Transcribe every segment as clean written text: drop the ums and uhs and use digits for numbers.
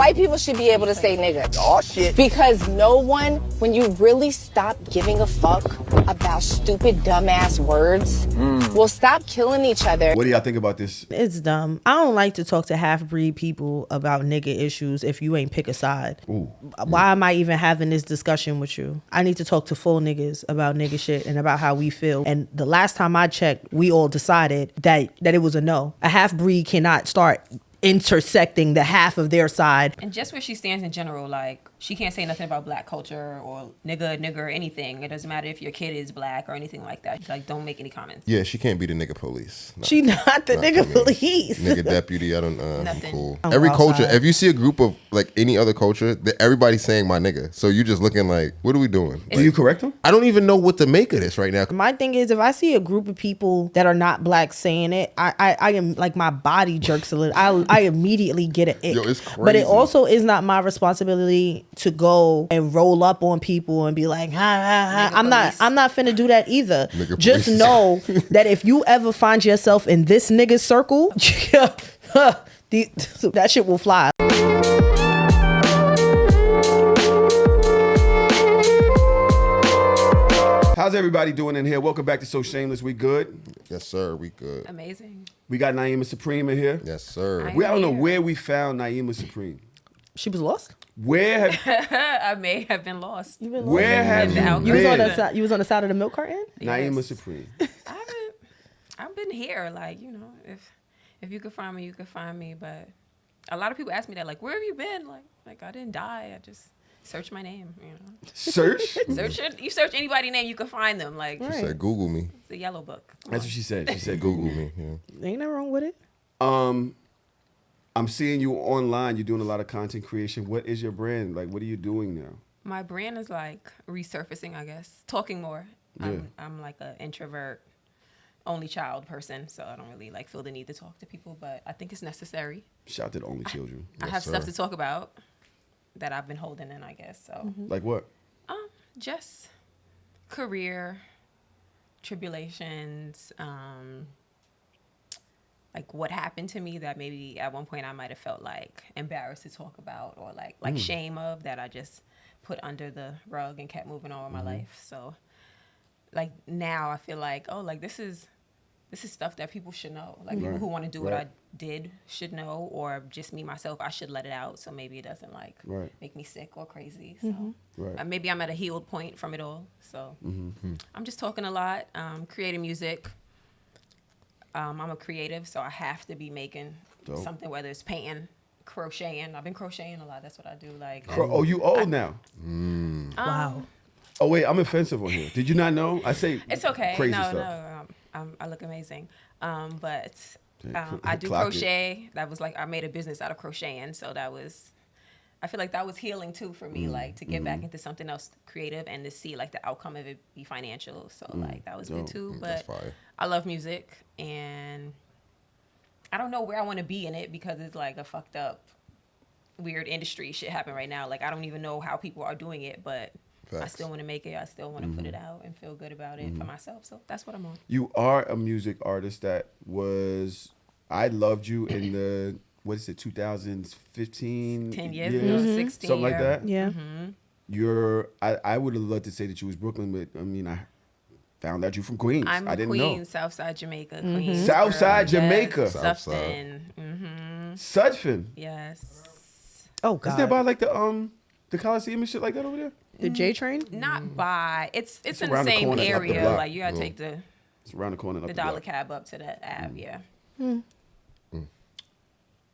white people should be able to say nigga. Oh, shit. Because no one, when you really stop giving a fuck about stupid, dumbass words, will stop killing each other. What do y'all think about this? It's dumb. I don't like to talk to half-breed people about nigga issues if you ain't pick a side. Ooh. Why am I even having this discussion with you? I need to talk to full niggas about nigga shit and about how we feel. And the last time I checked, we all decided that it was a no. A half-breed cannot start intersecting the half of their side. And just where she stands in general, like, she can't say nothing about black culture or nigger, anything. It doesn't matter if your kid is black or anything like that. Like, don't make any comments. Yeah, she can't be the nigga police. No, She not the nigga police. Nigga deputy, I don't know. Nothing. Cool. I'm Every outside. culture, if you see a group of, like, any other culture, everybody's saying my nigga. So you just looking like, what are we doing? Do you correct them? I don't even know what to make of this right now. My thing is, if I see a group of people that are not black saying it, I am like, my body jerks a little. I immediately get an ick. Yo, it's But it crazy. also is not my responsibility to go and roll up on people and be like, ha ha ha. I'm not finna do that either. Nigga Just police. know that if you ever find yourself in this nigga circle, that shit will fly. How's everybody doing in here? Welcome back to So Shameless. We good? Yes, sir, we good. Amazing. We got Naima Supreme in here. Yes, sir. I- I don't know where we found Naima Supreme. She was lost. Where have I may have been lost. You been where lost? have In you the You was on been? the side. You was on the side of the milk carton. Naima Yes. Supreme. I've been here, like, you know, if you could find me, you could find me. But a lot of people ask me that, like, where have you been? Like I didn't die. I just search my name, you know. Search? You search anybody's name, you can find them. Like, She said, Google me. it's a yellow book. Come That's on. what she said. She said Google Google. me. Yeah. Ain't nothing wrong with it. I'm seeing you online. You're doing a lot of content creation. What is your brand? Like, what are you doing now? My brand is like resurfacing, I guess, talking more. Yeah. I'm like an introvert, only child person, so I don't really like feel the need to talk to people, but I think it's necessary. Shout to the only children. I Yes, have stuff sir. to talk about that I've been holding in, I guess. So, Like what? just career, tribulations, like what happened to me that maybe at one point I might have felt like embarrassed to talk about, or like shame of, that I just put under the rug and kept moving on with my life. So like now I feel like, oh, like this is stuff that people should know. Like people who want to do what I did should know, or just me myself, I should let it out so maybe it doesn't like make me sick or crazy. So maybe I'm at a healed point from it all. So I'm just talking a lot, creating music. I'm a creative, so I have to be making something, whether it's painting, crocheting. I've been crocheting a lot. That's what I do. Like, Oh, you old now. Wow. Oh, wait, I'm offensive on here. Did you not know? I say it's okay. crazy No, stuff. I look amazing. But I do Clock it. crochet. That was like, I made a business out of crocheting. So that was, I feel like that was healing too for me, like to get back into something else creative and to see like the outcome of it be financial. So like that was good too. That's But fire. I love music, and I don't know where I want to be in it because it's like a fucked up, weird industry shit happen right now. Like I don't even know how people are doing it, but I Facts. still want to make it. I still want to put it out and feel good about it for myself. So that's what I'm on. You are a music artist that I loved you in the, what is it, 2015? 10 years ago, 16 Something like that? Yeah. I would have loved to say that you was Brooklyn, but I mean, I found out you from Queens. I'm I didn't Queens, know. Southside Jamaica, Queens. Southside girl. Jamaica. Yes, Southside. Sufton. Sudfin. Yes. Oh Is that God. by like the Coliseum and shit like that over there? The J train. Not by. It's in the around the same corner, it's up the area. block. Like you gotta take the It's around the corner. and up dollar block. cab up to the Ave. Yeah.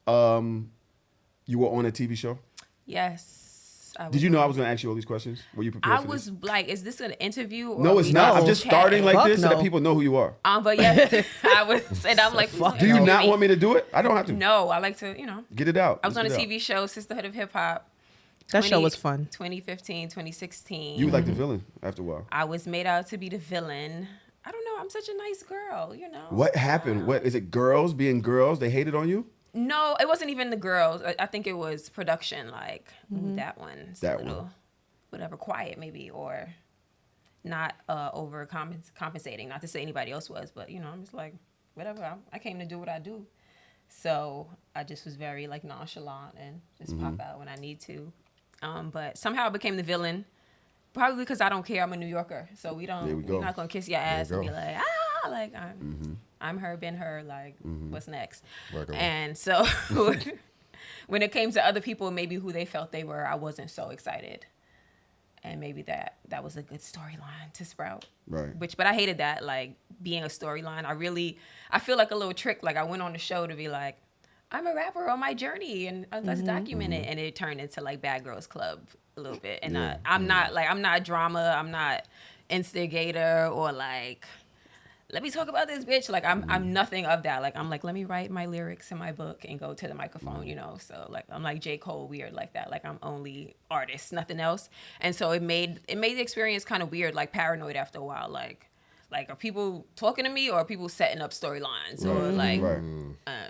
You were on a TV show? Yes. I Did was you know on- I was going to ask you all these questions? Were you prepared I for was this? like, is this an interview? Or No, are it's we not. I'm just just starting like Fuck this so that no. people know who you are. But yes, I was, and I'm like, Do you not want me to do it? I don't have to. No, I like to, you know. Get it out. I was on a Let's get it TV show, Sisterhood of Hip Hop. That show was fun. 2015, 2016. out. You were like the villain after a while. I was made out to be the villain. I don't know. I'm such a nice girl, you know. What happened? What is it? Girls being girls? They hated on you? No, it wasn't even the girls. I think it was production. Like, ooh, that one's That a little, one. whatever, quiet maybe, or not over compensating. Not to say anybody else was, but you know, I'm just like, whatever. I came to do what I do. So I just was very like nonchalant and just pop out when I need to. But somehow I became the villain, probably because I don't care. I'm a New Yorker, so we're not gonna kiss your ass and be like, like I'm her, been her, like what's next? And so when it came to other people, maybe who they felt they were, I wasn't so excited. And maybe that was a good storyline to sprout. Right. But I hated that, like being a storyline. I feel like a little trick. Like I went on the show to be like, I'm a rapper on my journey and let's document it. And it turned into like Bad Girls Club a little bit. And I'm not drama. I'm not instigator or like, let me talk about this bitch. Like I'm nothing of that. Like I'm like, let me write my lyrics in my book and go to the microphone, you know? So like, I'm like J. Cole weird like that. Like I'm only artist, nothing else. And so it made the experience kind of weird, like paranoid after a while. Like are people talking to me or are people setting up storylines or like,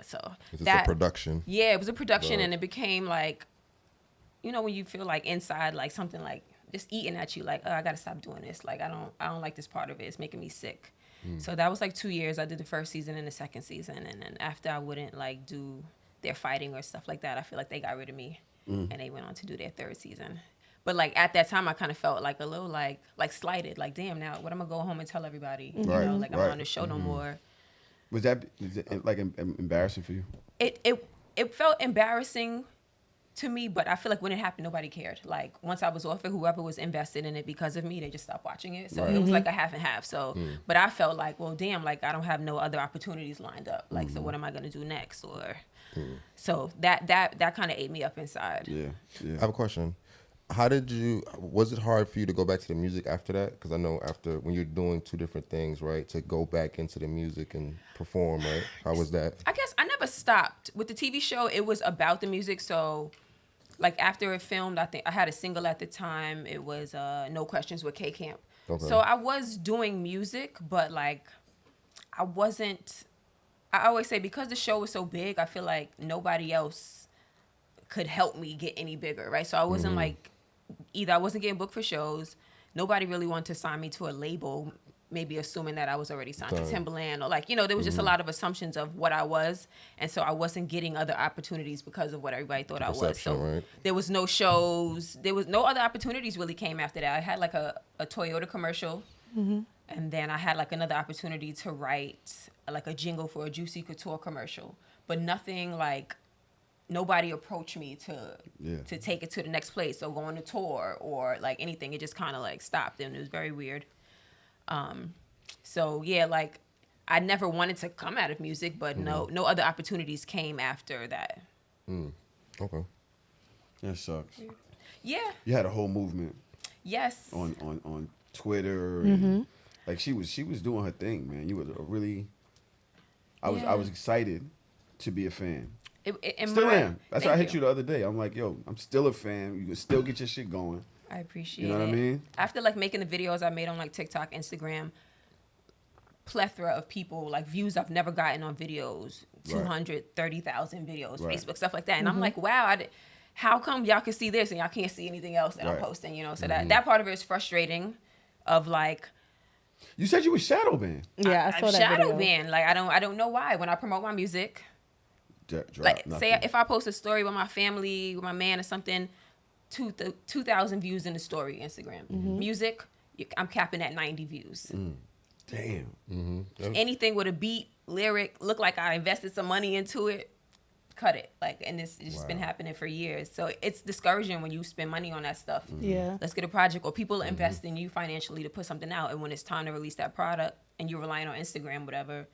so it's a production. Yeah, it was a production and it became like, you know, when you feel like inside, like something like just eating at you, like, oh, I got to stop doing this. Like, I don't like this part of it. It's making me sick. So that was like 2 years. I did the first season and the second season. And then after I wouldn't like do their fighting or stuff like that, I feel like they got rid of me and they went on to do their third season. But like at that time, I kind of felt like a little like slighted. Like, damn, now what I'm gonna go home and tell everybody? You know, like I'm not on the show no more. Was it like embarrassing for you? It felt embarrassing to me, but I feel like when it happened, nobody cared. Like once I was off it, whoever was invested in it because of me, they just stopped watching it. So it was like a half and half. So, but I felt like, well, damn, like I don't have no other opportunities lined up. Like, so what am I gonna do next? Or so that kind of ate me up inside. Yeah. I have a question. Was it hard for you to go back to the music after that? Because I know after when you're doing two different things, right, to go back into the music and perform, right? How was that? I guess I never stopped. With the TV show, it was about the music. So like after it filmed, I think I had a single at the time. It was No Questions with K Camp. Okay. So I was doing music, but like I always say because the show was so big, I feel like nobody else could help me get any bigger, right? So I wasn't like, either I wasn't getting booked for shows, nobody really wanted to sign me to a label, maybe assuming that I was already signed to Timberland, or like, you know, there was just a lot of assumptions of what I was, and so I wasn't getting other opportunities because of what everybody thought I was. So right. There was no shows, there was no other opportunities really came after that. I had like a Toyota commercial, and then I had like another opportunity to write like a jingle for a Juicy Couture commercial, but nothing like, nobody approached me to take it to the next place or go on a tour or like anything. It just kind of like stopped, and it was very weird. So yeah, like I never wanted to come out of music, but no other opportunities came after that. Okay. That sucks. Yeah. You had a whole movement. Yes. On Twitter, and like she was doing her thing, man. You was a really. I was excited to be a fan. Still am. That's why I hit you the other day. I'm like, yo, I'm still a fan. You can still get your shit going. I appreciate it. You know what I mean? After like making the videos I made on like TikTok, Instagram, plethora of people, like views I've never gotten on videos, 230,000 videos, Facebook, stuff like that. And I'm like, wow, how come y'all can see this and y'all can't see anything else that I'm posting, you know? So that part of it is frustrating of like, you said you were shadow banned. Yeah, I saw that shadow video. banned. Like I don't know why. When I promote my music, like say if I post a story with my family, with my man or something, 2,000 views in the story, Instagram. Music, I'm capping at 90 views. Damn. Anything with a beat, lyric, look like I invested some money into it, cut it. Like, and it's just been happening for years. So it's discouraging when you spend money on that stuff. Yeah. Let's get a project, or people invest in you financially to put something out, and when it's time to release that product and you're relying on Instagram, whatever,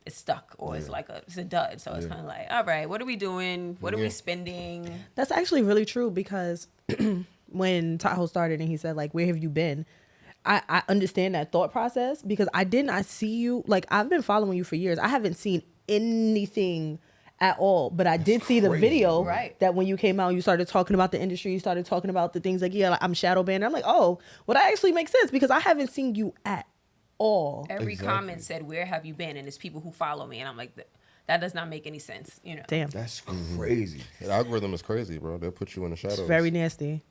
it's stuck, or it's like it's a dud. So it's kind of like, all right, what are we doing? What are we spending? That's actually really true, because when Tahoe started and he said like, where have you been? I understand that thought process, because I did not see you. Like, I've been following you for years. I haven't seen anything at all, but I did see the video that when you came out, you started talking about the industry, you started talking about the things like, like, I'm shadow banned. I'm like, oh, well, that actually makes sense, because I haven't seen you at all. Every comment said, where have you been? And it's people who follow me, and I'm like, that does not make any sense, you know. Damn, that's crazy. The algorithm is crazy, bro. They'll put you in the shadows. It's very nasty.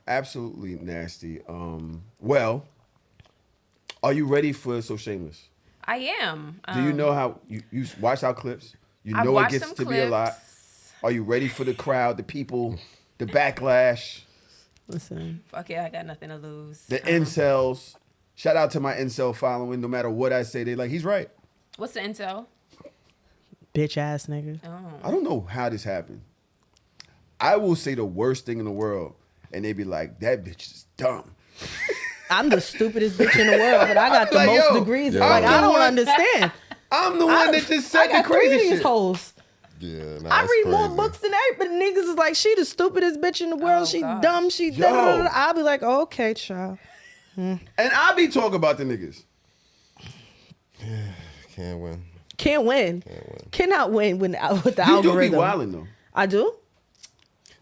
Absolutely nasty. Well, are you ready for So Shameless? I am. Do you know how you watch our clips? You I've know it watched gets some to be a lot. clips. Are you ready for the crowd, the people, the backlash, Listen, Fuck it, I got nothing to lose. the incels? Shout out to my incel following. No matter what I say, they like, he's right. What's the incel? bitch ass nigga. I don't know how this happened. I will say the worst thing in the world, and they be like, that bitch is dumb. I'm the stupidest bitch in the world, but I got the Like, most yo, degrees. yeah. Like, I I'm the don't one- understand. I'm the one that just said I got the crazy 3 of these shit. hoes. Yeah, nah, I that's read more crazy. books than everybody. Niggas is like, she the stupidest bitch in the world. Oh, she gosh. dumb. She Yo. da da da. I'll be like, oh, okay, child. And I be talking about the niggas. Can't win. Can't win. Cannot win with the You do be algorithm. wilding though. I do.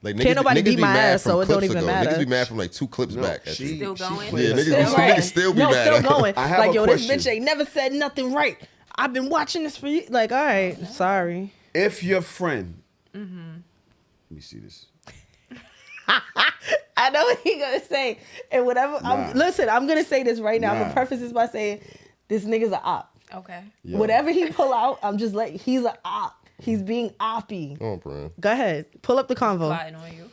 Like Can't nobody niggas beat be my mad ass, from so it don't clips even ago. matter. Niggas be mad from like 2 clips No, back. she Still going? plays Yeah, niggas herself. be- niggas still be no, mad. still going. I have Like, a yo, question. this bitch ain't never said nothing right. I've been watching this for you. Like, all right, sorry. If your friend, let me see this. I know what he gonna say, and whatever. Nah. Listen, I'm gonna say this right now. I'm Nah. gonna preface this by saying, this nigga's a op. Okay. Yo. Whatever he pull out, I'm just like, he's a op. He's being oppy. Oh, bro. Go ahead, pull up the convo. Plotting on you.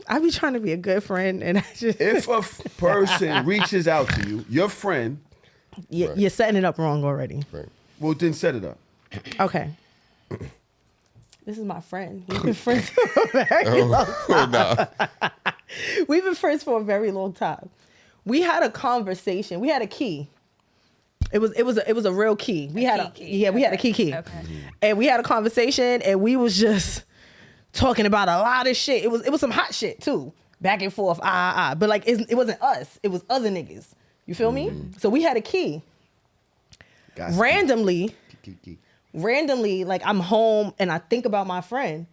I be trying to be a good friend, and I just If a person reaches out to you, your friend, you're setting it up wrong already. Right. well, then set it up. Okay. This is my friend. We've been friends for a very long time. Nah. We've been friends for a very long time. We had a conversation. We had a key. It was a real key. We had a key. Okay. And we had a conversation, and we was just talking about a lot of shit. It was some hot shit too, back and forth. But like it wasn't us. It was other niggas. You feel me? So we had a key. Guys, Randomly, like I'm home and I think about my friend,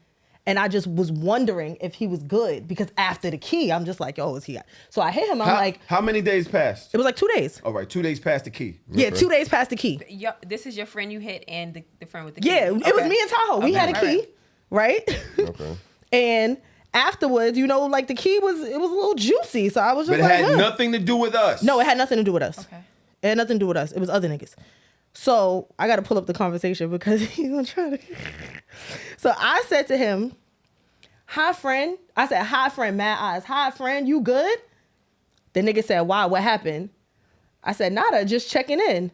and I just was wondering if he was good, because after the key, I'm just like, yo, is he? So I hit him. I'm like, how many days passed? it was like 2 days. All right, 2 days past the key. Yeah, 2 days past the key. This is your friend you hit and the friend with the key. Yeah, it was Okay. me and Tahoe. We Okay, had a key, right? Okay. And afterwards, like the key was a little juicy. So I was just But it like, had "Huh." nothing to do with us. No, it had nothing to do with us. Okay. It had nothing to do with us. It was other niggas. So I got to pull up the conversation because he's gonna try to. So I said to him, "Hi, friend." I said, "Hi, friend." Mad eyes. "Hi, friend. You good?" The nigga said, "Why? What happened?" I said, "Nada. Just checking in."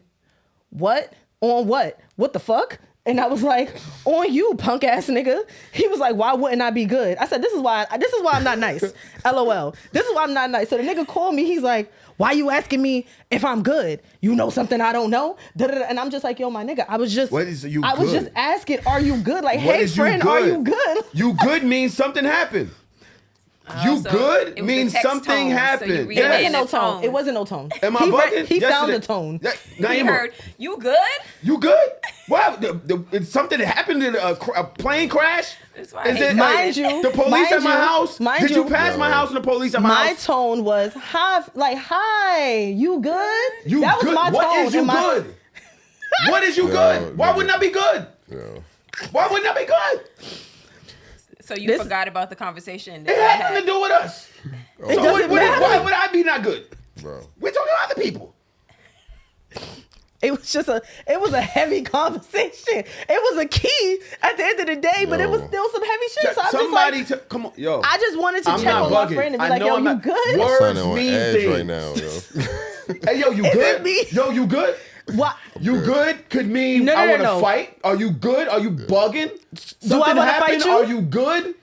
"What? On what? What the fuck?" And I was like, "On you, punk ass nigga." He was like, "Why wouldn't I be good?" I said, This is why I'm not nice. LOL. This is why I'm not nice. So the nigga called me. He's like, "Why you asking me if I'm good? You know something I don't know?" Da-da-da. And I'm just like, "Yo, my nigga, I was just What is you I was good? just asking, are you good? Like, What hey is you friend, are you good?" You good means something happened. You so good it was means the text something tone, so you happened. read It Yeah. wasn't no The tone. tone. It wasn't no tone. Am I he bugging? he found Yesterday- the tone. Yeah, You Naima, heard, you good? You good? What? Something that happened in a plane crash? That's why Is I it hate Mind it. you, the police mind at my you, house? mind Did you you. pass my house and the police at my My house? tone was hi, you good? You that was good? my What tone. is you and my- good? What is you good? Why wouldn't I be good? Yeah. Why wouldn't I be good? So you This- forgot about the conversation It that I had nothing to do with us. It So doesn't matter. why would I be not good? Bro. We're talking about other people. It was a heavy conversation. It was a key at the end of the day, but it was Yo. still some heavy shit. So I'm Somebody, just like, come on, yo. I just wanted to I'm check not on my bugging. friend and be I like, know yo, I'm you not- good? Words Son on mean edge things. right now, yo. Hey, yo, you Is good? it me? Yo, you good? What? You good could mean No, I no, want to no. fight. Are you good? Are you bugging? Something wanna happened? fight you? Are you good?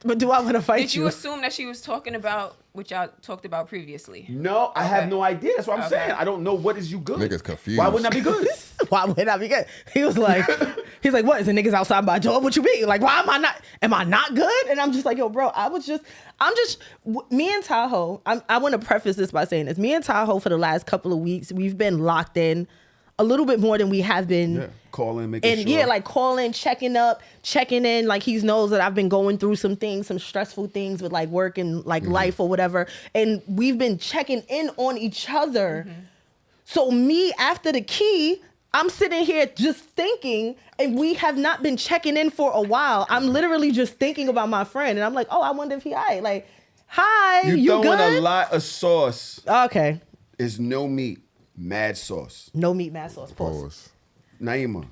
But do I want to fight Did you you? assume that she was talking about what y'all taled about previously? No, I have Okay. no idea. That's what I'm Okay. saying. I don't know what is you good. Niggas confused. Why wouldn't I be good? Why would I be good? He was like, what? Is the niggas outside my door? What you mean? Like, why am I not good? And I'm just like, yo, bro, me and Tahoe, I want to preface this by saying this. Me and Tahoe for the last couple of weeks, we've been locked in a little bit more than we have been. Yeah, calling, making And sure. yeah, like calling, checking in. Like he knows that I've been going through some things, some stressful things with like work and like life or whatever. And we've been checking in on each other. So me, after the key, I'm sitting here just thinking, and we have not been checking in for a while. I'm literally just thinking about my friend, and I'm like, oh, I wonder if he alright. Like, hi, you you throwing good? a lot of sauce Okay. is no meat. mad sauce. No meat, mad sauce. Pause. Pause. Naima,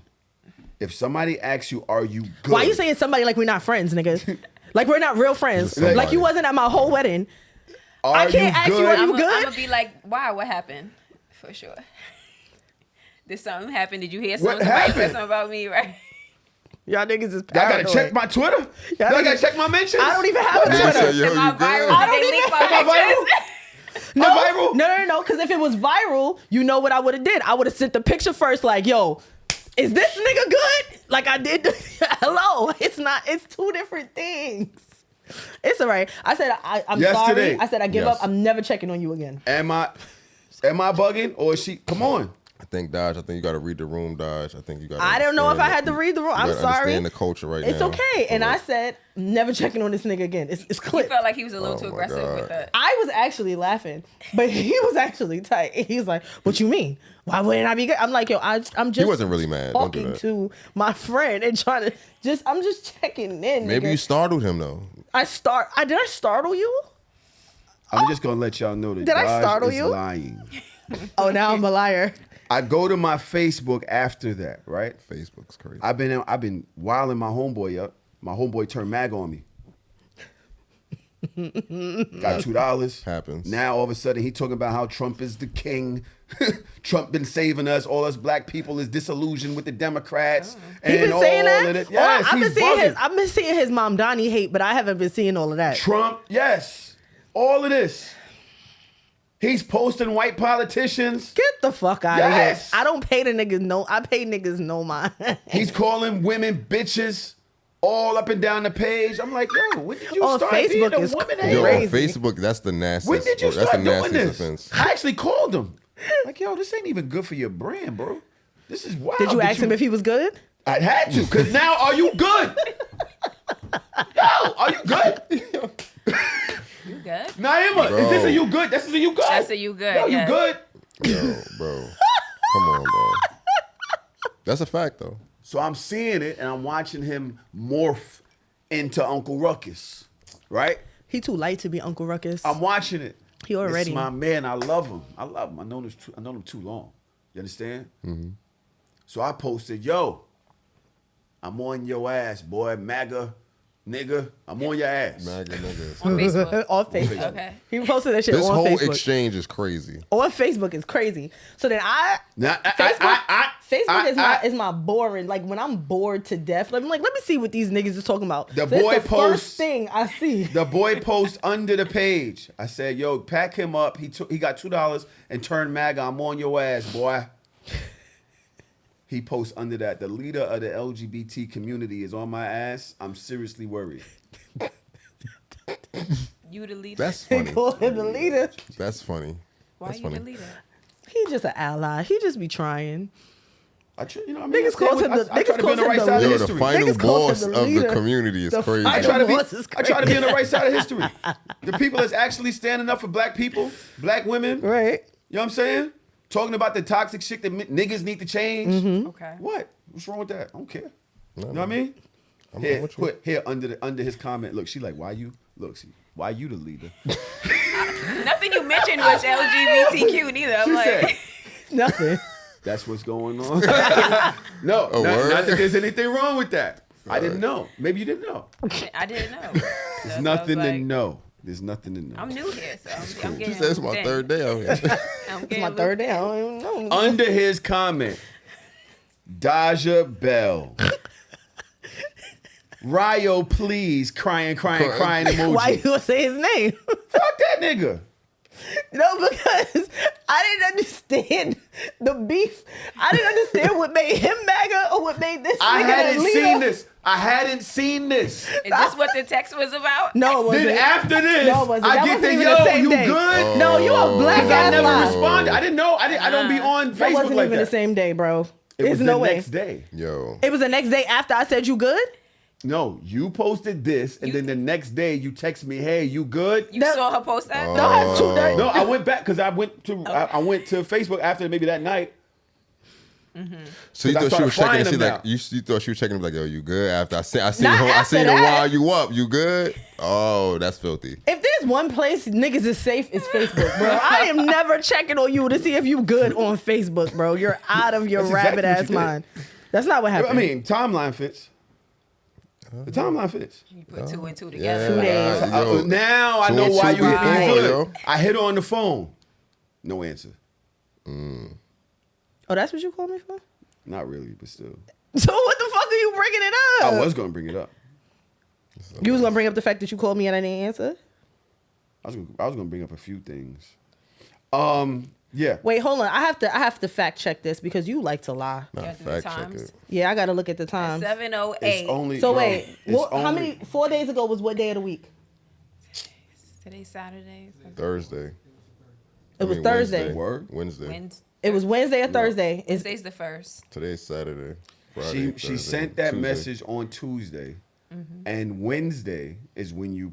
if somebody asks you, are you good? Why are you saying somebody like we're not friends, nigga? Like we're not real friends. Somebody. Like you wasn't at my whole wedding. Are I can't ask you, are you I'm good? gonna be like, why? What happened? For sure. Did something happen? Did you hear something? Somebody happened? said something about me, right? Y'all niggas is I paranoid. gotta check my Twitter. Y'all I gotta niggas- check my mentions. I don't even have a Nigga Twitter. said, yo, Am I you good? viral? I Did don't they even leak Am I my pictures? viral? No, because if it was viral, you know what I would have did. I would have sent the picture first, like, yo, is this nigga good? Like I did. Hello, it's not. It's two different things. It's all right. I said I'm Yesterday. sorry. I said I give Yes. up. I'm never checking on you again. Am I bugging or is she? Come on. I think Dodge. I think you got to read the room, Dodge. I think you got. I don't know if I had to read the room. I'm sorry. Understand the culture right It's now. okay. And I said never checking on this nigga again. It's He clip. felt like he was a little Oh too my aggressive God. with that. I was actually laughing, but he was actually tight. He's like, "What you mean? Why wouldn't I be good?" I'm like, "Yo, I'm just." He wasn't really mad. Don't do Talking that. to my friend and trying to I'm just checking in. Maybe nigga. you startled him though. Did I startle you? I'm just gonna let y'all know that Did I Dodge startle is you? lying. Oh, now I'm a liar. I go to my Facebook after that, right? Facebook's crazy. I've been wilding my homeboy up. My homeboy turned mag on me. Got $2. Happens. Now all of a sudden he talking about how Trump is the king. Trump been saving us. All us black people is disillusioned with the Democrats. He been and saying all that. of it. Yes, I've he's been seeing bugging. I've been seeing his Mom Donnie hate, but I haven't been seeing all of that. Trump, yes. All of this. He's posting white politicians. Get the fuck out Yes. of here. I don't pay the niggas no. I pay niggas no mind. He's calling women bitches all up and down the page. I'm like, yo, when did you On start Facebook being a is woman? crazy. Yo, hater? on Facebook, that's the nastiest. When did you that's start the doing nastiest this? offense. I actually called him. Like, yo, this ain't even good for your brand, bro. This is wild. Did you ask him if he was good? I had to, because now are you good? Yo, are you good? You good? Naima, Bro. is this a you good? This is a you good? That's a you good, Yo, yes. you good? Yo, bro. Come on, bro. That's a fact, though. So I'm seeing it and I'm watching him morph into Uncle Ruckus, right? He too light to be Uncle Ruckus. I'm watching it. He already- It's my man. I love him. I known him too long. You understand? Mm-hmm. So I posted, yo, I'm on your ass, boy. MAGA, nigga. I'm on your ass. MAGA niggas. On Facebook. on Facebook. Okay. He posted that shit This on whole Facebook. exchange is crazy. On Facebook is crazy. So then Facebook Facebook is my boring. Like when I'm bored to death, I'm like, let me see what these niggas is talking about. The So that's boy the posts- first thing I see. The boy post under the page. I said, yo, pack him up. He got $2 and turned MAGA. I'm on your ass, boy. He posts under that. The leader of the LGBT community is on my ass. I'm seriously worried. You the leader. That's They funny. call him the leader. That's funny. Why That's you the funny. leader? He just an ally. He just be trying. You know what I mean? Niggas calls him the- I try to be on the niggas right calls side him of Yo, the history. final Niggas calls him boss the of the leader. community is The crazy. I try to be. boss is I try to be on the crazy. right side of history. The people that's actually standing up for black people, black women. Right. You know what I'm saying? Talking about the toxic shit that niggas need to change. Mm-hmm. Okay. What? What's wrong with that? I don't care. No, You know what I mean? I'm Here, with you. put here under his comment. Look, she like, why you? Look, see, why you the leader? Nothing you mentioned was LGBTQ neither. I'm She like, said, Nothing. that's what's going on. No, A word? not that there's anything wrong with that. I didn't know. Maybe you didn't know. I didn't know. There's nothing to know. There's nothing to know. I'm new here, so I'm getting. She said it's my dang. third day out here. I'm It's getting my third day. I don't even know. Under his comment, Daja Bell. Ryo, please, crying emoji. Why you gonna say his name? Fuck that nigga. No, because I didn't understand the beef. I didn't understand what made him MAGA or what made this I nigga hadn't the leader. seen this. I hadn't seen this. Is this what the text was about? No, it wasn't. Then after this, No, it wasn't. I That get wasn't the even yo, the same you day. good? No, you a black Because I ass never lie. responded. I didn't know. I don't be on That Facebook wasn't like even that. the same day, bro. It There's was no the way. next day. Yo. It was the next day after I said you good. No, you posted this, and then the next day you text me, "Hey, you good?" You saw her post that? No, I have two days. No, I went back because I went to Facebook after maybe that night. So you thought she was checking to see like you thought she was checking like, yo, you good? After I seen her while you up, you good? Oh, that's filthy. If there's one place niggas is safe, it's Facebook, bro. I am never checking on you to see if you good on Facebook, bro. You're out of your rabbit ass mind. That's not what happened. I mean, timeline fits. The timeline fits. You put 2 and 2 together. 2 days. Now I know why you hit me good. I hit her on the phone. No answer. Oh, that's what you called me for? Not really, but still. So what the fuck are you bringing it up? I was going to bring it up. You was going to bring up the fact that you called me and I didn't answer? I was going to bring up a few things. Yeah. Wait, hold on. I have to fact check this because you like to lie. Nah, fact check it. Yeah, I got to look at the times. 7:08. It's only, So bro, wait, how many? 4 days ago was what day of the week? Today's Saturday. Thursday. It was Thursday. Wednesday. Word? Wednesday. It was Wednesday or Thursday. Wednesday's the first. Today's Saturday. Friday, She Thursday, sent that Tuesday. message on Tuesday, and Wednesday is when you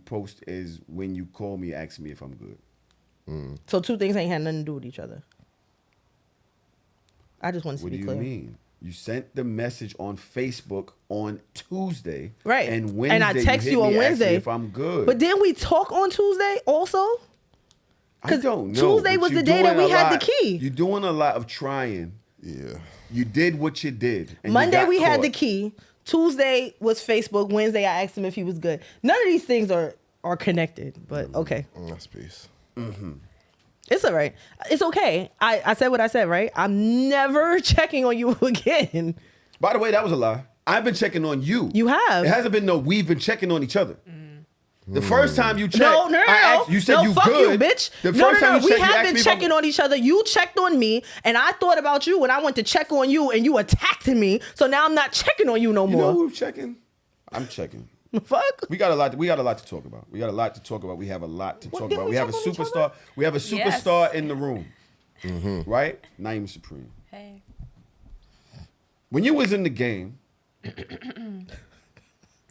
call me, ask me if I'm good. So 2 things ain't had nothing to do with each other. I just wanted to What be do clear. you mean? You sent the message on Facebook on Tuesday, Right. And Wednesday, I text hit you on me, ask me Wednesday if I'm good. But didn't we talk on Tuesday also? I don't know. Tuesday but was you're the day that doing we a had the lot. key. You're doing a lot of trying. Yeah. You did what you did. And Monday you got we had caught. the key. Tuesday was Facebook. Wednesday I asked him if he was good. None of these things are connected, but okay. That's peace. It's all right. It's okay. I said what I said, right? I'm never checking on you again. By the way, that was a lie. I've been checking on you. You have. It hasn't been no we've been checking on each other. The first time you checked, No. I asked, you said you fuck good. you, bitch. The first time you We checked, you have asked been me if I'm- checking on each other. You checked on me, and I thought about you when I went to check on you, and you attacked me. So now I'm not checking on you no You know more. who's checking? I'm checking. Fuck. We got a lot to talk about. We have a lot to talk about. We have a didn't about. we We have a check on each superstar. other? We have a superstar Yes. in the room. Right? Naima Supreme. Hey. When you was in the game,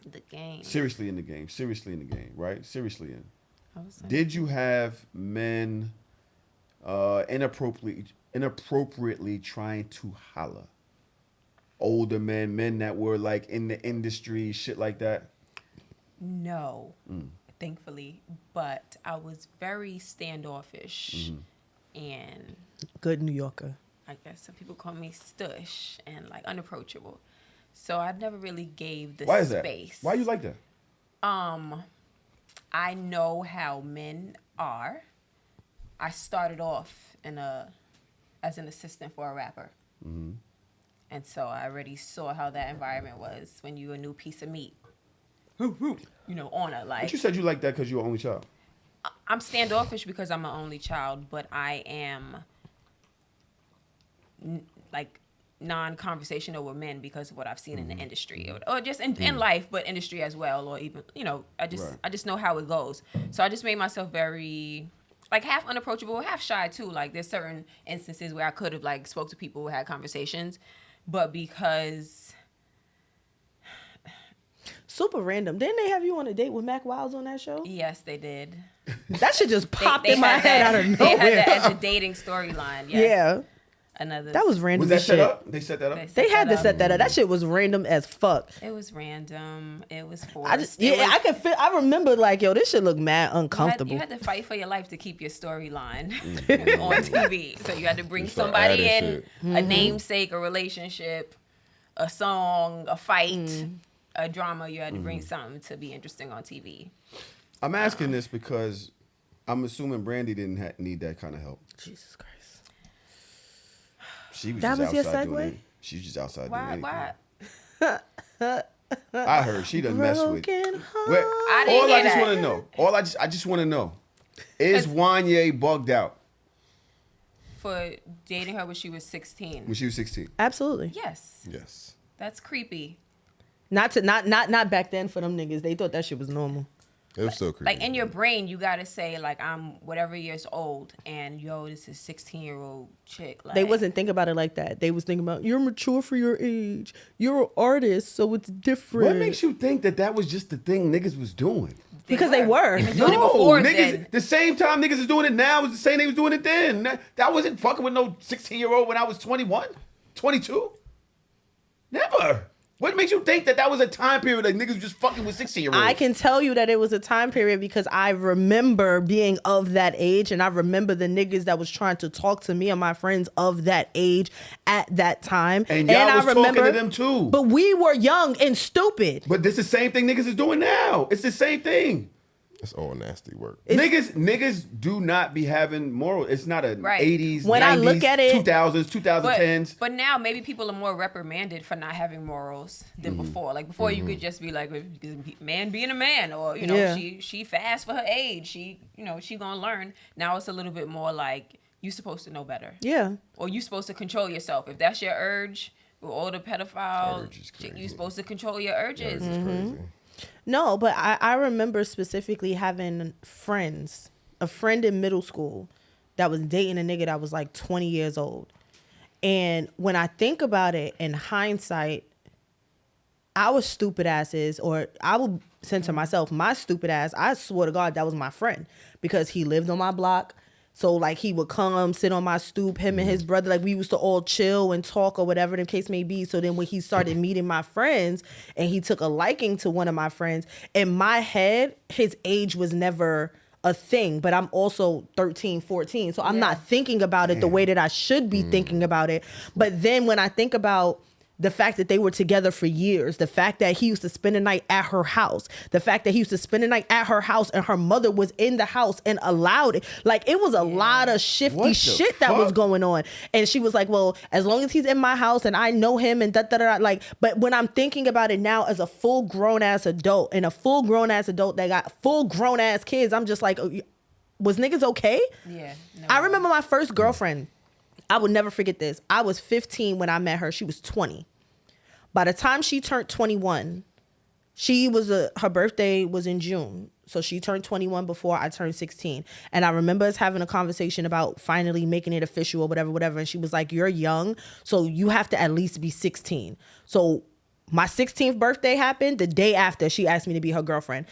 The game. seriously in the game, right? Seriously in. I was like, Did you have men inappropriately trying to holler? Older men that were like in the industry, shit like that? no, thankfully. But I was very standoffish. And Good New Yorker. I guess some people call me stush and like unapproachable. So I never really gave the Why is that? space. Why you like that? I know how men are. I started off as an assistant for a rapper. And so I already saw how that environment was when you a new piece of meat. You know, on a like. But you said you like that because you're an only child. I'm standoffish because I'm an only child, but I am like non-conversational with men because of what I've seen in the industry or just in life, but industry as well, or even, you know, I just know how it goes. So I just made myself very like half unapproachable, half shy too. Like there's certain instances where I could have like spoke to people who had conversations, but because Super random. Didn't they have you on a date with Mac Wiles on that show? yes, they did. That shit just popped They in my had head that- out of They had that nowhere. as a dating storyline. Yes. Yeah. Another. That was random Was that as set shit. up? They set that up? They had to set that up. That shit was random as fuck. It was random. It was forced. I could feel. I remember like, yo, this shit look mad uncomfortable. You had to fight for your life to keep your storyline Mm-hmm. on TV. So you had to bring You start somebody in, adding shit. a namesake, a relationship, a song, a fight, a drama. You had to bring something to be interesting on TV. I'm asking this because I'm assuming Brandy didn't need that kind of help. Jesus Christ. She was That just was your outside segue? doing it. She was just outside doing Why? anything. Why? I heard she done mess with. Broken heart. Wait, I didn't all hear I just that. want to know. I just want to know. Is Wanye bugged out For dating her when she was 16. when she was 16? Absolutely. Yes. Yes. That's creepy. Not back then for them niggas. They thought that shit was normal. It was so creepy. Like in your brain, you gotta say like I'm whatever years old, and yo, this is 16-year-old chick. Like They wasn't thinking about it like that. They was thinking about you're mature for your age. You're an artist, so it's different. What makes you think that was just the thing niggas was doing? Because they were. They've been doing it before then. The same time niggas is doing it now is the same they was doing it then. That wasn't fucking with no 16-year-old when I was 21. 22? Never. What makes you think that was a time period that niggas just fucking with 16-year-olds? I can tell you that it was a time period because I remember being of that age, and I remember the niggas that was trying to talk to me and my friends of that age at that time. And y'all was talking to them too. But we were young and stupid. But this is the same thing niggas is doing now. It's the same thing. It's all nasty work. Niggas do not be having moral. It's not a 80s, when 90s, I look at it, 2000s, 2010s. But now maybe people are more reprimanded for not having morals than before. Like before, you could just be like, man being a man, or she fast for her age. She gonna learn. Now it's a little bit more like you supposed to know better. Yeah. Or you supposed to control yourself. If that's your urge, with all the pedophile, you supposed to control your urges. Urge is crazy. No, but I remember specifically having a friend in middle school that was dating a nigga that was like 20 years old. And when I think about it in hindsight, our stupid asses, or I will censor myself, my stupid ass, I swear to God, that was my friend because he lived on my block. So like he would come sit on my stoop, him and his brother, like we used to all chill and talk or whatever the case may be. So then when he started meeting my friends and he took a liking to one of my friends, in my head, his age was never a thing, but I'm also 13, 14. So I'm not thinking about it the way that I should be thinking about it. But then when I think about the fact that they were together for years, the fact that he used to spend the night at her house, the fact that he used to spend the night at her house and her mother was in the house and allowed it. Like it was a lot of shifty shit that was going on. And she was like, well, as long as he's in my house and I know him and da-da-da, like, but when I'm thinking about it now as a full grown ass adult and a full grown ass adult that got full grown ass kids, I'm just like, was niggas okay? Yeah. No. I remember my first girlfriend. I will never forget this. I was 15 when I met her. She was 20. By the time she turned 21, her birthday was in June. So she turned 21 before I turned 16. And I remember us having a conversation about finally making it official or whatever. And she was like, you're young, so you have to at least be 16. So my 16th birthday happened. The day after, she asked me to be her girlfriend.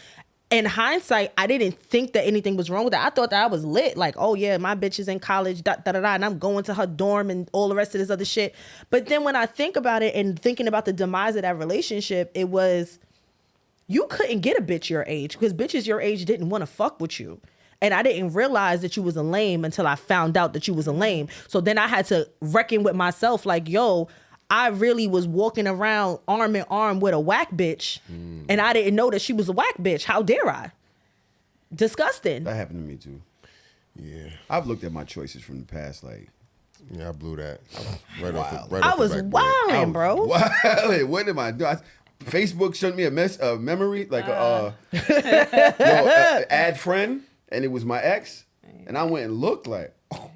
In hindsight, I didn't think that anything was wrong with that. I thought that I was lit. Like, oh yeah, my bitch is in college, and I'm going to her dorm and all the rest of this other shit. But then when I think about it and thinking about the demise of that relationship, it was, you couldn't get a bitch your age because bitches your age didn't want to fuck with you. And I didn't realize that you was a lame until I found out that you was a lame. So then I had to reckon with myself like, yo, I really was walking around arm in arm with a whack bitch, and I didn't know that she was a whack bitch. How dare I? Disgusting. That happened to me too. Yeah. I've looked at my choices from the past, like. Yeah, I blew that. I was wilding, bro. Wait, what am I doing? Facebook sent me a memory, like add friend, and it was my ex, and I went and looked like, oh.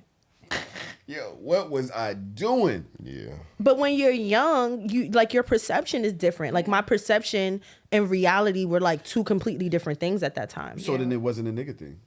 Yo, what was I doing? Yeah. But when you're young, your perception is different. Like my perception and reality were like two completely different things at that time. So then it wasn't a nigga thing.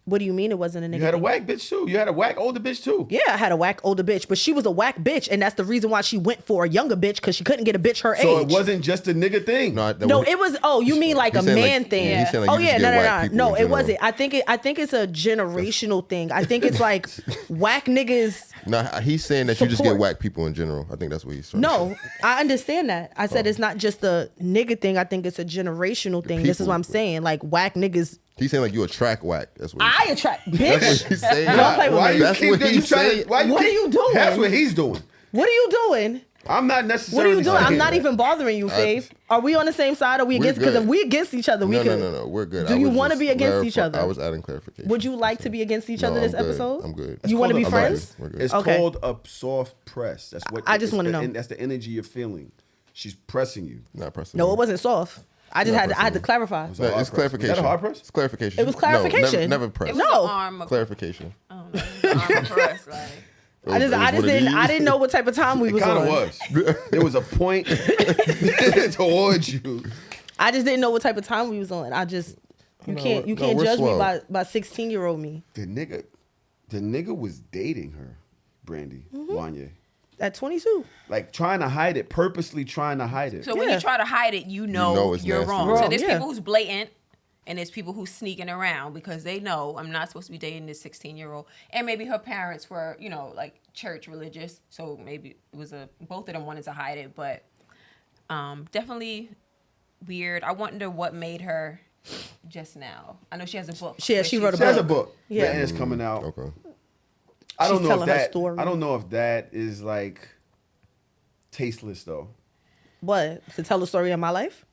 What do you mean it wasn't a nigga? You had thing? a whack bitch too. You had a whack older bitch too. Yeah, I had a whack older bitch, but she was a whack bitch, and that's the reason why she went for a younger bitch because she couldn't get a bitch her age. So it wasn't just a nigga thing. No, it was. Oh, you mean like a man thing? Yeah. Oh yeah, no, it wasn't. I think it's a generational thing. I think it's like whack niggas. No, he's saying that you just get whack people in general. I think that's what he's trying to say. I understand that. I said it's not just a nigga thing. I think it's a generational thing. This is what I'm saying. Like whack niggas. He's saying like you attract whack. That's what I attract. Bitch. That's what he's saying. Don't play with me. That's what he's saying. What are you doing? That's what he's doing. What are you doing? I'm not necessarily. What are you doing? I'm not that. even bothering you, Fave. Are we on the same side? Or are we against? Because if we against each other, we could. No. We're good. Do you want to be against each other? I was adding clarification. Would you like to be against each other this episode? I'm good. You want to be friends? We're good. It's called a soft press. That's what. I just want to know. That's the energy you're feeling. She's pressing you. Not pressing. No, it wasn't soft. I had to clarify. No, it's clarification. Is that a hard press? It's clarification. It was clarification. No, never press. Clarification. Oh, no. Arm press, like. I didn't know what type of time we was on. It kind of was. There was a point towards you. I just didn't know what type of time we was on. You can't judge me by 16-year-old me. The nigga was dating her, Brandy Wanye. At 22. Like trying to hide it, purposely trying to hide it. So when you try to hide it, you know you're wrong. So there's people who's blatant And it's people who sneaking around because they know I'm not supposed to be dating this 16-year-old. And maybe her parents were, you know, like church religious. So maybe it was both of them wanted to hide it. But definitely weird. I wonder what made her just now. I know she has a book. She wrote a book. She has a book. Yeah. And it's coming out. Okay. I don't She's know if telling her that. story. I don't know if that is like tasteless though. What? To tell the story of my life?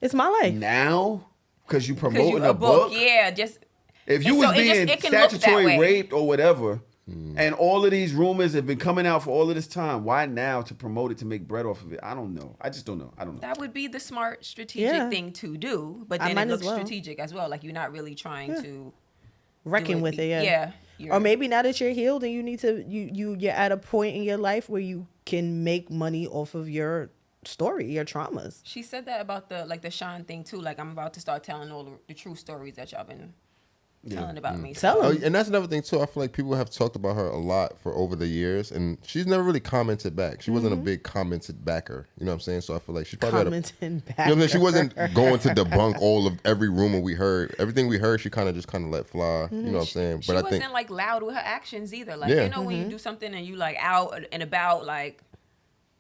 It's my life. Now, because you Because promoting a book. Yeah, just. If you and was so being it can look that statutory way. raped or whatever, and all of these rumors have been coming out for all of this time, why now to promote it to make bread off of it? I don't know. I just don't know. I don't know. That would be the smart, strategic thing to do. But then it looks strategic as well. Like you're not really trying to Reckon with it, Yeah. Or maybe now that you're healed and you need to, you're at a point in your life where you can make money off of your story, your traumas. She said that about the Sean thing too. Like I'm about to start telling all the true stories that y'all been telling about me. Tell Oh, them. and that's another thing too. I feel like people have talked about her a lot for over the years, and she's never really commented back. She wasn't a big commented backer. You know what I'm saying? So I feel like she probably Commenting back. You know what I'm saying? She wasn't going to debunk every rumor we heard. Everything we heard, she kind of let fly. You know what I'm saying? She But I wasn't think like loud with her actions either. Like Yeah. you know when you do something and you like out and about, like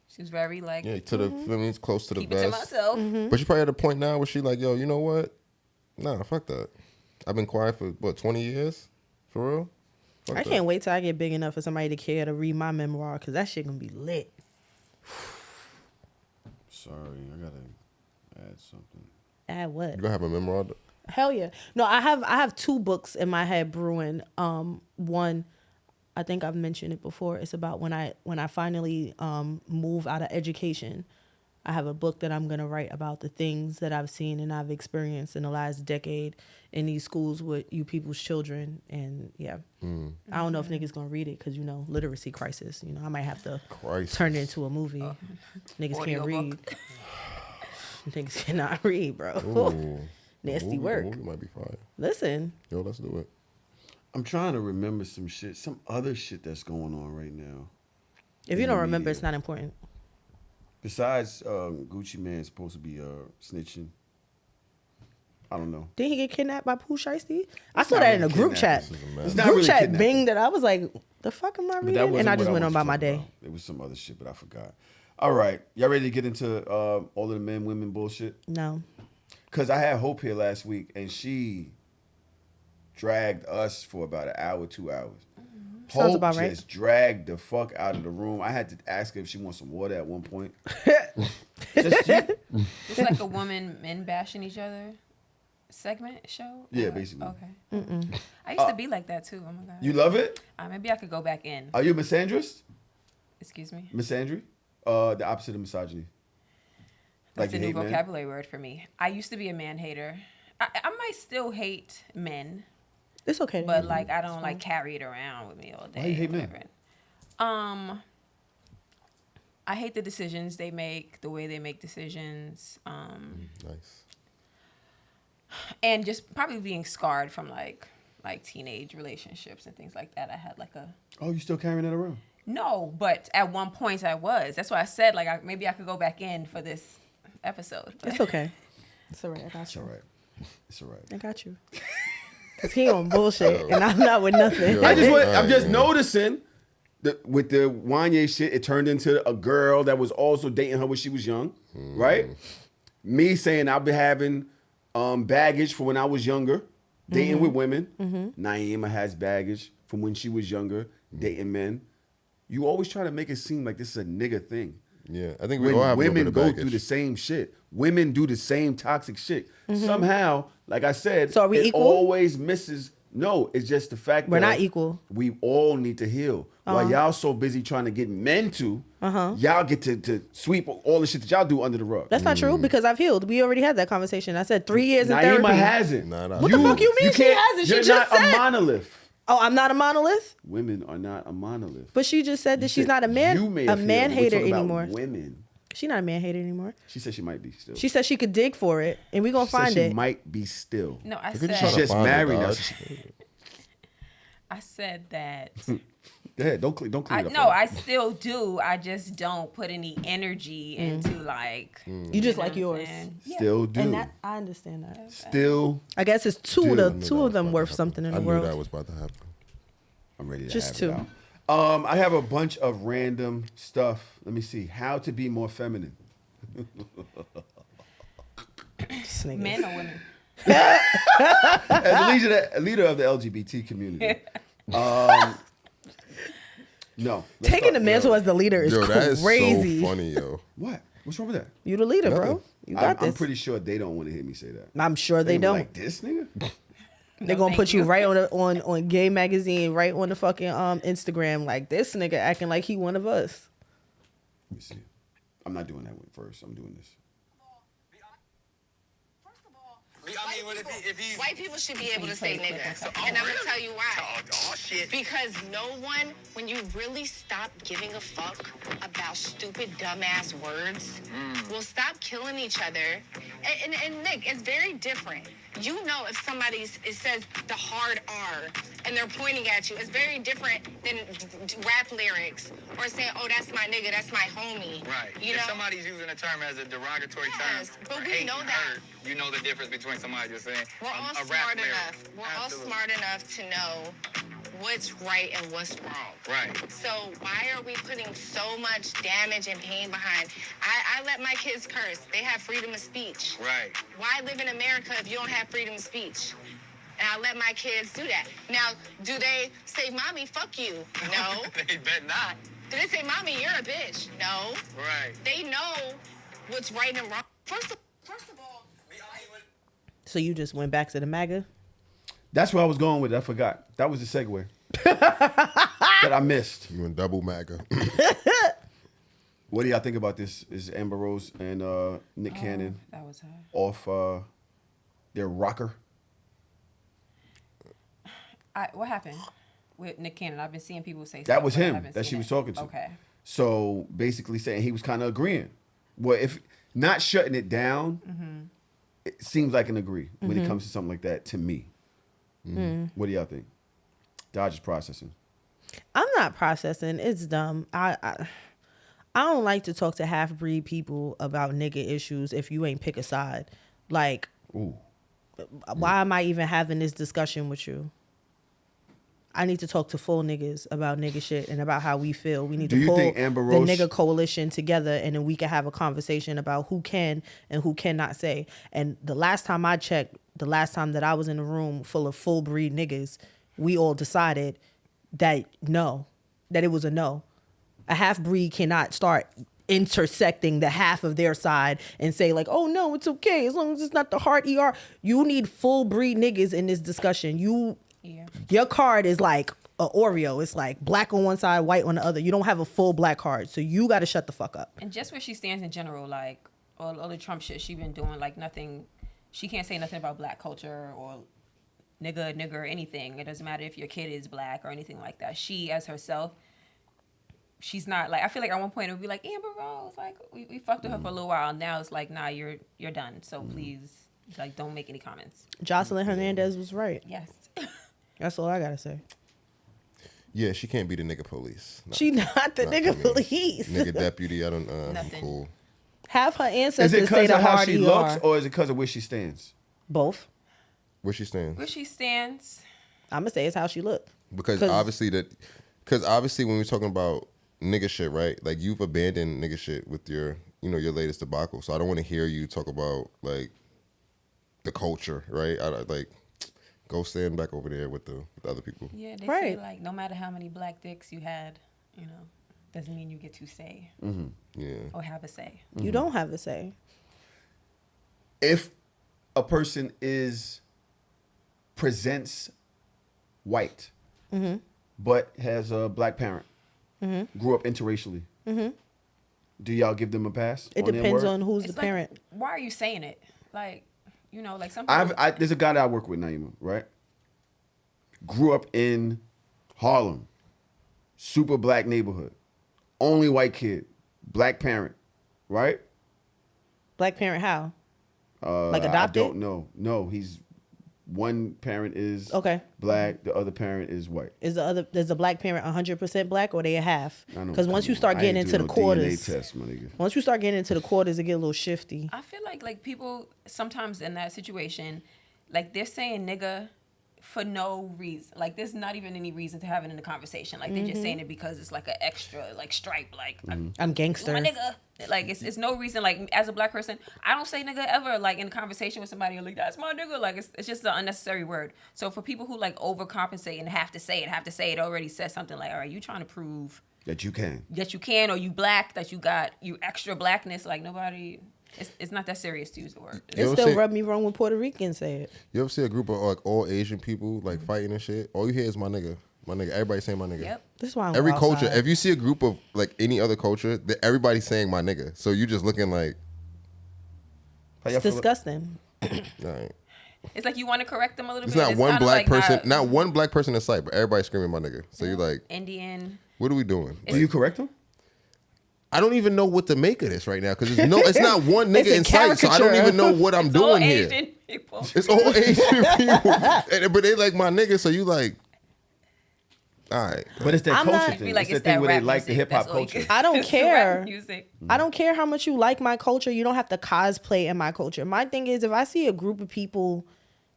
she was very like to the feelings close to the keep it to vest. myself. But she probably at a point now where she like, yo, you know what? Nah, fuck that. I've been quiet for 20 years, for real. Fuck I that. can't wait till I get big enough for somebody to care to read my memoir because that shit gonna be lit. Sorry, I gotta add something. Add what? You gonna have a memoir? Hell yeah. No, I have 2 books in my head brewing. One, I think I've mentioned it before. It's about when I finally move out of education. I have a book that I'm gonna write about the things that I've seen and I've experienced in the last decade in these schools with you people's children. And yeah, I don't know if niggas gonna read it because literacy crisis. I might have to turn it into a movie. Niggas can't read. Niggas cannot read, bro. Ooh. Nasty work. The movie might be fire. Listen. Yo, let's do it. I'm trying to remember some other shit that's going on right now. If you don't remember, it's not important. Besides, Gucci Mane's supposed to be snitching. I don't know. Didn't he get kidnapped by Pooh Shiesty? I saw that in a group chat. It's not Group really chat kidnapping. binged that. I was like, the fuck am I But that reading? And I wasn't just what went on wanted by to my talk day. about. It was some other shit, but I forgot. All right. Y'all ready to get into all of the men, women bullshit? No. Because I had Hope here last week, and she dragged us for about an hour, 2 hours. Sounds Hope about right. just dragged the fuck out of the room. I had to ask her if she wants some water at one point. It's like a woman men bashing each other segment show. Yeah, basically. Okay. I used to be like that too. Oh my god. You love it? Maybe I could go back in. Are you a misandrist? Excuse me. Misandry? The opposite of misogyny. That's you a new hate men? vocabulary word for me. I used to be a man hater. I might still hate men, It's okay. but like I don't like carry it around with me all day. Why you hate men? whatever. I hate the decisions they make, the way they make decisions, Nice. and just probably being scarred from like teenage relationships and things like that. I had like a Oh, you still carrying that around? no, but at one point I was. That's why I said like maybe I could go back in for this episode. But It's okay. It's all right. I got It's you. all right. It's all right. I got you. Because he on bullshit and I'm not with nothing. Yo. I'm just man. noticing that with the Wanye shit, it turned into a girl that was also dating her when she was young, right? Me saying I've been having baggage from when I was younger, dating with women. Naima has baggage from when she was younger, dating men. You always try to make it seem like this is a nigga thing. Yeah, I think we When all have a little women bit of go baggage. through the same shit. Women do the same toxic shit. Somehow, like I said, So are we it equal? always misses. No, it's just the fact We're that not equal. we all need to heal. While y'all so busy trying to get men to, y'all get to sweep all the shit that y'all do under the rug. That's not true because I've healed. We already had that conversation. I said 3 years in Naima therapy. hasn't. Nah. What the fuck you mean she can't- hasn't? She You're just not said. a monolith. Oh, I'm not a monolith? Women are not a monolith. But she just said that she's not a You man may have man healed. We're hater talking about anymore. Women. She's not a man hater anymore. She said she might be still. She said she could dig for it and we gonna She said find she it. might be still. no, I Look at you said trying She's to just find it, married now. dog. so she- I said that Go ahead. Don't clean it up. No, I still do. I just don't put any energy into like. You just like yours. Still do. And that I understand that. Still. I guess it's two of them worth something in the world. I knew that was about to happen. I'm ready to Just have two. it out. I have a bunch of random stuff. Let me see. How to be more feminine. Men or women? As a leader of the LGBT community. No. Taking the mantle as the leader is That is crazy. so funny, yo. What? What's wrong with that? You the leader, bro. Nothing. You got this. I'm pretty sure they don't want to hear me say that. I'm sure they be don't. Like this nigga? They're gonna put you right on Gay Magazine, right on the fucking Instagram, like this nigga acting like he one of us. Let me see. I'm not doing that one first. I'm doing this. White people should be able to say nigga. And I'm going to tell you why. Oh, shit. Because no one, when you really stop giving a fuck about stupid, dumbass words, will stop killing each other. And Nick, it's very different. You know if it says the hard R and they're pointing at you, it's very different than rap lyrics or saying, oh, that's my nigga, that's my homie. Right. You if know? somebody's using a term as a derogatory term, but or we hate know and that. hurt, you know the difference between somebody just saying We're all a rap smart lyric. enough. We're Absolutely. all smart enough to know what's right and what's wrong. Right. So why are we putting so much damage and pain behind? I let my kids curse. They have freedom of speech. Right. Why live in America if you don't have freedom of speech? And I let my kids do that. Now, do they say, Mommy, fuck you? No. They bet not. Do they say, Mommy, you're a bitch? No. Right. They know what's right and wrong. First of all, So you just went back to the MAGA? That's where I was going with it. I forgot. That was the segue that I missed. You in double MAGA. What do y'all think about this? Is Amber Rose and Nick Cannon That was her. off their rocker? What happened with Nick Cannon? I've been seeing people say That stuff, was but I him haven't that seen she was it. talking to. Okay. So basically saying he was kind of agreeing. Well, if not shutting it down, it seems like an agree when it comes to something like that to me. What do y'all think? Dodge is processing. I'm not processing. It's dumb. I don't like to talk to half-breed people about nigga issues if you ain't pick a side. Like, Ooh. why am I even having this discussion with you? I need to talk to full niggas about nigga shit and about how we feel. We need Do to you pull think Amber the Rose- nigga coalition together, and then we can have a conversation about who can and who cannot say. And the last time I checked, the last time that I was in a room full of full breed niggas, we all decided that it was a no. A half breed cannot start intersecting the half of their side and say like, oh no, it's okay as long as it's not the hard ER. You need full breed niggas in this discussion. Your card is like a Oreo. It's like black on one side, white on the other. You don't have a full black card, so you got to shut the fuck up. And just where she stands in general, like all the Trump shit she been doing, like nothing. She can't say nothing about black culture or nigga or anything. It doesn't matter if your kid is black or anything like that. She as herself, she's not like. I feel like at one point it would be like Amber Rose, like we fucked with her for a little while. Now it's like, nah, you're done. So please, like, don't make any comments. Jocelyn Hernandez was right. Yes. That's all I gotta say. Yeah, she can't be the nigga police. No, She not the not nigga for me. police. Nigga deputy, I don't. I'm Nothing. cool. Have her Is it ancestors say because the of how hard she ER. looks or is it because of where she stands? Both. Where she stands? Where she stands. I'm gonna say it's how she looked. Because 'Cause- obviously when we're talking about nigga shit, right? Like you've abandoned nigga shit with your your latest debacle. So I don't want to hear you talk about like the culture, right? Like go stand back over there with the other people. Yeah, they Right. say like no matter how many black dicks you had, doesn't mean you get to say Yeah. or have a say. You don't have a say. If a person presents white, but has a black parent, grew up interracially, do y'all give them a pass? It on their depends word? on who's It's the like, parent. why are you saying it? Like, like some people. There's a guy that I work with, Naima, right? Grew up in Harlem, super black neighborhood, only white kid, black parent, right? Black parent how? Like adopted? I don't know. No, he's one parent is Okay. black, the other parent is white. Is the black parent 100% black or they a half? I know. Because once you Come start on. I getting ain't into the doing no quarters, DNA test, my nigga. once you start getting into the quarters, it get a little shifty. I feel like people sometimes in that situation, like they're saying nigga for no reason. Like there's not even any reason to have it in the conversation. Like they're just saying it because it's like an extra like stripe. Like I'm gangster. my nigga. Like it's no reason. Like as a black person, I don't say nigga ever. Like in a conversation with somebody, like that's my nigga. Like it's just an unnecessary word. So for people who like overcompensate and have to say it already says something like, all right, you trying to prove That you can. or you black, that you got you extra blackness. Like nobody. It's not that serious to use the word. It still rub me wrong when Puerto Ricans say it. You ever see a group of like all Asian people like fighting and shit? All you hear is my nigga. My nigga. Everybody saying my nigga. Yep. This is why I'm Every outside. culture, if you see a group of like any other culture, everybody's saying my nigga. So you just looking like, How y'all It's feel- disgusting. all right. It's like you want to correct them a little It's bit. not one kinda black like person, not one black person in sight, but everybody screaming my nigga. So you're like, Indian. what are we doing? Do you correct them? I don't even know what to make of this right now because it's not one nigga It's a in sight, so I don't caricature. even know what I'm It's all doing here. Asian people. It's all Asian people, but they like my nigga. So you like, all right. But it's that I'm culture not- thing. Be like, it's it's that thing that where they rap like the music, hip hop that's all you culture. can- I don't It's the rap care. music. I don't care how much you like my culture. You don't have to cosplay in my culture. My thing is, if I see a group of people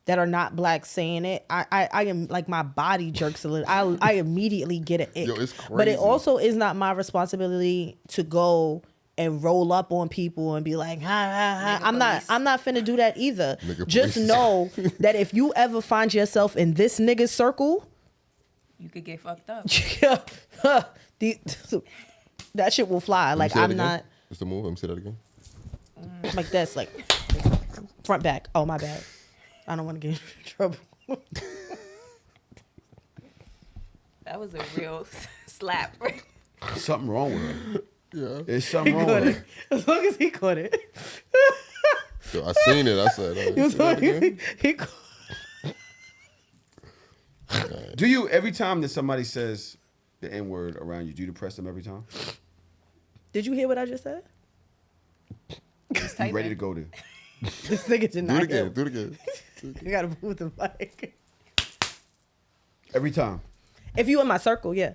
that are not black saying it, I am like my body jerks a little. I immediately get an ick. Yo, it's But it crazy. also is not my responsibility to go and roll up on people and be like, ha ha ha. Nigga I'm not finna do that either. Nigga Just police. know that if you ever find yourself in this nigga circle, You could get fucked up. that shit will fly. Let me Like see that I'm again. not It's the move. Let me see that again. like that's like front back. Oh my bad. I don't want to get in trouble. That was a real slap. Something wrong with her. Yeah. There's something wrong with her. As long as he caught it. So I seen it. I said, oh, see that again? He caught. Do you, every time that somebody says the N word around you, do you depress them every time? Did you hear what I just said? You ready to go there? This nigga did Do it not again. hear. Do it again. You gotta move the mic. Every time. If you in my circle, yeah.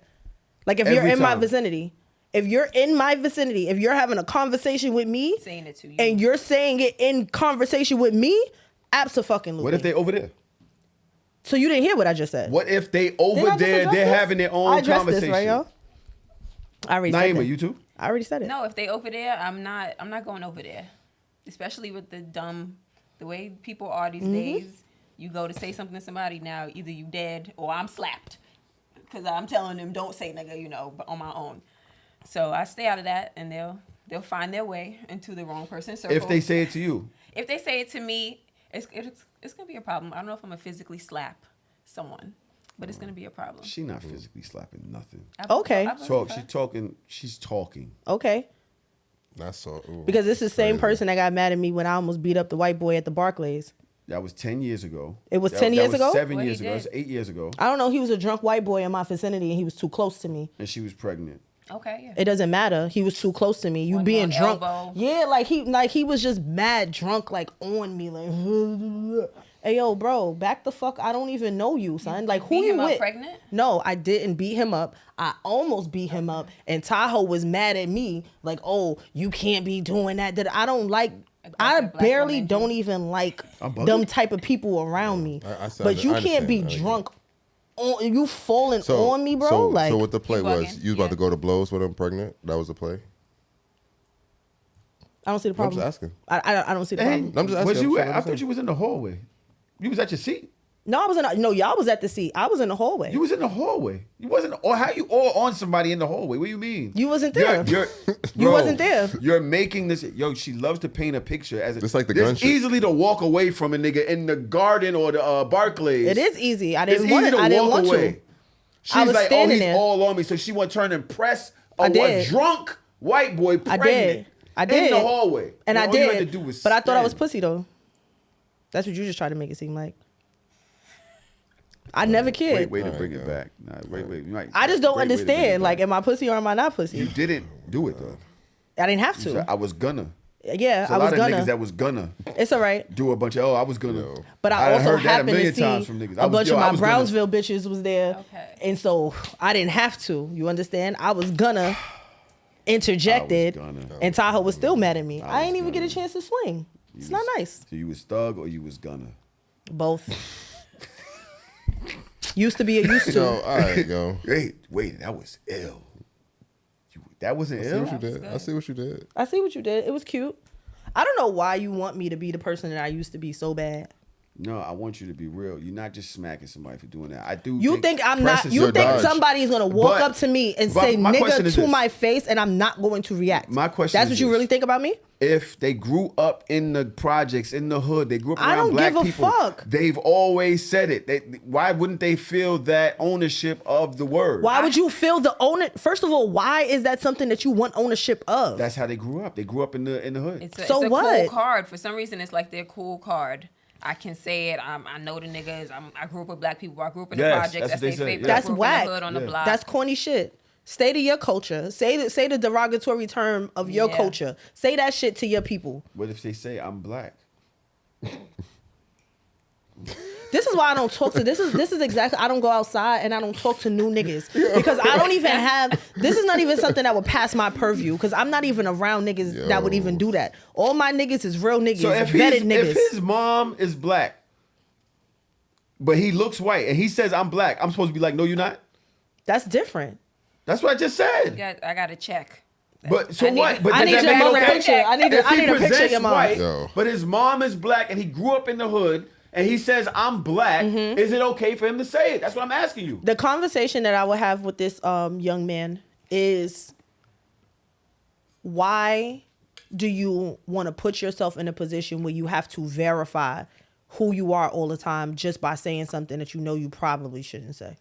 Like if you're Every in my time. vicinity. If you're in my vicinity, if you're having a conversation with me Saying it to you. and you're saying it in conversation with me, abso-fucking-lutely. What if they over there? So you didn't hear what I just said? What if they Didn't I over just there, address they're this? having their I own addressed conversation? this, right, y'all? I already said that. Naima, you too? I already said it. No, if they over there, I'm not going over there. Especially with the way people are these days. You go to say something to somebody now, either you dead or I'm slapped. Because I'm telling them don't say nigga, but on my own. So I stay out of that, and they'll find their way into the wrong person's circle. If they say it to you. If they say it to me, it's gonna be a problem. I don't know if I'm gonna physically slap someone, but it's gonna be a problem. She not physically slapping nothing. Okay. She's talking. Okay. I saw. Ooh, Because this is the same crazy. person that got mad at me when I almost beat up the white boy at the Barclays. That was 10 years ago. It was That- 10 years that ago? was 7 What he years ago. did? That's 8 years ago. I don't know. He was a drunk white boy in my vicinity and he was too close to me. And she was pregnant. Okay, yeah. It doesn't matter. He was too close to me. You One being more drunk. elbow. Yeah, like he was just mad drunk, like on me, like hey yo, bro, back the fuck. I don't even know you, son. Like who beat you him up with? pregnant? No, I didn't beat him up. I almost beat him up. And Tahoe was mad at me, like, oh, you can't be doing that. That I don't like. I Aggressive black barely woman, don't even like I'm bugging. them type of people around me. I But you I can't be understand. drunk. You falling on me, bro. like so what the play You was? bugging, You was about yeah. to go to blows with him pregnant. That was the play. I don't see the I'm problem. just asking. I don't see the Hey, problem. I'm just asking, was I'm you? saying, I'm I thought saying. you was in the hallway. You was at your seat. No, I was in. No, y'all was at the seat. I was in the hallway. You was in the hallway. You wasn't. Or how you all on somebody in the hallway? What do you mean? You wasn't there. You're, You bro, wasn't there. You're making this. Yo, she loves to paint a picture as It's like the there's gun shit. easily to walk away from a nigga in the garden or the Barclays. It is easy. I It's didn't want easy it. to I didn't walk want away. to. She's I was like, oh, standing he's there. all on me. So she want to turn and impress I a did. drunk white boy I pregnant. did. I did. In the hallway. And I all you had to did. do was But I thought I was stand. pussy though. That's what you just tried to make it seem like. I never cared. Wait to Alright, bring it yeah. back. Nah, wait. You might- I just don't great way to bring it understand. Like, back. am I pussy or am I not You pussy? didn't do it though. I didn't have You to. said, I was gonna. Yeah, There's a I was lot of gonna. niggas that was gonna It's all right. do a bunch of, I was gonna. But I also heard that a happened million to see times from niggas. a bunch of I my was gonna. Brownsville bitches was there. Okay. And so I didn't have to. You understand? I was gonna interjected. And Tahoe was still mad at me. I ain't even get a chance to swing. It's not nice. So you was thug or you was gonna? Both. Used to be a used to. Yo, all right, yo. Wait, that was ill. That wasn't I see ill? what you did. I see what you did. I see what you did. It was cute. I don't know why you want me to be the person that I used to be so bad. No, I want you to be real. You're not just smacking somebody for doing that. I do. You think I'm not? press is You your think dodge. somebody is gonna walk But- up to me and but say my question "nigga" is to this. my face, and I'm not going to react? My question That's is what you this. really think about me? If they grew up in the projects, in the hood, they grew up I around don't black give a people. fuck. They've always said it. Why wouldn't they feel that ownership of the word? Why would you feel the owner? First of all, why is that something that you want ownership of? That's how they grew up. They grew up in the hood. It's a So cool what? card. For some reason, it's like their cool card. I can say it. I know the niggas. I grew up with black people. I grew up in the Yes, projects. that's That's what they their say, favorite. yeah. I That's grew up in whack. the hood on the Yeah. block. That's corny shit. Stay to your culture. Say the derogatory term of your Yeah. culture. Say that shit to your people. What if they say I'm black? This is why I don't talk to. This is exactly. I don't go outside and I don't talk to new niggas because I don't even have. This is not even something that would pass my purview because I'm not even around niggas that would even do that. All my niggas is real niggas, So if vetted niggas. if his mom is black, but he looks white and he says I'm black, I'm supposed to be like, no, you're not. That's different. That's what I just said. I got to check. But so I need what? it. But I does need that your make it mother okay? picture. I need If a he picture of presents your mom. white, Yo. but his mom is black and he grew up in the hood and he says I'm black, is it okay for him to say it? That's what I'm asking you. The conversation that I would have with this young man is, why do you want to put yourself in a position where you have to verify who you are all the time just by saying something that you know you probably shouldn't say?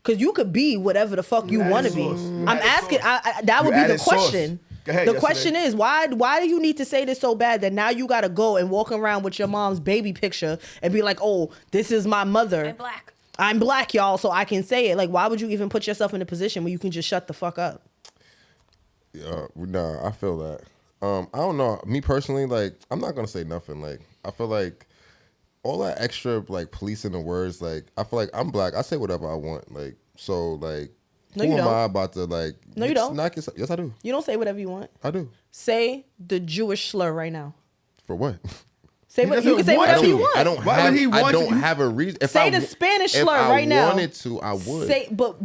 Because you could be whatever the fuck you want to be. I'm asking. That would be the question. Go ahead, The question is, why do you need to say this so bad that now you got to go and walk around with your mom's baby picture and be like, oh, this is my mother. I'm black. I'm black, y'all, so I can say it. Like, why would you even put yourself in a position where you can just shut the fuck up? Nah, I feel that. I don't know. Me personally, like, I'm not gonna say nothing. Like, I feel like all that extra, like, policing the words. Like, I feel like I'm black. I say whatever I want. Like, so, like, No, who you am don't. I about to, like? No, you don't. Knock yourself? Yes, I do. You don't say whatever you want. I do. Say the Jewish slur right now. For what? Say He what you doesn't can say want whatever to. you want. I don't Why have. would he I want don't to? have a reason. If Say I, the Spanish if slur I right now. wanted to, I would. Say, but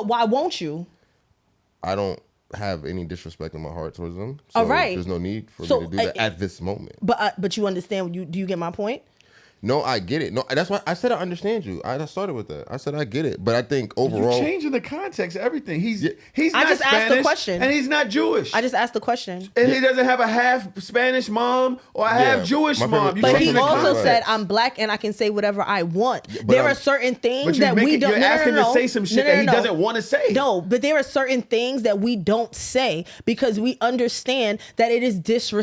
why won't you? I don't have any disrespect in my heart towards them. So All right. There's no need for So, me to do that at this moment. But you understand? Do you get my point? No, I get it. No, that's why I said I understand you. I started with that. I said I get it, but I think overall, You're changing the context of everything. He's I not just asked the Spanish question. and he's not Jewish. I just asked the question. And he doesn't have a half Spanish mom or a half Jewish my mom. favorite- You But changing he the also context. said, "I'm black and I can say whatever I want." but There I'm- are certain things But you're that we making- don't. you're no, no, asking no, to no. say some shit No, no, that he no, no. doesn't want to say. No, but there are certain things that we don't say because we understand that it is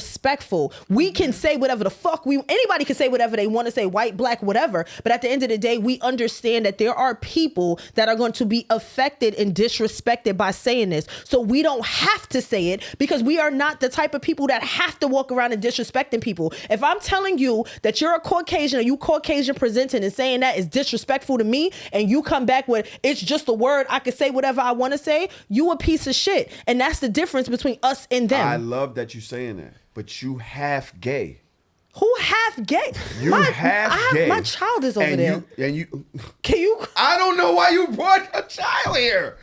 disrespectful. We can say whatever the fuck anybody can say whatever they want to say, white, black, whatever. But at the end of the day, we understand that there are people that are going to be affected and disrespected by saying this. So we don't have to say it because we are not the type of people that have to walk around and disrespecting people. If I'm telling you that you're a Caucasian or you Caucasian presenting and saying that is disrespectful to me, and you come back with it's just a word, I can say whatever I want to say, you a piece of shit. And that's the difference between us and them. I love that you're saying that, but you half gay. Who half gay? You half gay. My child is over and there. You. Can you? I don't know why you brought a child here.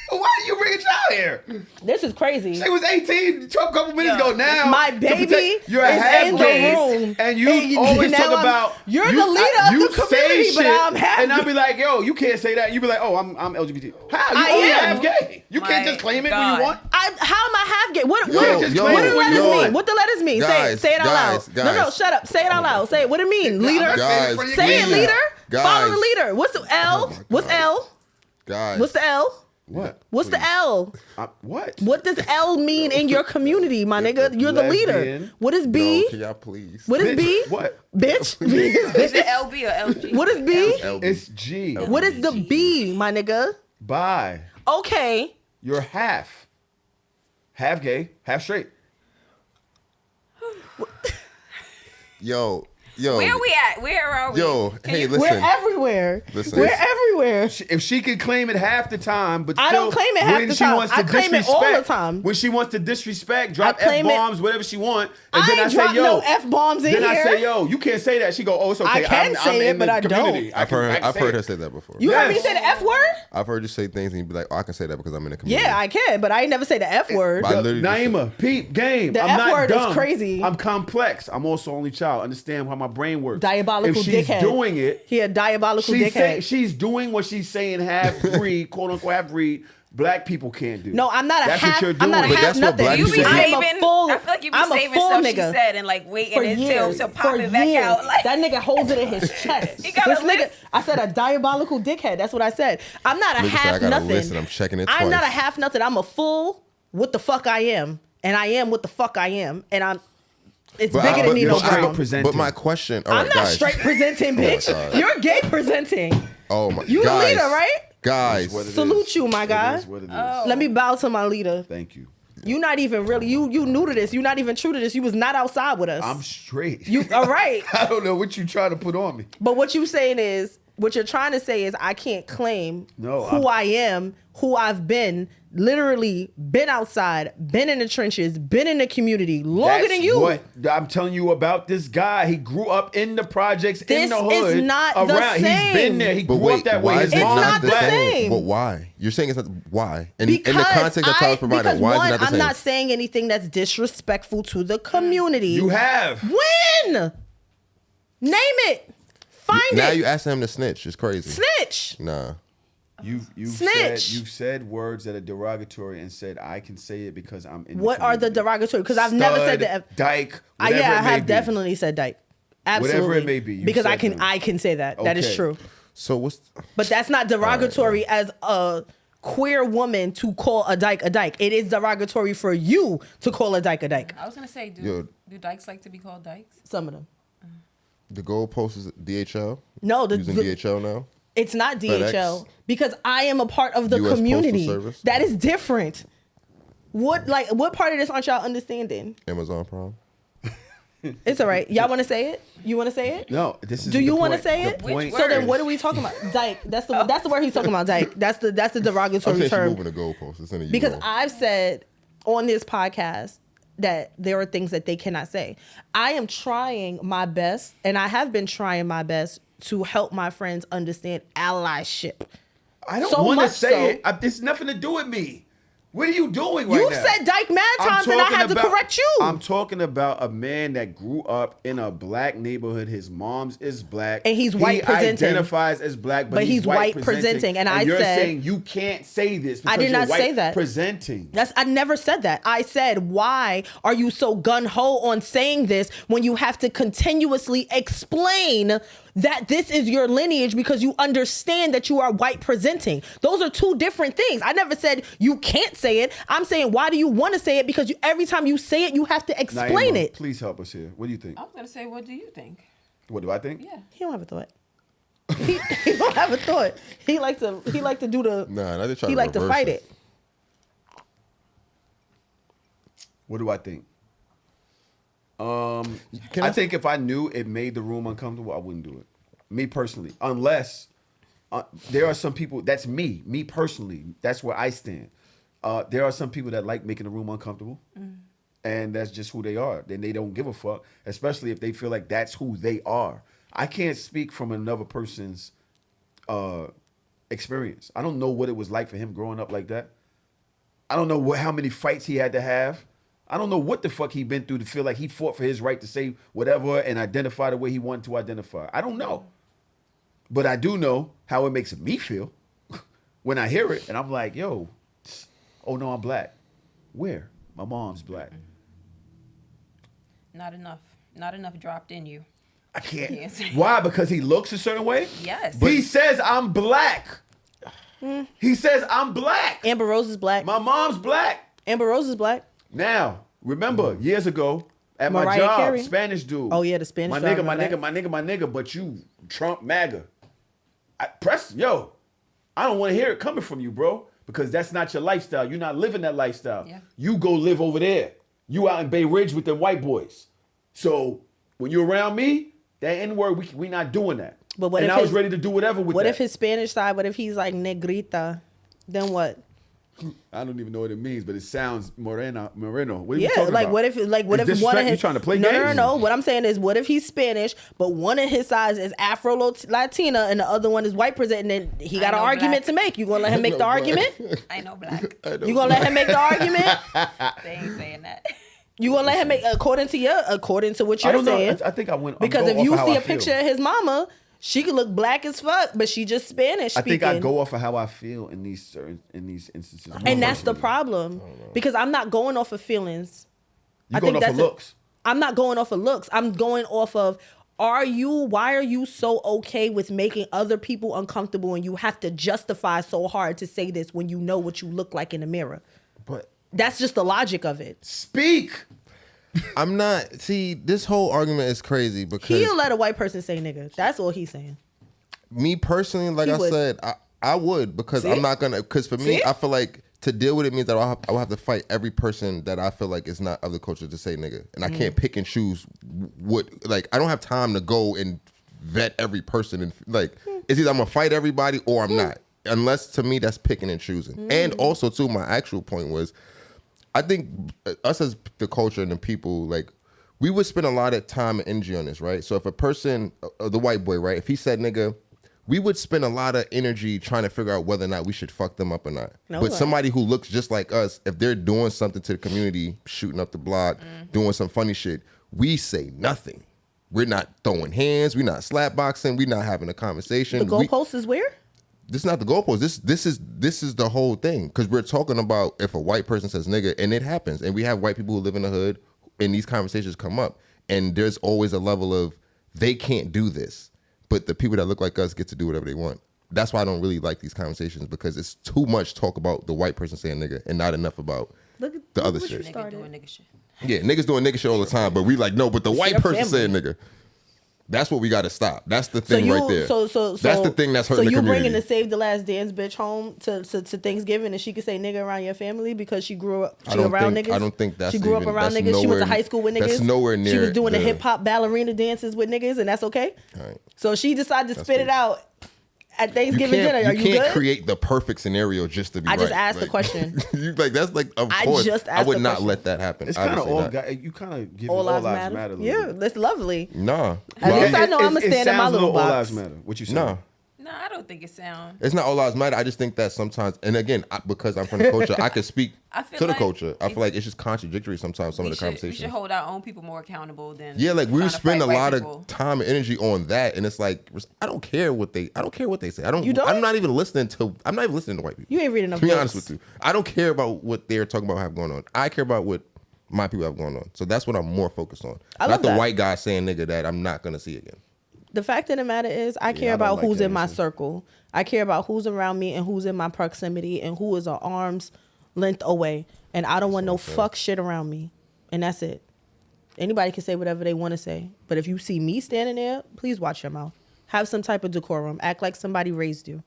Why did you bring a child here? This is crazy. She was 18 a couple minutes ago now. My to baby protect- you're a is half in the gay, room. and you always now talk I'm- about you're the leader of you the say community, but shit, I'm half and I'll gay. be like, yo, you can't say that. You be like, oh, I'm LGBT. How? You I only am. half gay. You can't My just claim it God. when you want. How am I half gay? What Yo, do the letters yo, mean? What the letters mean? guys, say it out guys, loud. No, guys. shut up. Say it out loud. Say it. What do it mean? Leader? Guys, Say it, please. leader. Guys. Follow the leader. What's the L? my What's God. L? guys. What's the L? What? What's the L? What? What does L mean in your community, my nigga? You're the leader. Lesbian. What is B? No, can y'all please? What is B? What? Bitch. Is it LB or LG? What is B? It's G. What is the B, my nigga? Bi. Okay. You're half. Half gay, half straight. Yo. Where are we at? Where are we? Yo, hey, listen. We're everywhere. Listen. We're everywhere. If she can claim it half the time, but I still, don't claim it half when the she time. wants to I claim it all the time. When she wants to disrespect, drop I claim F-bombs, whatever she want, and then I I ain't say, dropped yo. no F-bombs in then I here. say, yo, you can't say that. She go, oh, it's okay. I can say I'm it, in but the I don't. community. I've heard her say that before. You heard me Yes. say the F word? I've heard you say things and you be like, oh, I can say that because I'm in the community. Yeah, I can, but I ain't never say the F word. I literally just Naima, peep, game. The I'm F not word is dumb. crazy. I'm complex. I'm also only child. Understand how my brain works. Diabolical If she's dickhead. doing it, He a diabolical dickhead. she's doing what she's saying half breed, quote unquote half breed. Black people can't do. No, I'm not a That's half. what you're I'm doing. not a But half that's what nothing. black You be people do. I'm a saving. full. I feel like you be I'm a saving full stuff nigga. she said and like waiting For until years, to pop for it back years. out. Like That nigga holds it in his chest. He got This a nigga, list. I said a diabolical dickhead. That's what I said. I'm not a Nigga said, half I got nothing. a list and I'm checking it I'm not a twice. half nothing. I'm a full. What the fuck I am, and I am what the fuck I am, and I'm. It's But bigger than Nino you're straight Brown. presenting. But my question, all I'm right, not guys. straight presenting, bitch. God. You're gay presenting. Oh my, You guys, the leader, right? Guys, What it Salute is. you, my guy. It is what it is. Let me bow to my leader. Thank you. You not even really. You new to this. You not even true to this. You was not outside with us. I'm straight. You all right? I don't know what you trying to put on me. But what you saying is, what you're trying to say is, I can't claim who I am, who I've been, literally been outside, been in the trenches, been in the community longer than you. What I'm telling you about this guy. He grew up in the projects, in This the hood. is not the around. He's same. been there. He but grew wait, up that way. why His is it It's mom's not the black. same. But why? You're saying it's not why? In the Because context that Tyler's providing, because why one, is it not the I'm same? not saying anything that's disrespectful to the community. You have. When? Name it. Find Now it. you asking him to snitch. It's crazy. Snitch. Nah. You've Snitch. said words that are derogatory and said I can say it because I'm in. What are the derogatory? Because I've never said that. Dyke. Yeah, whatever I it may have be. definitely said dyke. Absolutely. Whatever it may be, you because said I them. can say that. That is Okay. true. So what's But that's not derogatory as a queer woman to call a dyke a dyke. It is derogatory for you to call a dyke a dyke. I was gonna say, Yo. do dykes like to be called dykes? Some of them. the goalpost is DHL? No, Using DHL now? it's not FedEx? DHL because I am a part of the US Postal community. Service? That is different. What part of this aren't y'all understanding? Amazon Prime? It's all right. Y'all want to say it? You want to say it? No, this is. Do you want want to say it? Which So then, word? what are we talking about? Dyke. That's the word he's talking about. Dyke. That's the I'm derogatory saying she's term. moving the goalpost. It's in the Because UO. I've said on this podcast that there are things that they cannot say. I am trying my best, and I have been trying my best to help my friends understand allyship. I don't So want to much say so- it. It's nothing to do with me. What are you doing right You've now? said dyke mad I'm times, and I talking had to about- correct you. I'm talking about a man that grew up in a black neighborhood. His mom's is black. And he's white presenting. He identifies as black, but, But he's white presenting. And I you're said- saying you can't say this because I did you're not white say that. presenting. I never said that. I said, why are you so gun-ho on saying this when you have to continuously explain that this is your lineage because you understand that you are white presenting? Those are two different things. I never said you can't say it. I'm saying, why do you want to say it? Because every time you say it, you have to explain Naima, it. Please help us here. What do you think? I was gonna say, what do you think? What do I think? Yeah. He don't have a thought. He don't have a thought. He like to do the. Nah, I just try He to like to reverse fight it. What do I think? Can I think if I knew it made the room uncomfortable, I wouldn't do it. Me personally, unless there are some people. That's me personally. That's where I stand. There are some people that like making the room uncomfortable, and that's just who they are. Then they don't give a fuck, especially if they feel like that's who they are. I can't speak from another person's experience. I don't know what it was like for him growing up like that. I don't know how many fights he had to have. I don't know what the fuck he been through to feel like he fought for his right to say whatever and identify the way he wanted to identify. I don't know. But I do know how it makes me feel when I hear it and I'm like, yo, oh no, I'm black. Where? My mom's black. Not enough. Not enough dropped in you. I can't. Yes. Why? Because he looks a certain way? Yes. He says I'm black. He says I'm black. Amber Rose is black. My mom's black. Amber Rose is black. Now, remember, years ago, at my Mariah job, Carey. Spanish dude. Oh, yeah, the Spanish my job, nigga, my remember nigga, my nigga, but you Trump MAGA. I don't want to hear it coming from you, bro, because that's not your lifestyle. You're not living that lifestyle. Yeah. You go live over there. You out in Bay Ridge with them white boys. So when you're around me, that N-word, we not doing that. But what and if I was his- ready to do whatever with What that. if his Spanish side? What if he's like negrita? Then what? I don't even know what it means, but it sounds moreno. What are you Yeah, talking like about? what if Is one of disrespect? his You trying to play no, games? No. What I'm saying is, what if he's Spanish, but one of his sides is Afro Latina and the other one is white president, and then he got an know argument black. to make. You gonna let him make the argument? I know black. You gonna let him make the argument? They ain't saying that. You gonna let him make according to what I you're don't know. saying? I think I went Because I'm if going you off of see how a I feel. picture of his mama, she could look black as fuck, but she just Spanish I speaking. think I go off of how I feel in these instances. And that's the problem. Because I'm not going off of feelings. You going off of looks. I'm not going off of looks. I'm going off of why are you so okay with making other people uncomfortable and you have to justify so hard to say this when you know what you look like in the mirror? But That's just the logic of it. speak. I'm not. See, this whole argument is crazy because He'll let a white person say nigga. That's all he's saying. me personally, like He I would. said, I would because See? I'm not gonna. Because for me, See? I feel like to deal with it means that I will have to fight every person that I feel like is not of the culture to say nigga, and I can't pick and choose what. Like I don't have time to go and vet every person and like it's either I'm gonna fight everybody or I'm not. Unless to me that's picking and choosing. And also too, my actual point was, I think us as the culture and the people, like, we would spend a lot of time and energy on this, right? So if a person, the white boy, right, if he said nigga, we would spend a lot of energy trying to figure out whether or not we should fuck them up or not. No But way. somebody who looks just like us, if they're doing something to the community, shooting up the block, doing some funny shit, we say nothing. We're not throwing hands. We're not slapboxing. We're not having a conversation. The goalpost is where? This is not the goalpost. This is the whole thing, because we're talking about if a white person says nigga, and it happens, and we have white people who live in the hood, and these conversations come up, and there's always a level of they can't do this, but the people that look like us get to do whatever they want. That's why I don't really like these conversations, because it's too much talk about the white person saying nigga and not enough about Look at the other what you shit. started. Nigga doing nigga shit. Yeah, niggas doing nigga shit all the time, but we like no, but the white your person family. saying nigga. That's what we got to stop. That's the thing right there. So that's the thing that's hurting so the you community. bringing the Save the Last Dance bitch home to Thanksgiving and she could say nigga around your family because she grew up around niggas? I don't think that's she grew up even- around that's niggas. She went to nowhere- high school with niggas. that's nowhere She near was doing the the- hip hop ballerina dances with niggas, and that's okay. All right. So she decided to spit it crazy. out at Thanksgiving dinner. Are you can't good? create the perfect scenario just to be I right. just asked the Like, question. you, like that's like of I course just I asked would the not question. let that happen. It's kind of Obviously all not. you kind of give All all lives lives matter. matter. a Yeah, little bit. that's lovely. Nah. At least I know It- I'ma it stand in my sounds a little All box. lives matter. What you saying? No. No, I don't think it sounds. It's not all lives matter. I just think that sometimes, and again, because I'm from the culture, I could speak I feel to the like culture. I feel like it's just contradictory sometimes. Some of the We conversations. should hold our own people more accountable than Yeah, like we trying to spend a fight white lot people. of time and energy on that, and it's like I don't care what they say. You don't? I'm not even listening to white people. You ain't reading enough To be books. honest with you, I don't care about what they're talking about have going on. I care about what my people have going on. So that's what I'm more focused on. I love Not the that. white guy saying nigga that I'm not gonna see again. The fact of the matter is, I care I don't about like who's that in my answer. circle. I care about who's around me and who's in my proximity and who is an arm's length away. And I don't want no fuck shit around me. And that's it. Anybody can say whatever they want to say. But if you see me standing there, please watch your mouth. Have some type of decorum. Act like somebody raised you.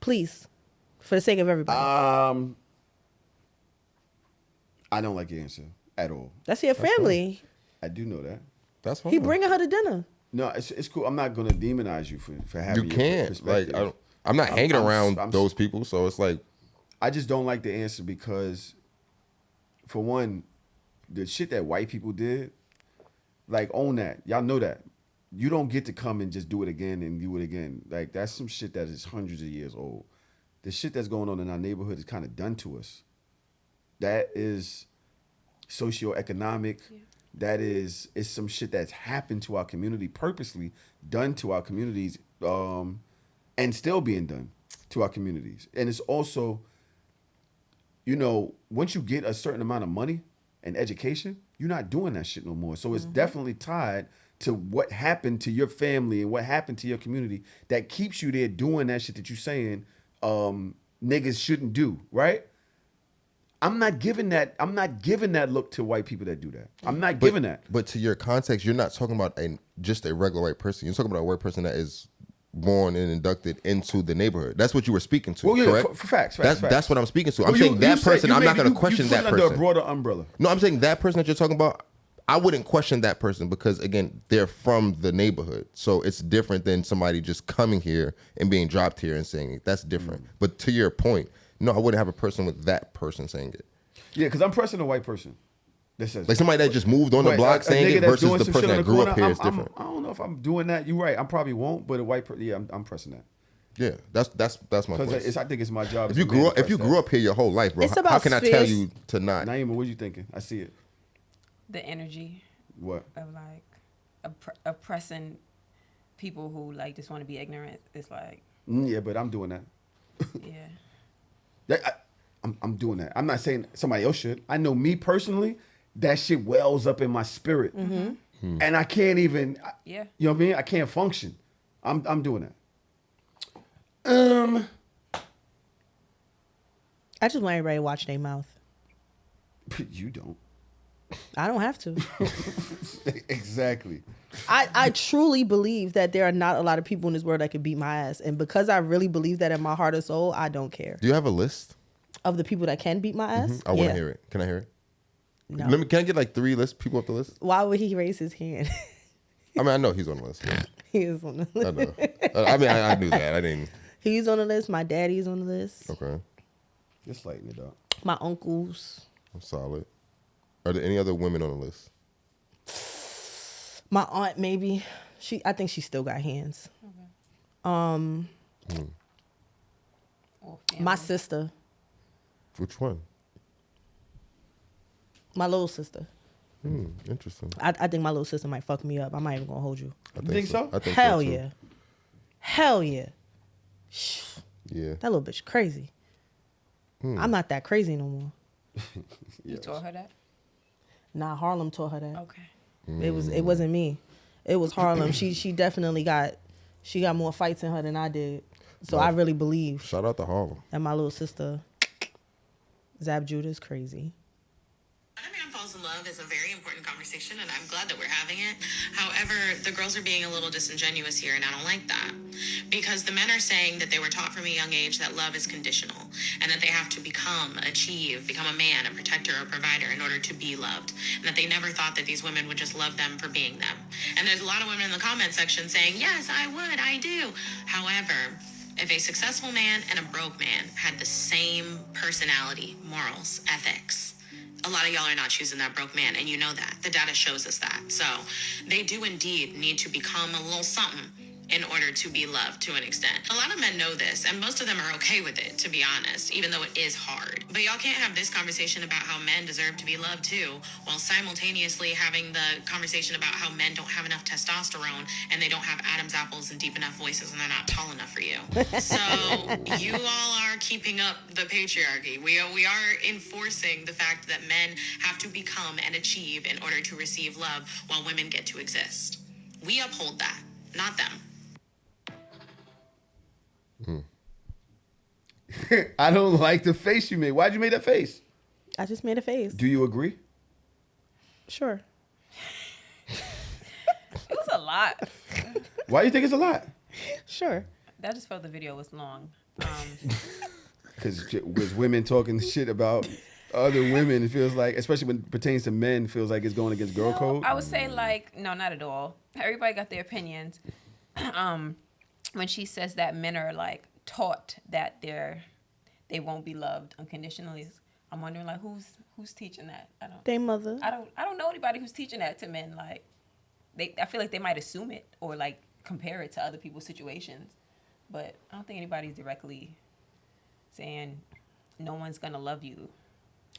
Please. For the sake of everybody. I don't like your answer at all. That's your family. I do know that. That's fine. He bringing her to dinner. No, it's cool. I'm not gonna demonize you for having You your can't perspective. like I'm not hanging around I'm- those people, so it's like I just don't like the answer because, for one, the shit that white people did, like, own that. Y'all know that. You don't get to come and just do it again and do it again. Like, that's some shit that is hundreds of years old. The shit that's going on in our neighborhood is kind of done to us. That is socioeconomic. Yeah. That is some shit that's happened to our community purposely, done to our communities, and still being done to our communities. And it's also, you know, once you get a certain amount of money and education, you're not doing that shit no more. So it's definitely tied to what happened to your family and what happened to your community that keeps you there doing that shit that you're saying niggas shouldn't do, right? I'm not giving that look to white people that do that. I'm not giving that. But to your context, you're not talking about just a regular white person. You're talking about a white person that is born and inducted into the neighborhood. That's what you were speaking to, Well, yeah, correct? for facts. That's what I'm speaking to. I'm Well, saying you that said- person, you I'm not maybe going to question you that put it under person. a broader umbrella. No, I'm saying that person that you're talking about, I wouldn't question that person because, again, they're from the neighborhood. So it's different than somebody just coming here and being dropped here and saying it. That's different. But to your point, no, I wouldn't have a person with that person saying it. Yeah, because I'm pressing a white person. That says, like somebody that just moved on the block saying it versus the person that grew up here is different. I don't know if I'm doing that. You're right. I probably won't, but a white person, yeah, I'm pressing that. Yeah, that's my point. I think it's my job. If you grew up here your whole life, bro, how can I tell you to not? Naima, what are you thinking? I see it. The energy. What? Of like oppressing people who like just want to be ignorant. It's like. Yeah, but I'm doing that. Yeah. I'm doing that. I'm not saying somebody else should. I know me personally, that shit wells up in my spirit, and I can't even. Yeah. You know what I mean? I can't function. I'm doing that. I just want everybody to watch their mouth. You don't. I don't have to. Exactly. I truly believe that there are not a lot of people in this world that can beat my ass. And because I really believe that in my heart or soul, I don't care. Do you have a list? Of the people that can beat my ass? I want to hear it. Can I hear it? No. Can I get like 3 people off the list? Why would he raise his hand? I mean, I know he's on the list. Yeah. He is on the list. I know. I mean, I knew that. I didn't. He's on the list. My daddy's on the list. Okay. Just lighten it up. My uncles. I'm solid. Are there any other women on the list? My aunt, maybe. I think she still got hands. Okay. My sister. Which one? My little sister. Interesting. I think my little sister might fuck me up. I'm not even gonna hold you. I think so? I think Hell so too. yeah. Hell yeah. Yeah. That little bitch crazy. I'm not that crazy no more. You taught her that? Nah, Harlem taught her that. Okay. It wasn't me. It was Harlem. She definitely got more fights in her than I did. So I really believe Shout out to Harlem. that my little sister Zab Judah is crazy. When a man falls in love is a very important conversation, and I'm glad that we're having it. However, the girls are being a little disingenuous here, and I don't like that. Because the men are saying that they were taught from a young age that love is conditional, and that they have to become a man, a protector, a provider in order to be loved. And that they never thought that these women would just love them for being them. And there's a lot of women in the comment section saying, yes, I would, I do. However, if a successful man and a broke man had the same personality, morals, ethics, a lot of y'all are not choosing that broke man, and you know that. The data shows us that. So they do indeed need to become a little something in order to be loved to an extent. A lot of men know this, and most of them are okay with it, to be honest, even though it is hard. But y'all can't have this conversation about how men deserve to be loved too, while simultaneously having the conversation about how men don't have enough testosterone and they don't have Adam's apples and deep enough voices and they're not tall enough for you. So you all are keeping up the patriarchy. We are enforcing the fact that men have to become and achieve in order to receive love while women get to exist. We uphold that, not them. I don't like the face you made. Why'd you make that face? I just made a face. Do you agree? Sure. It was a lot. Why do you think it's a lot? Sure. I just felt the video was long. Because with women talking shit about other women, it feels like, especially when it pertains to men, it feels like it's going against girl code. I would say no, not at all. Everybody got their opinions. When she says that men are like taught that they won't be loved unconditionally, I'm wondering like who's teaching that? They mother. I don't know anybody who's teaching that to men. Like I feel like they might assume it or like compare it to other people's situations, but I don't think anybody's directly saying no one's gonna love you.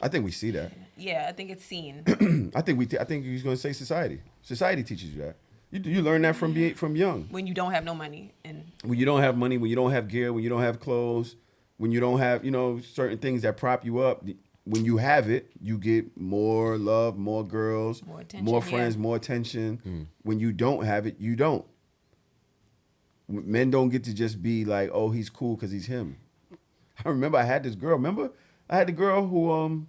I think we see that. Yeah, I think it's seen. I think he was going to say society. Society teaches you that. You learn that from young. When you don't have no money and When you don't have money, when you don't have gear, when you don't have clothes, when you don't have, certain things that prop you up, when you have it, you get more love, more girls, More attention, more friends, yeah. more attention. When you don't have it, you don't. Men don't get to just be like, oh, he's cool because he's him. I remember I had this girl. Remember? I had the girl who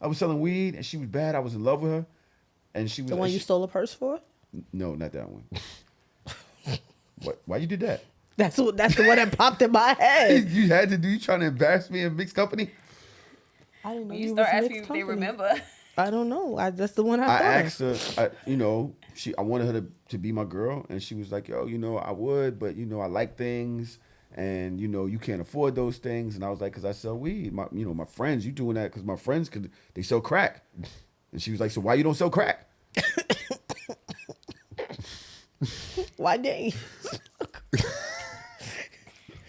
I was selling weed and she was bad. I was in love with her. And she was The one you stole a purse for? No, not that one. What? Why you did that? That's the one that popped in my head. You had to do. You trying to embarrass me in mixed company? I didn't know when you was start asking mixed if they company. remember. I don't know. That's the one I I thought asked of. her, I wanted her to be my girl, and she was like, yo, I would, but I like things, and you can't afford those things. And I was like, cause I sell weed. My friends, you doing that because my friends they sell crack. And she was like, so why you don't sell crack? Why didn't you?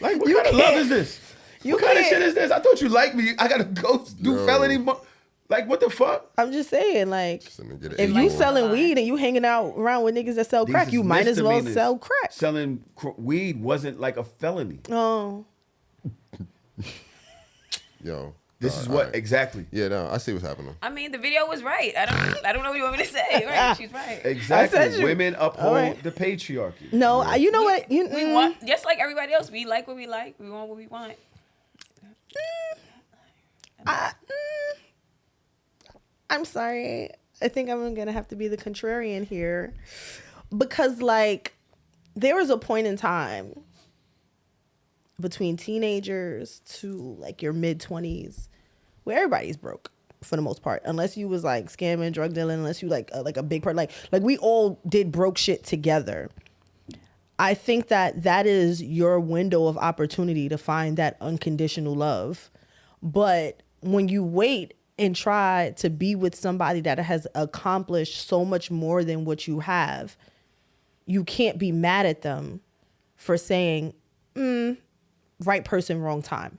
Like, what kind of love is this? What kind of shit is this? I thought you liked me. I gotta go do felony. Like, what the fuck? I'm just saying, like, Get an if you selling weed and you hanging out around with niggas that sell crack, you might as well sell crack. Selling weed wasn't like a felony. Oh. Yo. This is what exactly. Yeah, no, I see what's happening. I mean, the video was right. I don't know what you want me to say. Right? She's right. Exactly. Women uphold the patriarchy. No, you know what? We want, just like everybody else, we like what we like. We want what we want. I'm sorry. I think I'm going to have to be the contrarian here. Because, like, there was a point in time between teenagers to, like, your mid-20s where everybody's broke for the most part. Unless you was, like, scamming, drug dealing, unless you, like a big part. Like we all did broke shit together. I think that is your window of opportunity to find that unconditional love. But when you wait and try to be with somebody that has accomplished so much more than what you have, you can't be mad at them for saying, right person, wrong time.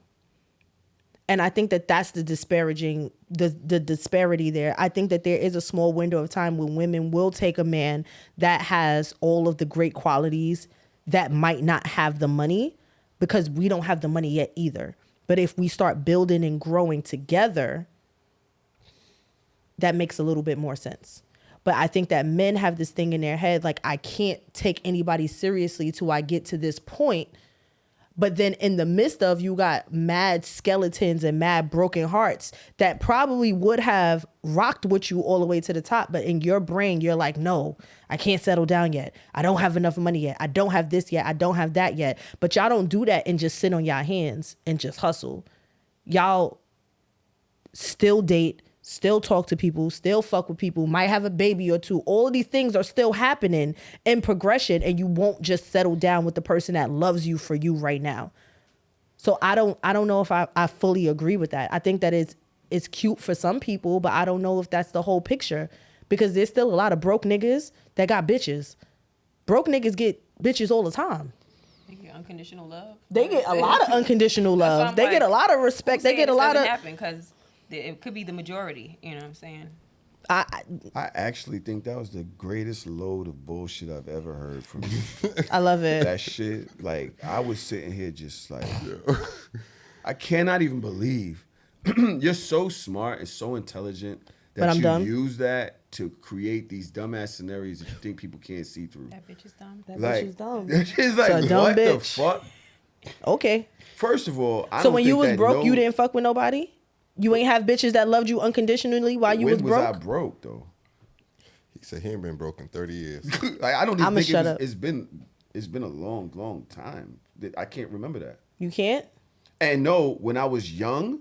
And I think that that's the disparity there. I think that there is a small window of time when women will take a man that has all of the great qualities that might not have the money, because we don't have the money yet either. But if we start building and growing together, that makes a little bit more sense. But I think that men have this thing in their head, like, I can't take anybody seriously till I get to this point. But then in the midst of, you got mad skeletons and mad broken hearts that probably would have rocked with you all the way to the top. But in your brain, you're like, no, I can't settle down yet. I don't have enough money yet. I don't have this yet. I don't have that yet. But y'all don't do that and just sit on y'all hands and just hustle. Y'all still date, still talk to people, still fuck with people, might have a baby or two. All of these things are still happening in progression, and you won't just settle down with the person that loves you for you right now. So I don't know if I fully agree with that. I think that it's cute for some people, but I don't know if that's the whole picture, because there's still a lot of broke niggas that got bitches. Broke niggas get bitches all the time. They get unconditional love. They get a lot of unconditional love. They get a lot of respect. They get a lot of. Happen because it could be the majority. You know what I'm saying? I actually think that was the greatest load of bullshit I've ever heard from you. I love it. That shit, like, I was sitting here just like, I cannot even believe you're so smart and so intelligent that you use that to create these dumbass scenarios that you think people can't see through. That bitch is dumb. That bitch is dumb. She's like, what the fuck? Okay. First of all, so when you was broke, you didn't fuck with nobody? You ain't have bitches that loved you unconditionally while you was broke? When was I broke, though? He said he ain't been broke in 30 years. Like, I don't even think it's been a long, long time. I can't remember that. You can't? And no, when I was young,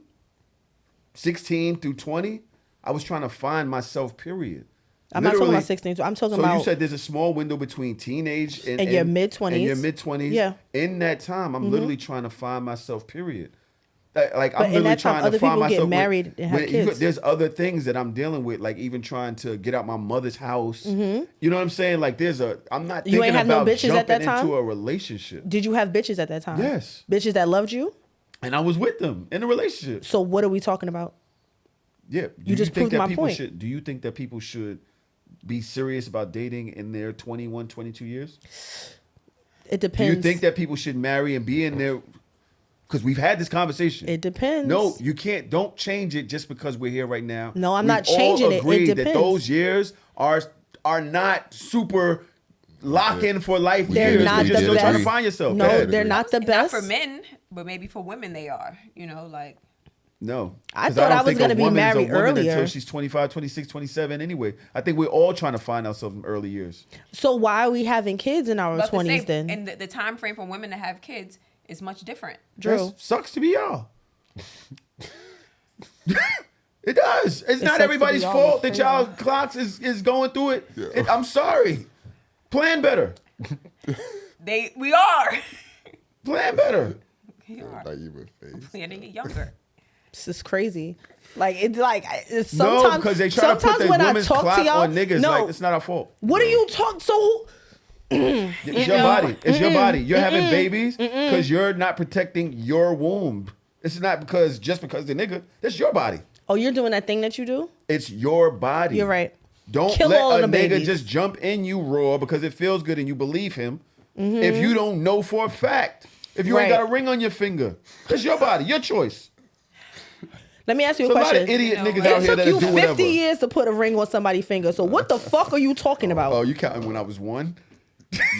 16 through 20, I was trying to find myself, period. I'm not talking about 16. I'm talking about... So you said there's a small window between teenage and your mid-20s. And your mid-20s. Yeah. In that time, I'm literally trying to find myself, period. Like, but I'm literally trying to find myself. Get married and have kids. There's other things that I'm dealing with, like even trying to get out my mother's house. You know what I'm saying? Like, I'm not thinking you ain't have about no bitches jumping at that time? into a relationship. Did you have bitches at that time? Yes. Bitches that loved you? And I was with them in a relationship. So what are we talking about? Yeah. You just proved my point. Do you think that people should be serious about dating in their 21, 22 years? It depends. Do you think that people should marry and be in their... Because we've had this conversation. It depends. No, you can't. Don't change it just because we're here right now. No, I'm not changing it. It agreed depends. that those years are not super lock in for life. They're years. not You're the still best. trying to find yourself. No, they're not the best. Not for men, but maybe for women they are. You know, like. No. I thought I was going to be married earlier. Until she's 25, 26, 27 anyway. I think we're all trying to find ourselves in early years. So why are we having kids in our 20s then? And the time frame for women to have kids is much different. Drew. That sucks to be y'all. It does. It's not sucks to everybody's be fault that honest. y'all clocks is going through it. I'm sorry. Plan better. We are. Plan better. We are. Naima face. Planning it younger. This is crazy. Like it's like No, sometimes because they try to put sometimes the when I women's talk clock to y'all, on niggas. no, Like, it's not our fault. what are you talking? So It's your body. It's your body. You're having babies because you're not protecting your womb. It's not just because the nigga. That's your body. oh, you're doing that thing that you do. It's your body. You're right. Don't Kill let all a the nigga babies. just jump in you raw because it feels good and you believe him. If you don't know for a fact, if you ain't Right. got a ring on your finger, it's your body, your choice. Let me ask you a There's a lot question. of idiot niggas It out here took that you do 50 whatever. years to put a ring on somebody's finger. So what the fuck are you talking about? Oh, you counting when I was 1?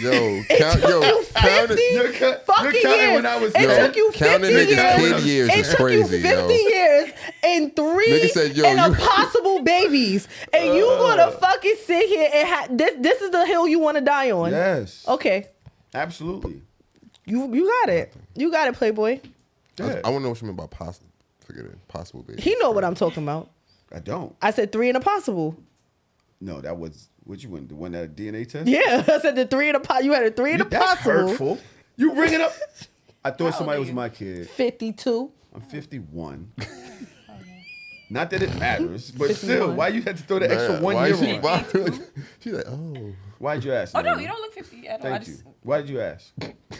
Yo, It count, took yo, you count 50 it. You're fucking counting years. when I was It young. took you 50 Counting niggas' years. kid years It is took crazy, you 50 yo. years and 3 Nigga said, yo, and you- impossible babies. And you gonna fucking sit here and this is the hill you want to die on. Yes. Okay. Absolutely. You got it. You got it, Playboy. Yeah. I want to know what you mean by possible. Forget it. Possible baby. He know what I'm talking about. I don't. I said 3 and a possible. No, that was what you went. The one that DNA test. Yeah, I said the 3 and a possible. You had a 3 and a That's possible. hurtful. You bring it up. I thought How somebody old was are you? my kid. 52. I'm 51. Not that it matters, but still, why you had to throw the extra Man, 1 why year she on? bothered? She's like, oh. Why'd you ask? Oh no, Naima? you don't look 50 at all. I Thank just, you. Why did you ask?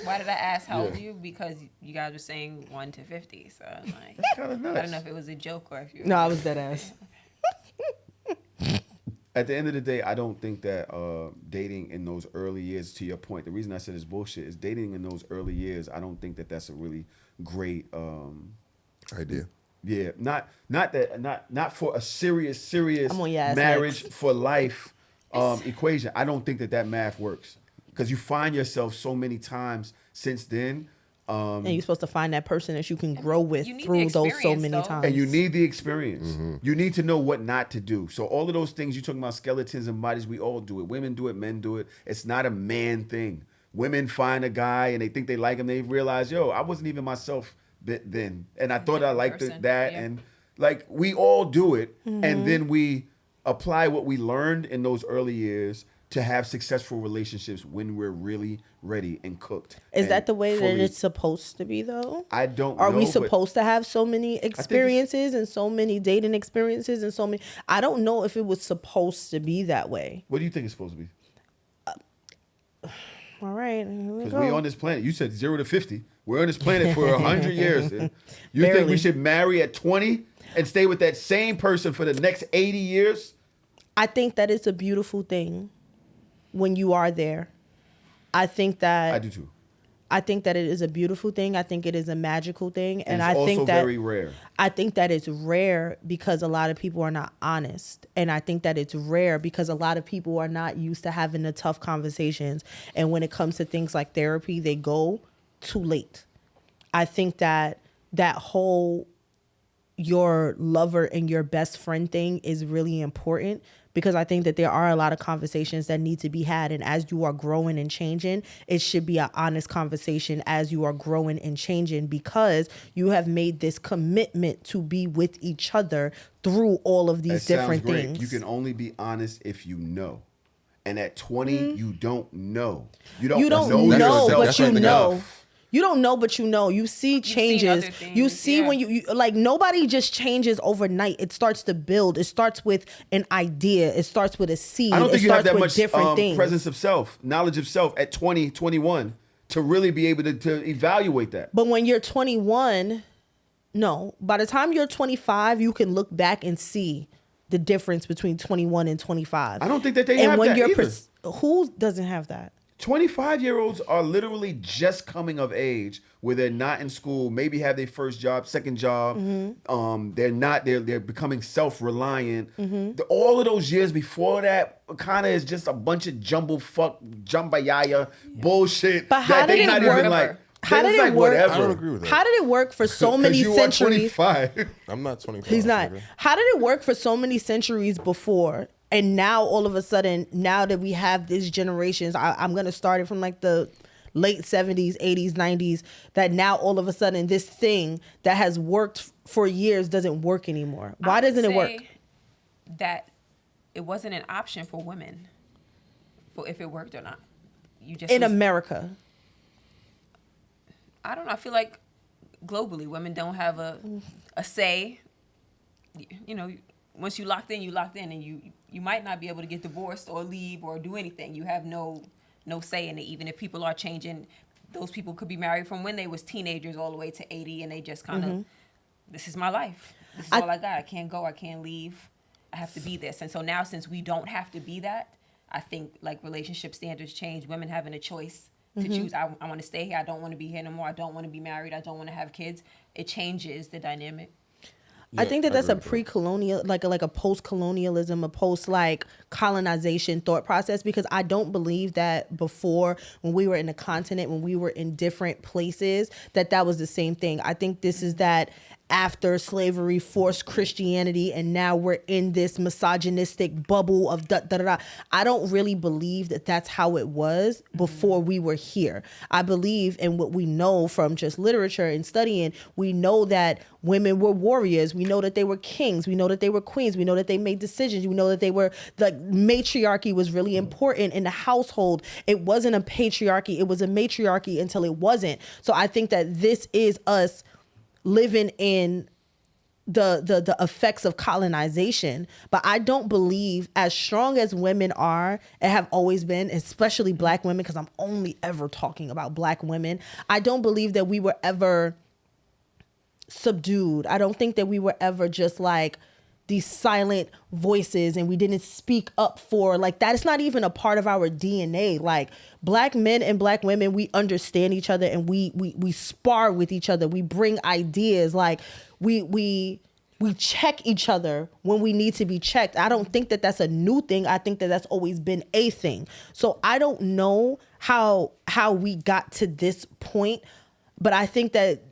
why did I ask how old Yeah. are you? Because you guys were saying 1 to 50. So I'm like, That's kind of I don't nuts. know if it was a joke or if you. No, I was dead ass. At the end of the day, I don't think that dating in those early years, to your point, the reason I said it's bullshit is dating in those early years. I don't think that that's a really great. Idea. Yeah, not for a serious I'm on your ass marriage next. for life equation. I don't think that math works because you find yourself so many times since then. And you're supposed to find that person that you can grow with You need through the those so experience, many though. times. And you need the experience. You need to know what not to do. So all of those things you're talking about, skeletons and bodies, we all do it. Women do it, men do it. It's not a man thing. Women find a guy and they think they like him. They realize, yo, I wasn't even myself then. And I thought I liked person, that. yeah. And like we all do it. And then we apply what we learned in those early years to have successful relationships when we're really ready and cooked. Is and that the way that fully- it's supposed to be, though? I don't Are know. we but supposed to have so many experiences and so many dating experiences and so many? I don't know if it was supposed to be that way. What do you think it's supposed to be? All right, here we Because go. we on this planet. You said 0 to 50. We're on this planet for 100 years. You think Barely. we should marry at 20 and stay with that same person for the next 80 years? I think that it's a beautiful thing when you are there. I think that I do too. I think that it is a beautiful thing. I think it is a magical thing, and it's I think also that very rare. I think that it's rare because a lot of people are not honest, and I think that it's rare because a lot of people are not used to having the tough conversations. And when it comes to things like therapy, they go too late. I think that whole your lover and your best friend thing is really important because I think that there are a lot of conversations that need to be had. And as you are growing and changing, it should be an honest conversation as you are growing and changing because you have made this commitment to be with each other through all of these That different sounds great. things. You can only be honest if you know. And at 20, you don't know. You don't, You don't know, know, yourself but you enough. know. You don't know, but you know. You see changes. other things, You see yeah. when you like nobody just changes overnight. It starts to build. It starts with an idea. It starts with a seed. I don't think it you have starts that with much different things. presence of self, knowledge of self at 20, 21 to really be able to evaluate that. But when you're 21, no. By the time you're 25, you can look back and see the difference between 21 and 25. I don't think that they and have when that you're either. who doesn't have that? 25-year-olds are literally just coming of age where they're not in school, maybe have their first job, second job. They're becoming self-reliant. All of those years before that kind of is just a bunch of jambalaya bullshit. But how that did they it not work? even like. How it's did it like work? Whatever. I don't agree with that. How did it work for so 'Cause many you centuries? are 25. I'm not 25. He's not. nigga. How did it work for so many centuries before? And now all of a sudden, now that we have these generations, I'm gonna start it from like the late 70s, 80s, 90s, that now all of a sudden this thing that has worked for years doesn't work anymore? Why doesn't it work? That it wasn't an option for women for if it worked or not. You just In America. I don't know. I feel like globally women don't have a say. You know, once you locked in, and you might not be able to get divorced or leave or do anything. You have no say in it. Even if people are changing, those people could be married from when they was teenagers all the way to 80, and they just kind of, this is my life. This is all I got. I can't go. I can't leave. I have to be this. And so now, since we don't have to be that, I think like relationship standards change. Women having a choice to choose. I want to stay here. I don't want to be here no more. I don't want to be married. I don't want to have kids. It changes the dynamic. I think that's a pre-colonial, like a post-colonialism, a post-like colonization thought process, because I don't believe that before, when we were in the continent, when we were in different places, that was the same thing. I think this is that after slavery forced Christianity, and now we're in this misogynistic bubble of da-da-da-da. I don't really believe that that's how it was before we were here. I believe in what we know from just literature and studying. We know that women were warriors. We know that they were kings. We know that they were queens. We know that they made decisions. We know that they were, the matriarchy was really important in the household. It wasn't a patriarchy. It was a matriarchy until it wasn't. So I think that this is us living in the effects of colonization. But I don't believe, as strong as women are and have always been, especially black women, because I'm only ever talking about black women, I don't believe that we were ever subdued. I don't think that we were ever just like these silent voices and we didn't speak up for, like, that is not even a part of our DNA. Like, black men and black women, we understand each other, and we spar with each other. We bring ideas. Like, we check each other when we need to be checked. I don't think that that's a new thing. I think that that's always been a thing. So I don't know how we got to this point, but I think that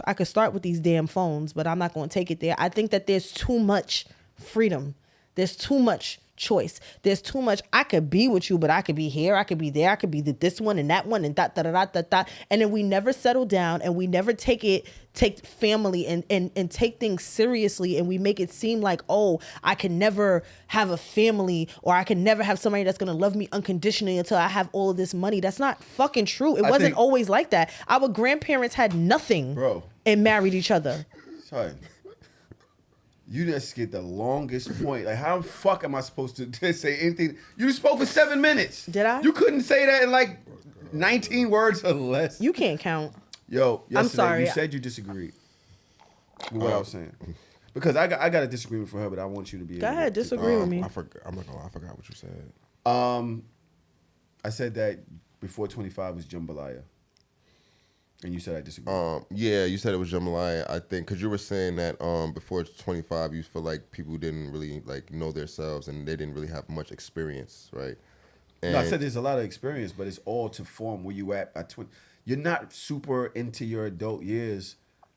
I could start with these damn phones, but I'm not going to take it there. I think that there's too much freedom. There's too much choice. There's too much. I could be with you, but I could be here. I could be there. I could be this one and that one and that. And then we never settle down, and we never take family and take things seriously. And we make it seem like, oh, I can never have a family, or I can never have somebody that's going to love me unconditionally until I have all of this money. That's not fucking true. It wasn't always like that. Our grandparents had nothing, bro, and married each other. Sorry. You just get the longest point. Like, how the fuck am I supposed to say anything? You spoke for 7 minutes. Did I? You couldn't say that in like 19 words or less. You can't count. Yo, yesterday, I'm sorry. You said you disagreed with what I was saying. Because I got a disagreement for her, but I want you to be able to. Go ahead, disagree with me. I'm not gonna lie, I forgot what you said. I said that before 25 was jambalaya. And you said I disagree. Yeah, you said it was jambalaya, I think, because you were saying that before 25, you feel like people didn't really like know themselves and they didn't really have much experience, right? And no, I said there's a lot of experience, but it's all to form where you at 20. You're not super into your adult years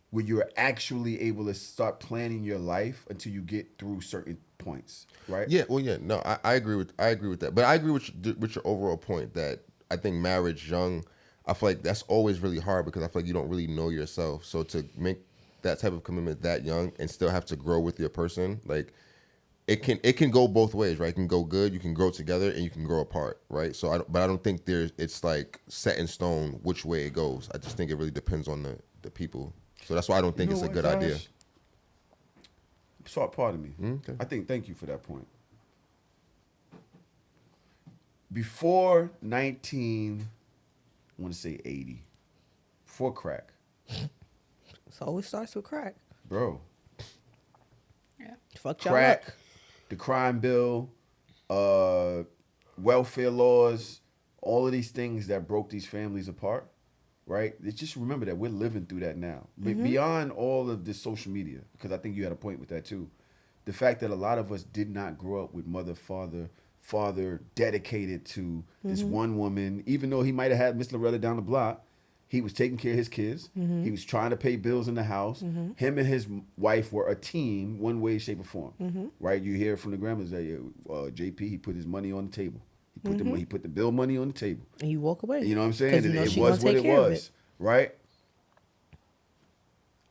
where you're actually able to start planning your life until you get through certain points, right? Yeah, well, yeah, no, I agree with that, but I agree with your overall point that I think marriage young, I feel like that's always really hard because I feel like you don't really know yourself. So to make that type of commitment that young and still have to grow with your person, like it can go both ways, right? It can go good, you can grow together, and you can grow apart, right? So, but I don't think it's like set in stone which way it goes. I just think it really depends on the people. So that's why I don't think it's a good idea. So, pardon me. Okay. Thank you for that point. Before 19, I want to say 80, before crack. So always starts with crack. Bro. Yeah. Fuck y'all Crack, up. the crime bill, welfare laws, all of these things that broke these families apart, right? Just remember that we're living through that now. Beyond all of this social media, because I think you had a point with that too. The fact that a lot of us did not grow up with mother, father dedicated to this one woman, even though he might have had Miss Loretta down the block, he was taking care of his kids. He was trying to pay bills in the house. Him and his wife were a team, one way, shape, or form. Right? You hear from the grandmas that JP, he put his money on the table. He He put the bill money on the table. And you walk away. You know what I'm saying? 'Cause you And know it she was gonna what take it care of was, it. right?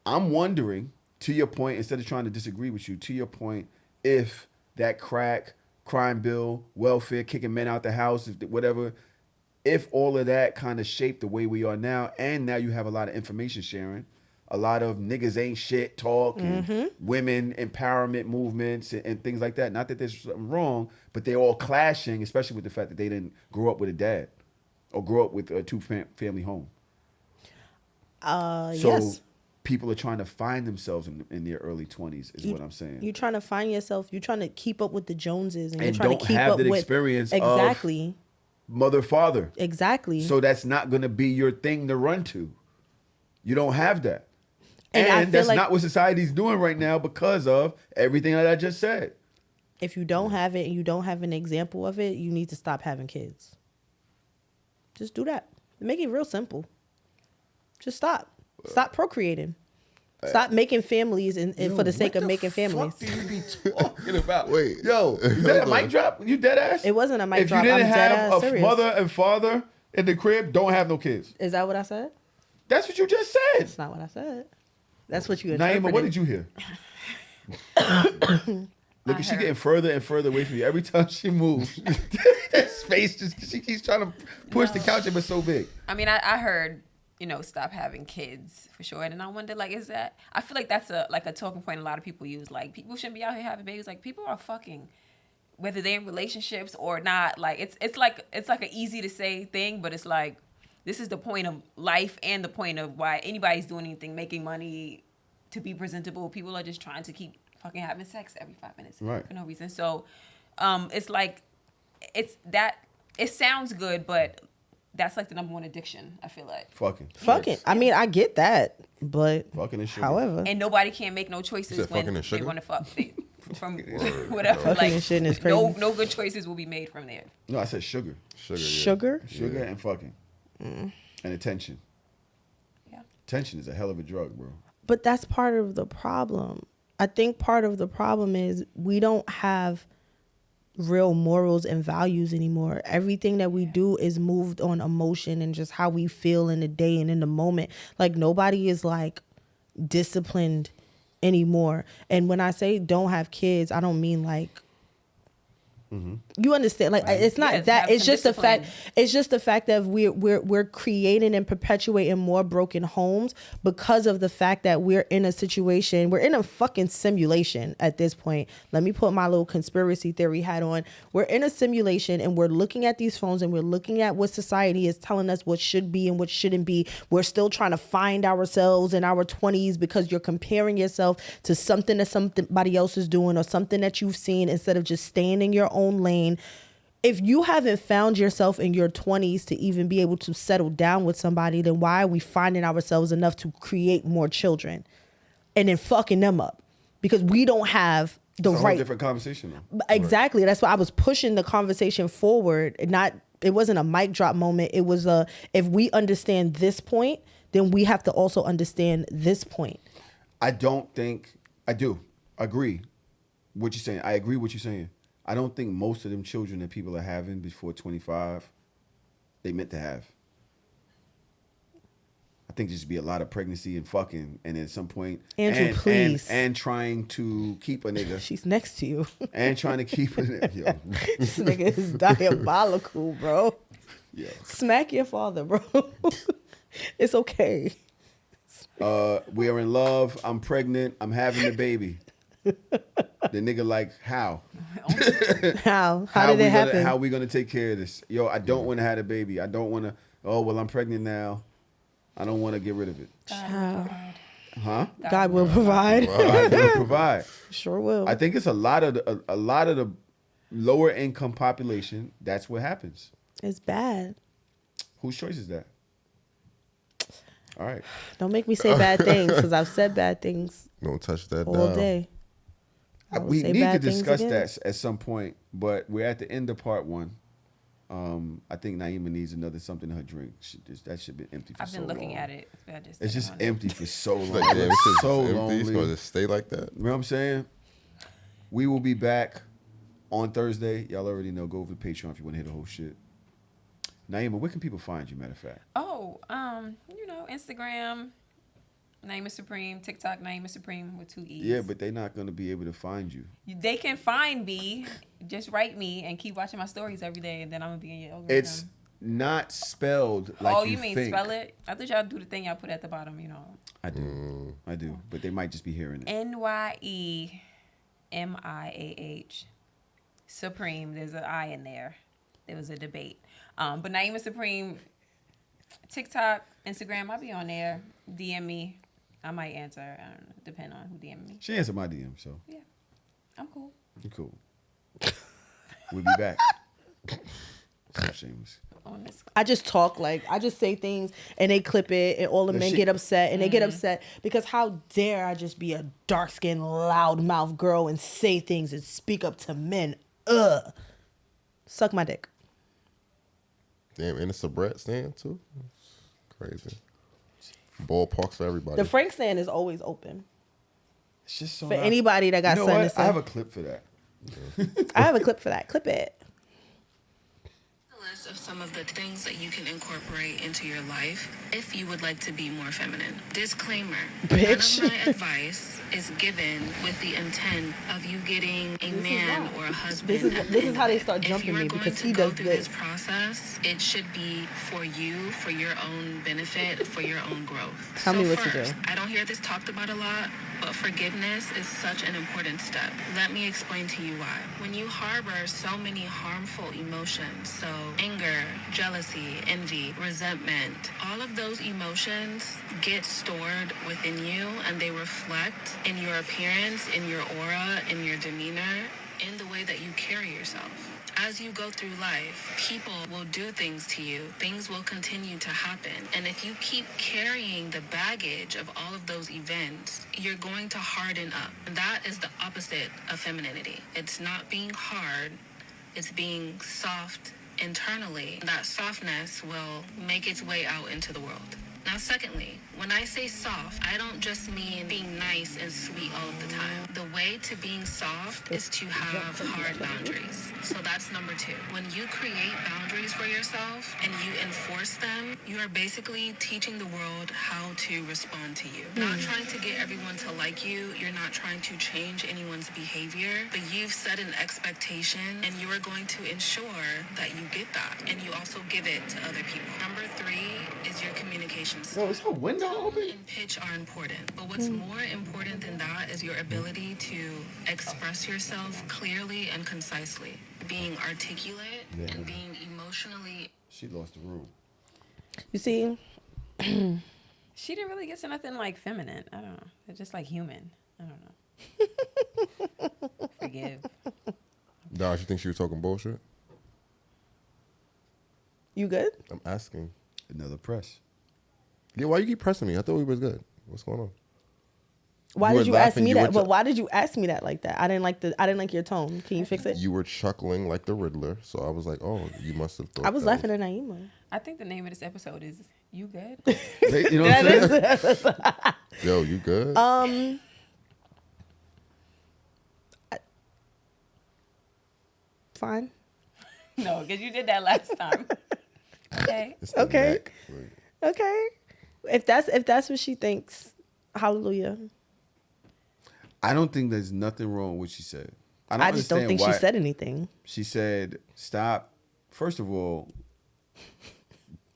I'm wondering, to your point, instead of trying to disagree with you, to your point, if that crime bill, welfare, kicking men out the house, whatever, if all of that kind of shaped the way we are now, and now you have a lot of information sharing, a lot of niggas ain't shit talk, and women empowerment movements and things like that. Not that there's something wrong, but they're all clashing, especially with the fact that they didn't grow up with a dad or grow up with a two-family home. So Yes. people are trying to find themselves in their early 20s is what I'm saying. You're trying to find yourself. You're trying to keep up with the Joneses, and you're And trying don't to keep have up that with experience of exactly, mother, father. exactly. So that's not going to be your thing to run to. You don't have that. And I And feel that's like- not what society's doing right now because of everything that I just said. If you don't have it and you don't have an example of it, you need to stop having kids. Just do that. Make it real simple. Just stop. Stop procreating. Stop making families and for the sake of making families. What the fuck do you be talking about? Wait. Yo, is that a mic drop? You dead ass? It wasn't a mic drop. If you didn't I'm dead have ass a serious. mother and father in the crib, don't have no kids. Is that what I said? That's what you just said. That's not what I said. That's what you Naima, interpreted. what did you hear? Look, she getting further and further away from you. Every time she moves, that space she keeps trying to push the couch up. It's so big. I mean, I heard, stop having kids for sure. And I wonder, is that, I feel like that's a talking point a lot of people use. Like, people shouldn't be out here having babies. Like, people are fucking, whether they're in relationships or not. Like, it's like an easy to say thing, but it's like, this is the point of life and the point of why anybody's doing anything, making money to be presentable. People are just trying to keep fucking having sex every 5 minutes Right. for no reason. So, it's like, it sounds good, but that's like the number one addiction, I feel like. Fucking. I mean, I get that, but Fucking and sugar. however, And nobody can make no choices said when fucking and they sugar? want to fuck. From whatever. Fucking and shitting is crazy. No good choices will be made from there. No, I said sugar. Sugar. Yeah. sugar. Sugar and fucking. And attention. Yeah. Attention is a hell of a drug, bro. But that's part of the problem. I think part of the problem is we don't have real morals and values anymore. Everything that we do is moved on emotion and just how we feel in the day and in the moment. Like, nobody is like disciplined anymore. And when I say don't have kids, I don't mean like, you understand, like, it's not Yeah, that, have it's some just the fact, discipline. it's just the fact that we're creating and perpetuating more broken homes because of the fact that we're in a situation, we're in a fucking simulation at this point. Let me put my little conspiracy theory hat on. We're in a simulation and we're looking at these phones and we're looking at what society is telling us what should be and what shouldn't be. We're still trying to find ourselves in our 20s because you're comparing yourself to something that somebody else is doing or something that you've seen instead of just staying in your own lane. If you haven't found yourself in your 20s to even be able to settle down with somebody, then why are we finding ourselves enough to create more children and then fucking them up? Because we don't have the It's a right. whole different conversation, though. Exactly. That's why I was pushing the conversation forward. It wasn't a mic drop moment. It was if we understand this point, then we have to also understand this point. I do agree what you're saying. I agree what you're saying. I don't think most of them children that people are having before 25, they meant to have. I think there should be a lot of pregnancy and fucking, and at some point, Andrew, please. and trying to keep a nigga, She's next to you. and trying to keep a nigga. Yo. This nigga is diabolical, bro. Yeah. Smack your father, bro. It's okay. We are in love. I'm pregnant. I'm having a baby. The nigga like, how? How did it happen? How we gonna take care of this? Yo, I don't want to have a baby. I don't want to. Oh well, I'm pregnant now. I don't want to get rid of it. Huh? God will provide. God will provide. Sure will. I think it's a lot of the lower income population. That's what happens. It's bad. Whose choice is that? All right. Don't make me say bad things because I've said bad things Don't touch that all down. day. I will We say need to bad things discuss again. that at some point, but we're at the end of part one. I think Naima needs something in her drink. That should be empty for I've so been looking long. at it. I just It's just empty for so long. Like, damn, this It's is so empty. lonely. It's You gonna just stay like that. know what I'm saying? We will be back on Thursday. Y'all already know. Go over to Patreon if you want to hear the whole shit. Naima, where can people find you, matter of fact? Oh, Instagram, Naima Supreme, TikTok, Naima Supreme with 2 E's. Yeah, but they're not going to be able to find you. They can find me. Just write me and keep watching my stories every day, and then I'm going to be in your algorithm. It's not spelled like you mean think. spell it? I thought y'all do the thing y'all put at the bottom, I do. But they might just be hearing it. Nyemiah Supreme. There's an I in there. There was a debate. But Naima Supreme, TikTok, Instagram, I'll be on there. DM me. I might answer. I don't know. Depend on who DM me. She answered my DM, so. Yeah. I'm cool. You're cool. We'll be back. Shameless. I just talk I just say things and they clip it and all the men get upset and they get upset because how dare I just be a dark skinned loudmouth girl and say things and speak up to men. Ugh. Suck my dick. Damn, and it's a Brett stand too. Crazy. Ballparks for everybody. The Frank stand is always open. It's just so for anybody that got something to say. I have a clip for that. I have a clip for that. Clip it. Of some of the things that you can incorporate into your life if you would like to be more feminine. Disclaimer. Bitch. None of my advice is given with the intent of you getting a man or a husband. This is how they start jumping me because he does this process. It should be for you, for your own benefit, for your own growth. Tell me what to do. I don't hear this talked about a lot, but forgiveness is such an important step. Let me explain to you why. When you harbor so many harmful emotions, so anger, jealousy, envy, resentment, all of those emotions get stored within you and they reflect in your appearance, in your aura, in your demeanor, in the way that you carry yourself. As you go through life, people will do things to you. Things will continue to happen. And if you keep carrying the baggage of all of those events, you're going to harden up. And that is the opposite of femininity. It's not being hard. It's being soft internally. That softness will make its way out into the world. Now, secondly, when I say soft, I don't just mean being nice and sweet all of the time. The way to being soft is to have hard boundaries. So that's number 2. When you create boundaries for yourself and you enforce them, you are basically teaching the world how to respond to you. Not trying to get everyone to like you. You're not trying to change anyone's behavior, but you've set an expectation and you are going to ensure that you get that and you also give it to other people. Number 3 is your communication. Yo, is her window open? And pitch are important, but what's more important than that is your ability to express yourself clearly and concisely, being articulate and being emotionally. She lost the room. You see? She didn't really get to nothing like feminine. I don't know. They're just like human. I don't know. Forgive. Dodge, you think she was talking bullshit? You good? I'm asking. Another press. Yeah, why you keep pressing me? I thought we was good. What's going on? Why did you ask me that? But why did you ask me that like that? I didn't like your tone. Can you fix it? You were chuckling like the Riddler, so I was like, "Oh, you must have thought." I was laughing at Naima. I think the name of this episode is "You Good." You know what I'm saying? Yo, you good? Fine. No, because you did that last time. Okay. It's the Okay. neck. Okay. If that's what she thinks, hallelujah. I don't think there's nothing wrong with what she said. I just don't think she said anything. She said, stop. First of all,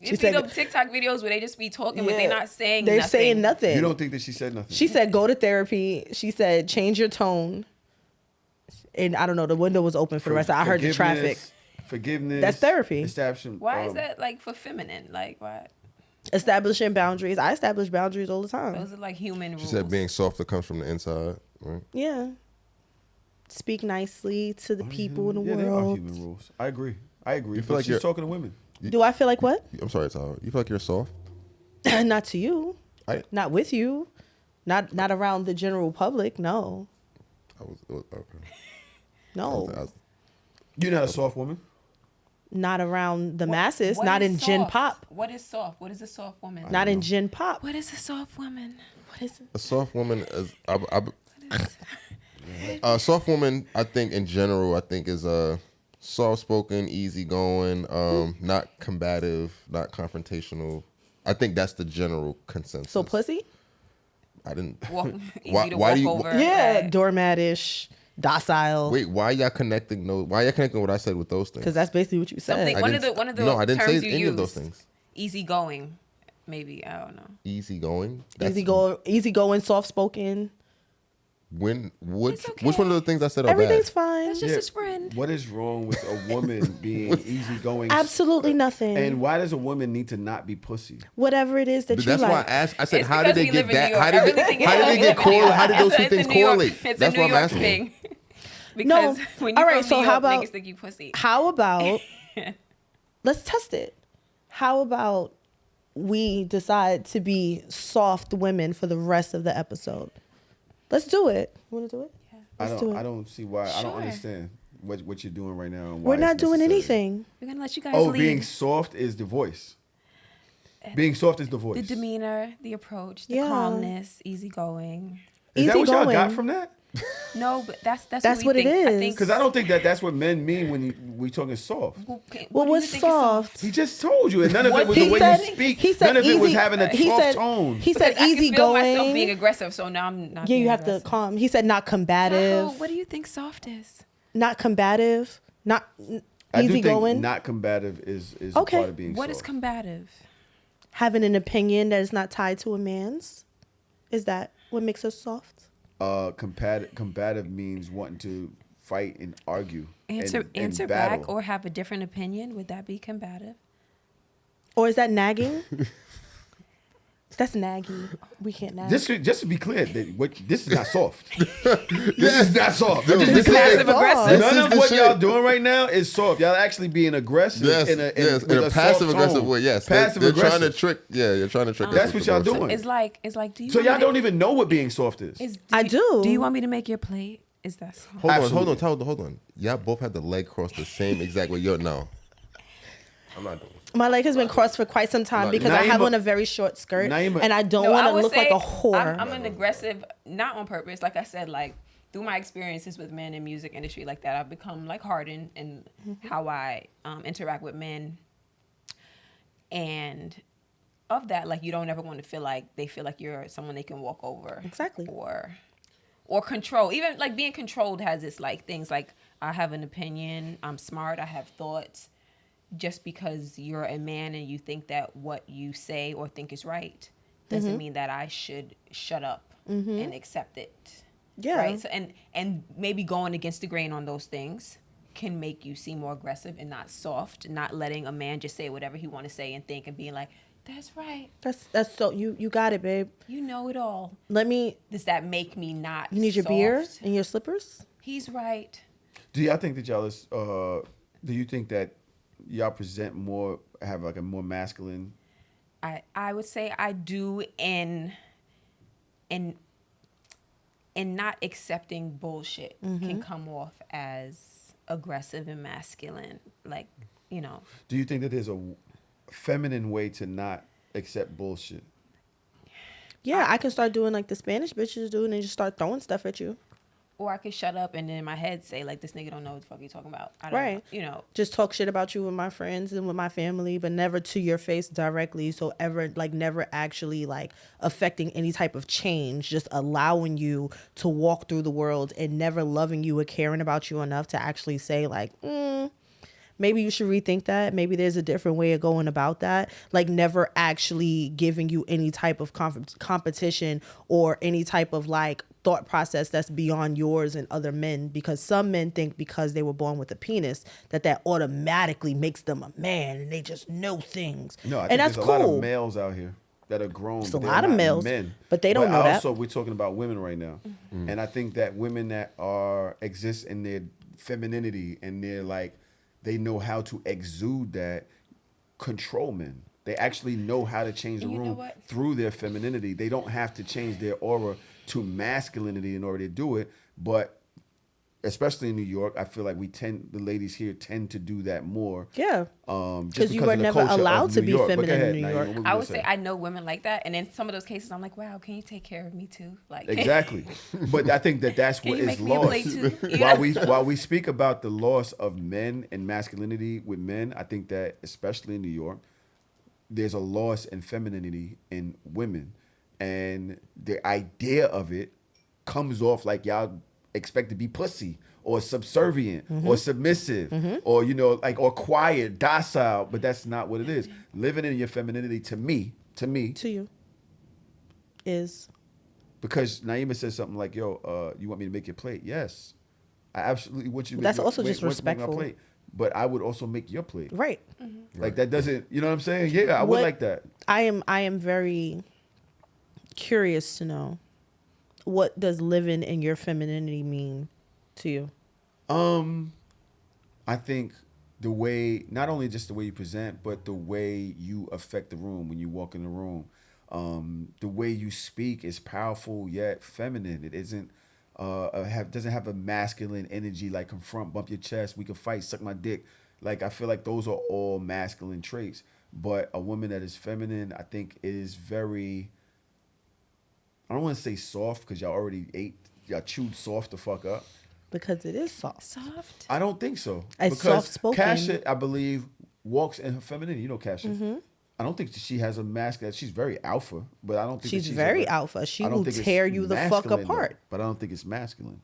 You see those TikTok videos where they just be talking, but they're not saying They're nothing. saying nothing. you don't think that she said nothing? She said, go to therapy. She said, change your tone. And I don't know, the window was open for the rest. I heard the traffic. Forgiveness. That's therapy. Establishing. Why is that like for feminine? Like what? Establishing boundaries. I establish boundaries all the time. Those are like human rules. She said being soft that comes from the inside, right? Yeah. Speak nicely to the people in the They are world. human rules. I agree. You feel like she's you're talking to women. Do I feel like what? I'm sorry, Tahoe. You feel like you're soft? Not to you. Not with you. Not around the general public. No. Okay. No. You're not a soft woman. Not around the masses. What Not is in Gen soft? Pop. What is soft? What is a soft woman? Not in Gen Pop. What is a soft woman? What is it? A soft woman is. Soft woman, I think in general, is soft-spoken, easygoing, not combative, not confrontational. I think that's the general consensus. So pussy? I didn't. Easy to walk over. Yeah, Right. doormatish, docile. Wait, why y'all connecting those? Why y'all connecting what I said with those things? Because that's basically what you said. One of the no, I didn't terms say you any used, of those things. Easygoing, maybe, I don't know. Easygoing. Easygoing, soft spoken. Which okay. one of the things I said are Everything's bad? fine. That's just his friend. What is wrong with a woman being easygoing? Absolutely nothing. And why does a woman need to not be pussy? Whatever it is that But you that's like. why I asked. I said, It's how did because they we live get in New that? York. How did they get correlated? How did those two things correlate? It's That's a New what I'm York asking. thing. Because No. when you All right, from so New how York, about- niggas think you pussy. How about, let's test it. How about we decide to be soft women for the rest of the episode? Let's do it. You want to do it? Yeah. I don't see why. I don't Sure. understand what you're doing right now. And why We're not it's doing necessary. anything. We're going to let you guys Oh, lead. being soft is the voice. Being soft is the voice. The demeanor, the approach, the Yeah. calmness, easygoing. Is that what y'all got Easygoing. from that? No, but that's That's we what it think. I is. think Because I don't think that's what men mean when we talking soft. Well, do you what's think is soft? He just told you, and none of it was He the way said- you speak. he said None of it was easy- having a he soft said- tone. He said Because I can feel myself being easygoing. aggressive, so now I'm not. Yeah, you being have to aggressive. calm. He said not combative. Tahoe, what do you think soft is? Not combative. Not I do easygoing. think not combative is Okay. a part of being What is soft. combative? Having an opinion that is not tied to a man's. Is that what makes us soft? Combative means wanting to fight and argue. Answer and back battle. or have a different opinion. Would that be combative? Or is that nagging? That's nagging. We can't nag. Just to be clear, this is not soft. This is not soft. Dude, Just this be is clear. passive aggressive. This is None of the what shit. y'all doing right now is soft. Y'all actually being aggressive Yes, in in a passive aggressive way. Yes, Passive they're trying to aggressive. trick. Yeah, you're trying to trick. us That's with what the y'all word. doing. It's like. Do you? So want me y'all to- don't even know what being soft is. I do. Do you want me to make your plate? Is that soft? Hold Absolutely. on. Y'all both had the leg crossed the same exact way. No, I'm not doing it. My leg has been crossed for quite some time because I have on a very short skirt Naima- and I don't No, want I to would look like say a whore. I'm an aggressive, not on purpose. Like I said, like through my experiences with men in music industry like that, I've become like hardened in how I interact with men. And of that, like you don't ever want to feel like they feel like you're someone they can walk over. Exactly. Or control. Even like being controlled has its like things like I have an opinion, I'm smart, I have thoughts. Just because you're a man and you think that what you say or think is right doesn't mean that I should shut up and accept it. Yeah. Right. So and maybe going against the grain on those things can make you seem more aggressive and not soft, not letting a man just say whatever he want to say and think and being like, that's right. That's so you got it, babe. You know it all. Does that make me not you need your soft? beer and your slippers? He's right. Do y'all think that y'all is? Do you think that y'all present more, have like a more masculine? I would say I do in not accepting bullshit can come off as aggressive and masculine. Like, you know. Do you think that there's a feminine way to not accept bullshit? Yeah, I can start doing like the Spanish bitches do and just start throwing stuff at you. Or I could shut up and then in my head say, like, this nigga don't know what the fuck you talking about. I don't Right. know, you know. Just talk shit about you with my friends and with my family, but never to your face directly. So never actually like affecting any type of change, just allowing you to walk through the world and never loving you or caring about you enough to actually say like, maybe you should rethink that. Maybe there's a different way of going about that. Like never actually giving you any type of competition or any type of like thought process that's beyond yours and other men, because some men think because they were born with a penis that automatically makes them a man and they just know things. No, I think and that's there's cool. a lot of males out here that are grown. There's but a they're lot of not males, men. but they don't know that. Also, we're talking about women right now, and I think that women that exist in their femininity and they're like they know how to exude that control men. They actually know how to change the And you know room what? through their femininity. They don't have to change their aura to masculinity in order to do it, but especially in New York, I feel like the ladies here tend to do that more. Yeah. Just you because were of the never culture allowed of to New be York. But go feminine ahead, in New Naima, York. what were you I gonna would say I know women like that, and in some of those cases, I'm like, wow, can you take care of me too? Like Exactly. But I think that's Can what you is make me a plate lost. too? You know? While we speak about the loss of men and masculinity with men, I think that especially in New York, there's a loss in femininity in women. And the idea of it comes off like y'all expect to be pussy or subservient or submissive or, you know, like, or quiet, docile, but that's not what it is. Living in your femininity to me, To you is because Naima says something like, yo, you want me to make your plate? Yes. I absolutely want you to make That's your, also just want to make my respectful. plate. But I would also make your plate. right. Like that doesn't, you know what I'm saying? Yeah, I would What- like that. I am very curious to know, what does living in your femininity mean to you? I think the way, not only just the way you present, but the way you affect the room when you walk in the room. The way you speak is powerful yet feminine. It isn't doesn't have a masculine energy like confront, bump your chest, we can fight, suck my dick. Like I feel like those are all masculine traits. But a woman that is feminine, I think is very, I don't want to say soft because y'all chewed soft the fuck up. Because it is soft. Soft. I don't think so. As Because soft-spoken. Kasha, I believe, walks in her femininity. You know Kasha. I don't think she has a masculine. She's very alpha, but I don't think She's very alpha. She I don't will think it's tear you the fuck masculine, though, apart. but I don't think it's masculine.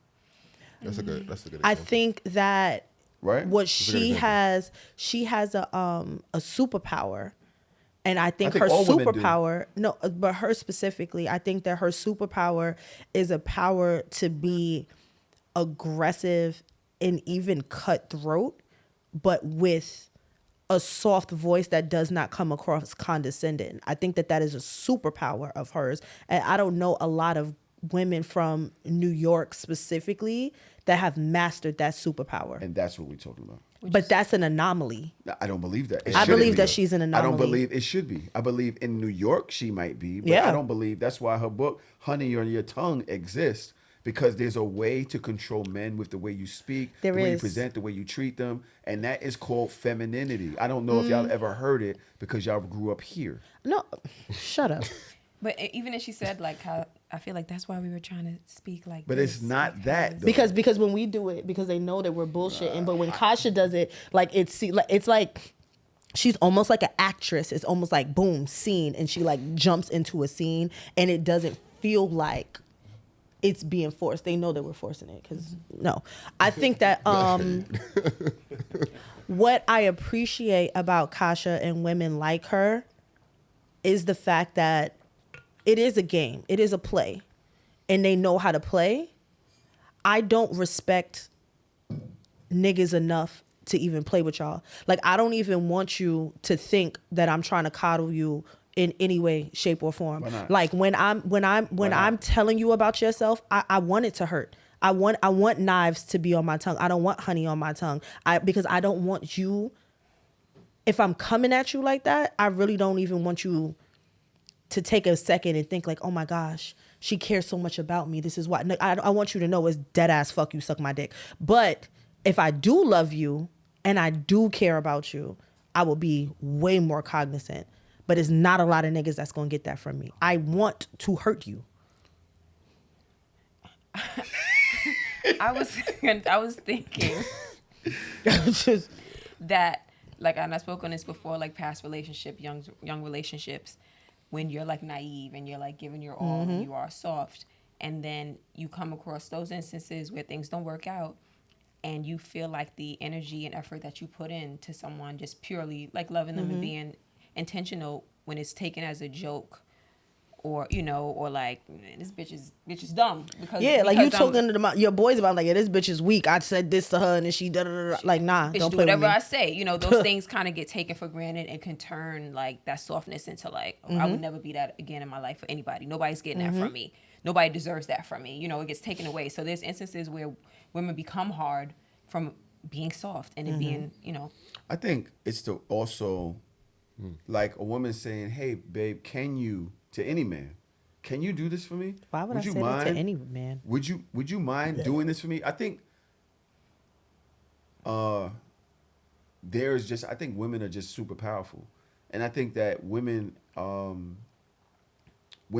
That's a good I example. think that Right? what That's a she good example. has, she has a superpower. And I think, I think her all women do. superpower, no, but her specifically, I think that her superpower is a power to be aggressive and even cutthroat, but with a soft voice that does not come across condescending. I think that is a superpower of hers. And I don't know a lot of women from New York specifically that have mastered that superpower. And that's what we're talking about. But that's an anomaly. I don't believe that. It I shouldn't believe be. that she's an I don't anomaly. believe it should be. I believe in New York she might be, but Yeah. I don't believe that's why her book Honey on Your Tongue exists, because there's a way to control men with the way you speak, There the way you is. present, the way you treat them, and that is called femininity. I don't know if y'all ever heard it because y'all grew up here. No, shut up. But even as she said, like how I feel like that's why we were trying to speak like. But this, it's not that, though. Because when we do it, because they know that we're bullshitting. But when Kasha does it, like it's like she's almost like an actress. It's almost like boom, scene, and she like jumps into a scene, and it doesn't feel like it's being forced. They know that we're forcing it because no, I think that what I appreciate about Kasha and women like her is the fact that it is a game. It is a play. And they know how to play. I don't respect niggas enough to even play with y'all. Like, I don't even want you to think that I'm trying to coddle you in any way, shape, or form. Why not? Like when I'm telling you about yourself, I want it to hurt. I want knives to be on my tongue. I don't want honey on my tongue. Because I don't want you. If I'm coming at you like that, I really don't even want you to take a second and think like, oh my gosh, she cares so much about me. This is why. No, I want you to know it's dead ass fuck you, suck my dick. But if I do love you and I do care about you, I will be way more cognizant. But it's not a lot of niggas that's gonna get that from me. I want to hurt you. I was thinking Just- that, like, and I spoke on this before, like past relationship, young relationships, when you're like naive and you're like giving your all and you are soft, and then you come across those instances where things don't work out, and you feel like the energy and effort that you put into someone, just purely like loving them and being intentional, when it's taken as a joke, or or like, this bitch is dumb because yeah, like you because talking to your boys about like, yeah, this bitch is weak. I said this to her and then she da da da. Like, nah, bitch, don't do play with whatever me. I say. Those things kind of get taken for granted and can turn like that softness into like, oh, I would never be that again in my life for anybody. Nobody's getting that from me. Nobody deserves that from me. It gets taken away. So there's instances where women become hard from being soft and it being, I think it's to also, like a woman saying, hey, babe, can you, to any man, can you do this for me? Why would I you say that to any man? Would you mind doing this for me? I think there's just, I think women are just super powerful. And I think that women, when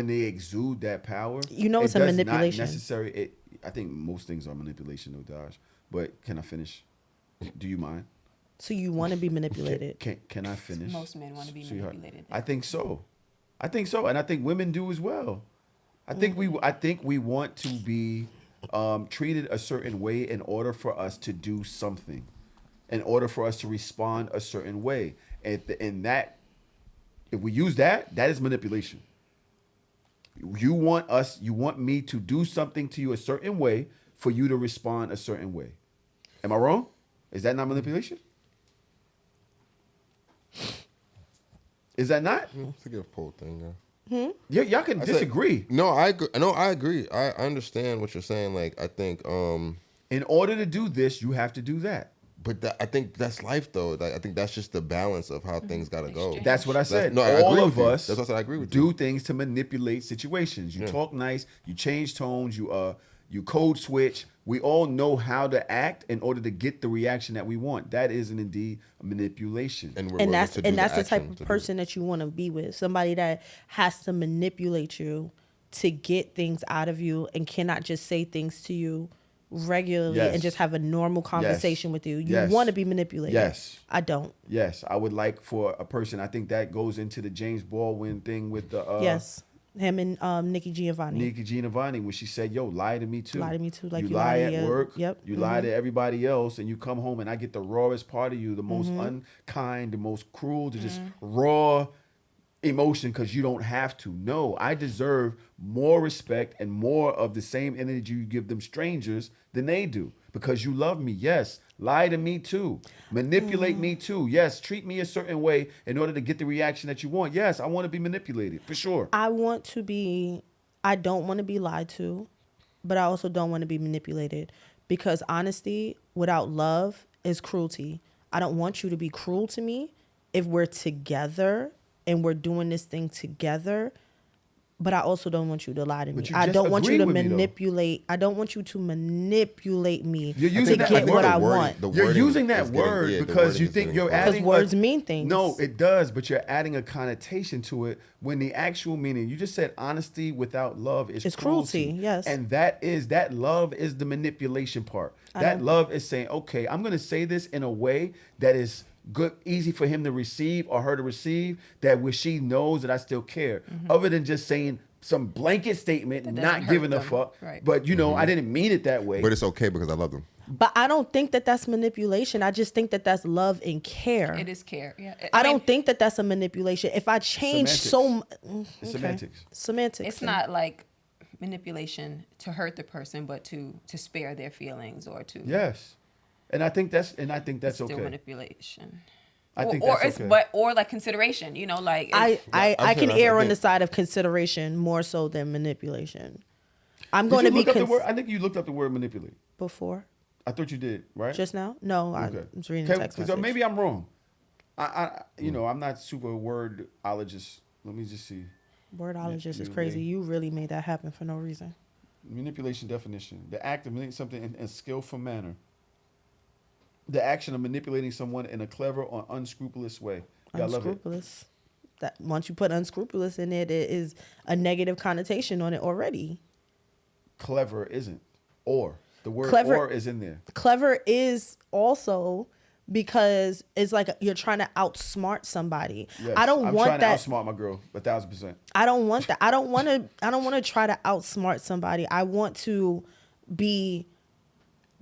they exude that power, it's a manipulation. Not necessary. I think most things are manipulation, no Dodge. But can I finish? Do you mind? So you want to be manipulated? Can I finish? Most men want to be manipulated. I think so. And I think women do as well. I think we want to be treated a certain way in order for us to do something, in order for us to respond a certain way. And that, if we use that is manipulation. You want me to do something to you a certain way for you to respond a certain way. Am I wrong? Is that not manipulation? Is that not? It's a good poll thing, Yeah, y'all can disagree. I agree. I understand what you're saying. Like, I think, in order to do this, you have to do that. But I think that's life, though. Like, I think that's just the balance of how things gotta go. That's what I said. I all agree of with you. us That's what I agree with you. do things to manipulate situations. You talk nice, you change tones, you code switch. We all know how to act in order to get the reaction that we want. That is indeed a manipulation. And that's the type of person that you want to be with. Somebody that has to manipulate you to get things out of you and cannot just say things to you regularly and just have a normal conversation with you. You want to be manipulated. Yes. I don't. Yes. I would like for a person, I think that goes into the James Baldwin thing with the yes. Him and Nikki Giovanni. Nikki Giovanni, when she said, "Yo, lie to me too. Lie to me too. Like you lie at work. Yep. You lie to everybody else, and you come home and I get the rawest part of you, the most unkind, the most cruel, the just raw emotion because you don't have to. No, I deserve more respect and more of the same energy you give them strangers than they do because you love me. Yes. Lie to me too. Manipulate me too. Yes. Treat me a certain way in order to get the reaction that you want. Yes. I want to be manipulated for sure. I don't want to be lied to, but I also don't want to be manipulated because honesty without love is cruelty. I don't want you to be cruel to me if we're together and we're doing this thing together. But I also don't want you to lie to me. I don't want you to manipulate. I don't want you to manipulate me to get what I want. You're using that word because you think you're adding. Because words mean things. No, it does, but you're adding a connotation to it when the actual meaning. You just said honesty without love is cruelty. Yes, and that love is the manipulation part. That love is saying, okay, I'm going to say this in a way that is good, easy for him to receive or her to receive, that where she knows that I still care. Other than just saying some blanket statement, not giving a fuck. Right. But I didn't mean it that way. But it's okay because I love them. But I don't think that that's manipulation. I just think that that's love and care. It is care. Yeah. I don't think that that's a manipulation. If I change Semantics. Semantics. It's not like manipulation to hurt the person, but to spare their feelings or to. Yes. And I think that's still okay. manipulation. I think that's okay. Or like consideration, like I can err on the side of consideration more so than manipulation. I'm going to be. I think you looked up the word manipulate before. I thought you did, right? Just now? No, okay. I was reading the text message. Maybe I'm wrong. I'm not super wordologist. Let me just see. Wordologist is crazy. You really made that happen for no reason. Manipulation definition: the act of manipulating something in a skillful manner. The action of manipulating someone in a clever or unscrupulous way. Unscrupulous. That once you put unscrupulous in it is a negative connotation on it already. Clever isn't. Or. The word clever, or is in there. Clever is also because it's like you're trying to outsmart somebody. Yes, I'm trying to outsmart my girl 1,000%. I don't want that. I don't want to try to outsmart somebody. I want to be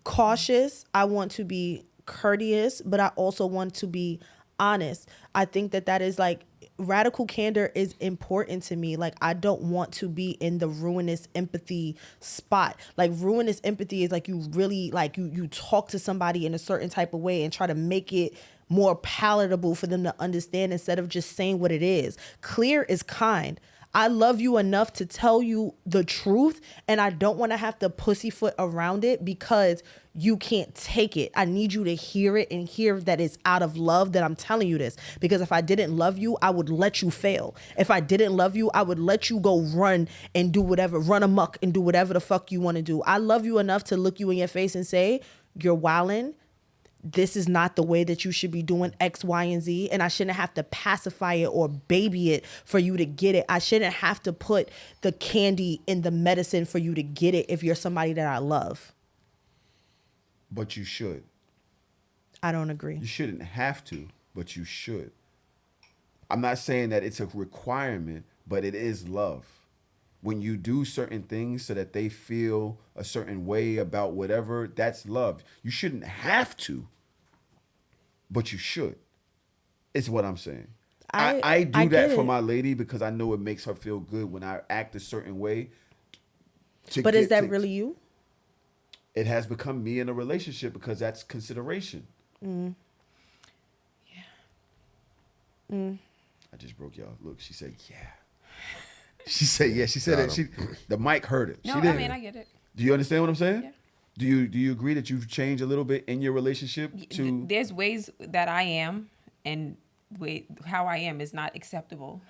cautious. I want to be courteous, but I also want to be honest. I think that is like radical candor is important to me. Like I don't want to be in the ruinous empathy spot. Like ruinous empathy is like you really like you talk to somebody in a certain type of way and try to make it more palatable for them to understand instead of just saying what it is. Clear is kind. I love you enough to tell you the truth, and I don't want to have to pussyfoot around it because you can't take it. I need you to hear it and hear that it's out of love that I'm telling you this. Because if I didn't love you, I would let you fail. If I didn't love you, I would let you go run and do whatever, run amok and do whatever the fuck you want to do. I love you enough to look you in your face and say, you're wildin'. this is not the way that you should be doing X, Y, and Z. And I shouldn't have to pacify it or baby it for you to get it. I shouldn't have to put the candy in the medicine for you to get it if you're somebody that I love. But you should. I don't agree. You shouldn't have to, but you should. I'm not saying that it's a requirement, but it is love. When you do certain things so that they feel a certain way about whatever, that's love. You shouldn't have to, but you should. It's what I'm saying. I do that for my lady because I know it makes her feel good when I act a certain way. But is that really you? It has become me in a relationship because that's consideration. Mm. Yeah. Mm. I just broke y'all. Look, she said, yeah. She said, yeah. She said it. The mic heard it. No, she did. I mean, I get it. Do you understand what I'm saying? Yeah. Do you agree that you've changed a little bit in your relationship? There's ways that I am, and how I am is not acceptable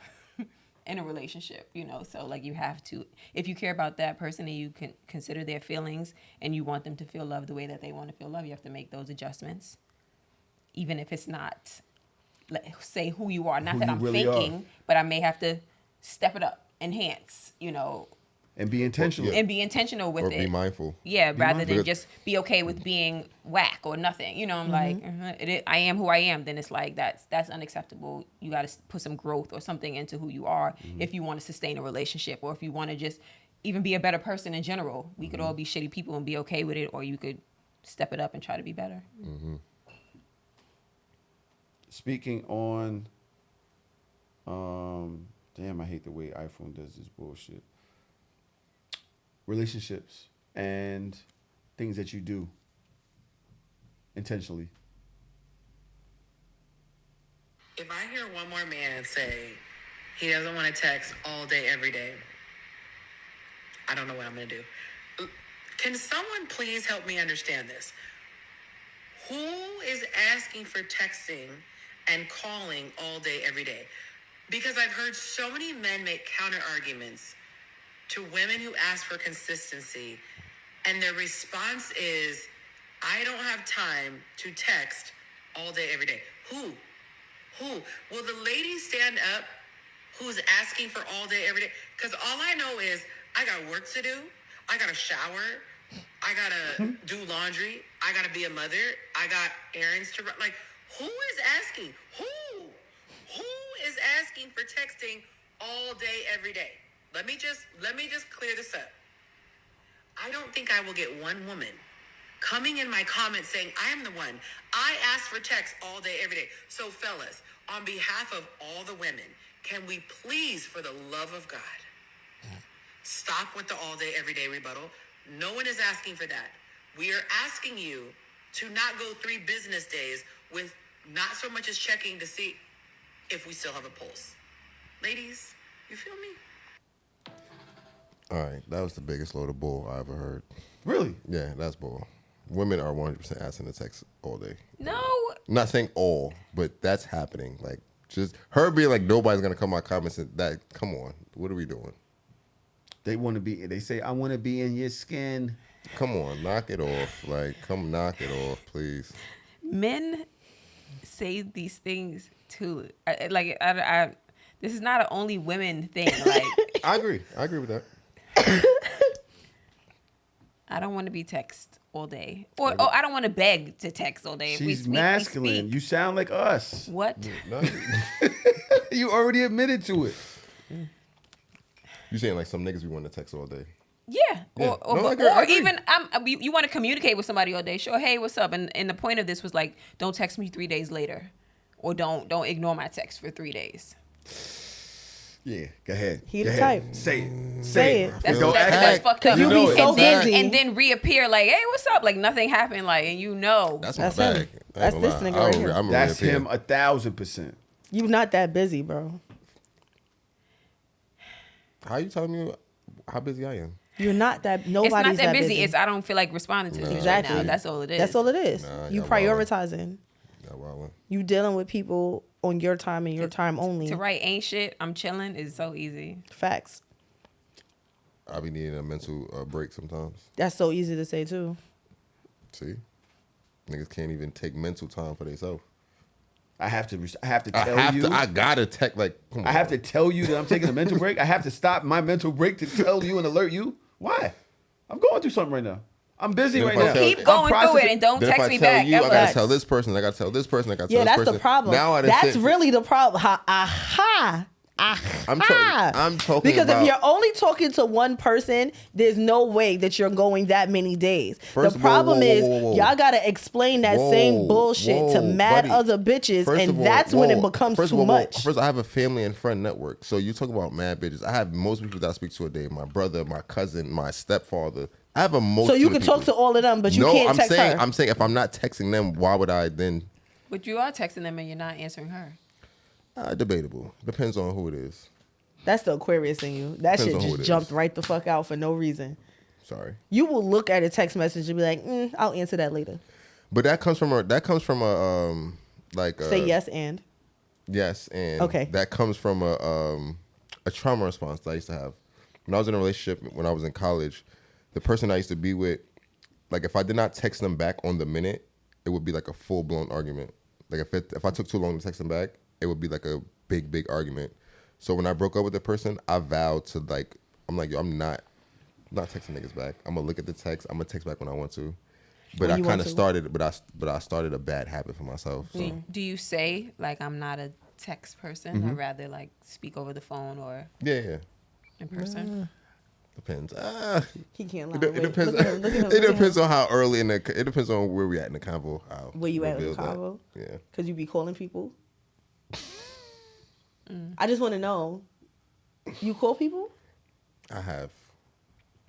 in a relationship, you know. So like you have to, if you care about that person and you can consider their feelings and you want them to feel loved the way that they want to feel loved, you have to make those adjustments, even if it's not, say who you are. Not that I'm really faking, but I may have to step it up, enhance, you know. And be intentional. And be intentional with it. Or be mindful. Yeah, rather mindful. than just be okay with being whack or nothing. You know, I'm like, I am who I am. Then it's like, that's unacceptable. You got to put some growth or something into who you are if you want to sustain a relationship, or if you want to just even be a better person in general. We could all be shitty people and be okay with it, or you could step it up and try to be better. Mm-hmm. Speaking on, damn, I hate the way iPhone does this bullshit. Relationships and things that you do intentionally. If I hear one more man say he doesn't want to text all day, every day, I don't know what I'm going to do. Can someone please help me understand this? Who is asking for texting and calling all day, every day? Because I've heard so many men make counter arguments to women who ask for consistency, and their response is, I don't have time to text all day, every day. Who? Will the lady stand up who's asking for all day, every day? Because all I know is I got work to do. I got to shower. I got to do laundry. I got to be a mother. I got errands to run. Like, who is asking? Who is asking for texting all day, every day? Let me just clear this up. I don't think I will get one woman coming in my comments saying, I am the one. I ask for text all day, every day. So fellas, on behalf of all the women, can we please, for the love of God, stop with the all day, every day rebuttal? No one is asking for that. We are asking you to not go 3 business days with not so much as checking to see if we still have a pulse. Ladies, you feel me? All right, that was the biggest load of bull I ever heard. Really? Yeah, that's bull. Women are 100% asking to text all day. No. I'm not saying all, but that's happening. Like, just her being like, nobody's going to come my comments and that, come on, what are we doing? They say, I want to be in your skin. Come on, knock it off. Like, come knock it off, please. Men say these things too. This is not an only women thing. Like, I agree with that. I don't want to be text all day, or I don't want to beg to text all day. She's masculine. We speak. You sound like us. What? No, You already admitted to it. you saying like some niggas we want to text all day? Yeah. Yeah. Or No, I agree. even you want to communicate with somebody all day. Sure. Hey, what's up? And the point of this was like, don't text me 3 days later, or don't ignore my text for 3 days. Yeah, go ahead. He Go the ahead. type. Say it. Say it. That's Don't act that's like- fucked up. You be so busy. And then reappear like, hey, what's up? Like nothing happened. Like, and you know. That's my That's bag. him. I ain't That's gonna this lie. nigga right here. I'm a That's real him 1,000%. You not that busy, bro. How you telling me how busy I am? You're not that. Nobody's it's not that busy. busy. It's I don't feel like responding to people Exactly. now. That's all it is. That's all it is. Nah, You y'all prioritizing. Yeah, well, You dealing with people on your time and your time only. To write ain't shit, I'm chilling is so easy. Facts. I be needing a mental break sometimes. That's so easy to say too. See? Niggas can't even take mental time for themselves. I have to tell you. I gotta tech like. Come on. I have to tell you that I'm taking a mental break. I have to stop my mental break to tell you and alert you. Why? I'm going through something right now. I'm busy right now. Keep going through it and don't then text if I me tell back. you, I ever. gotta tell this person. I gotta tell this person. I gotta tell Yeah, this that's person. the problem. Now That's really the problem. I'm talking because about, if you're only talking to one person, there's no way that you're going that many days. First, the problem whoa, is whoa. y'all gotta explain that same bullshit to mad buddy. other bitches, First and of all, that's when it whoa. becomes First too of all, much. First, I have a family and friend network. So you talk about mad bitches. I have most people that I speak to a day. My brother, my cousin, my stepfather. I have a multitude. So you can of people. talk to all of them, but you can't text her. I'm saying if I'm not texting them, why would I then? But you are texting them and you're not answering her. Debatable. Depends on who it is. That's the Aquarius in you. That Depends shit on who just it jumped is. right the fuck out for no reason. Sorry. You will look at a text message and be like, I'll answer that later. But that comes from a Say yes and. Yes, and Okay. that comes from a trauma response that I used to have. When I was in a relationship, when I was in college, the person I used to be with, like if I did not text them back on the minute, it would be like a full-blown argument. Like if I took too long to text them back, it would be like a big argument. So when I broke up with the person, I vowed to I'm like, yo, I'm not texting niggas back. I'm gonna look at the text. I'm gonna text back when I want to. But I kind of started, but I started a bad habit for myself. So. Do you say like I'm not a text person? Mm-hmm. I'd rather like speak over the phone or Yeah. in person. Depends. He can't lie. It depends. Look at him, look at him, It look at depends on how early in the. It depends on where we at in the convo. How Where you at in the revealed that. convo? Yeah. Because you be calling people. I just want to know. You call people? I have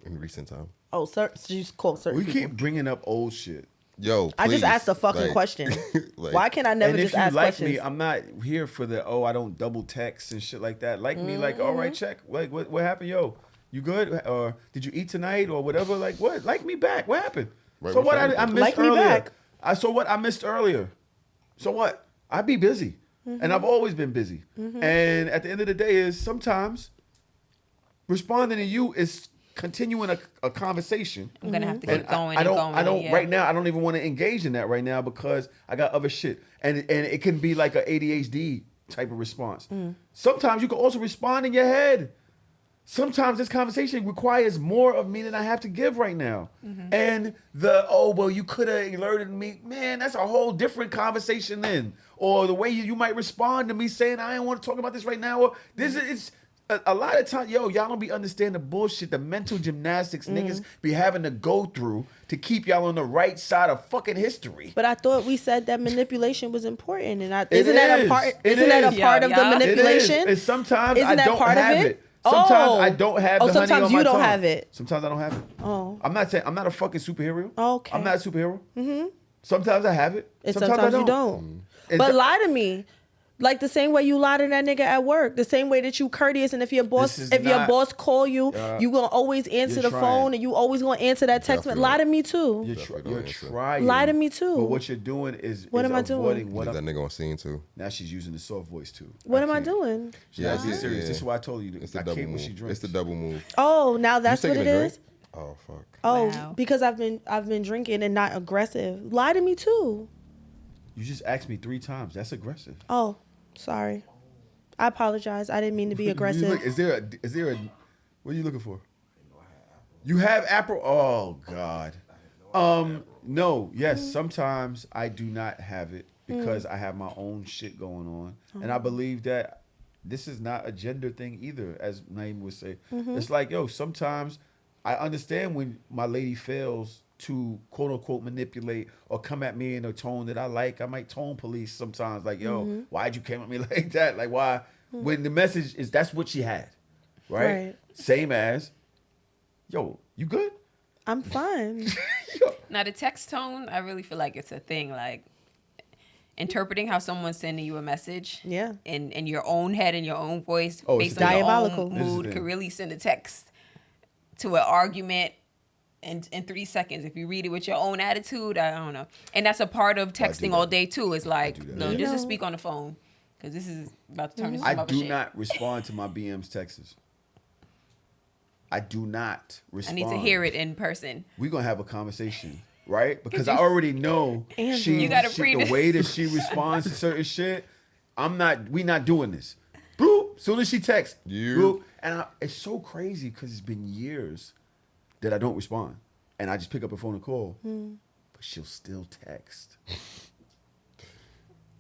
in recent time. Oh, sir, you just call certain We people. keep bringing up old shit. Yo, I just please, asked a fucking like- question. like- Why can't I never And if just you ask like questions? me, I'm not here for the I don't double text and shit like that. Like me, like all right, check. Like what happened, yo? You good? Or did you eat tonight or whatever? Like what? Like me back. What happened? Right, So what's what? happening? I missed Like me earlier. back. So what? I missed earlier. So what? I be busy, and I've always been busy. And at the end of the day, is sometimes responding to you is continuing a conversation. I'm gonna have to And keep going I and don't. going. I don't. yeah. Right now, I don't even want to engage in that right now because I got other shit, and it can be like a ADHD type of response. Sometimes you can also respond in your head. Sometimes this conversation requires more of me than I have to give right now. And you could have alerted me, man. That's a whole different conversation then. Or the way you might respond to me saying I don't want to talk about this right now. Or this is it's. A lot of times, y'all don't be understanding the bullshit, the mental gymnastics niggas be having to go through to keep y'all on the right side of fucking history. But I thought we said that manipulation was important, and It isn't that a is. part? It Isn't that is. a part of the Yeah. It is. manipulation? And sometimes Isn't I that don't part of have it? it. Sometimes Oh. I don't have Oh, the honey sometimes on my you don't tongue. have it. Sometimes I don't have it. Oh. I'm not saying I'm not a fucking superhero. Okay. I'm not a superhero. Mm-hmm. Sometimes I have it. And Sometimes I you don't. don't. But lie to me. Like the same way you lie to that nigga at work, the same way that you courteous, and if your boss call you, you gonna always answer the trying. phone, and you always gonna answer that text. Definitely. Lie to me too. You're trying. Lie to me too. But what you're doing is What is am I doing? avoiding Leave what that I'm, nigga on scene too. now she's using the soft voice too. What am I can't. doing? Yeah, be yeah, serious. yeah. This is why I told you. It's the I double can't when move. she drinks. It's the double move. Oh, now that's You what it taking a drink? is. Oh fuck. Oh, Wow. because I've been drinking and not aggressive. Lie to me too. You just asked me 3 times. That's aggressive. Oh, sorry. I apologize. I didn't mean to be You aggressive. look- is there a what are you looking for? You have Apple? Oh God. No. Yes. Sometimes I do not have it because I have my own shit going on, and I believe that this is not a gender thing either, as Naima would say. It's like, yo, sometimes I understand when my lady fails to quote unquote manipulate or come at me in a tone that I like. I might tone police sometimes, like, yo, why'd you come at me like that? Like, why? When the message is that's what she had, right? Right. Same as, yo, you good? I'm fine. Now the text tone, I really feel like it's a thing. Like interpreting how someone's sending you a message, Yeah. in your own head and your own voice, Oh, based it's on diabolical. your own This is mood, the could thing. really send a text to an argument in 3 seconds. If you read it with your own attitude, I don't know. And that's a part of texting that. all day too. It's like, do that. no, You just to know. speak on the phone, because this is about to turn into I some other do shit. not respond to my BM's texts. I do not I respond. need to hear it in person. We're gonna have a conversation. right? Because I already know Andrew. You gotta the way that she responds to certain shit. We not doing this. Boop. Soon as she texts, boop. And it's so crazy because it's been years that I don't respond, and I just pick up a phone and call, but she'll still text.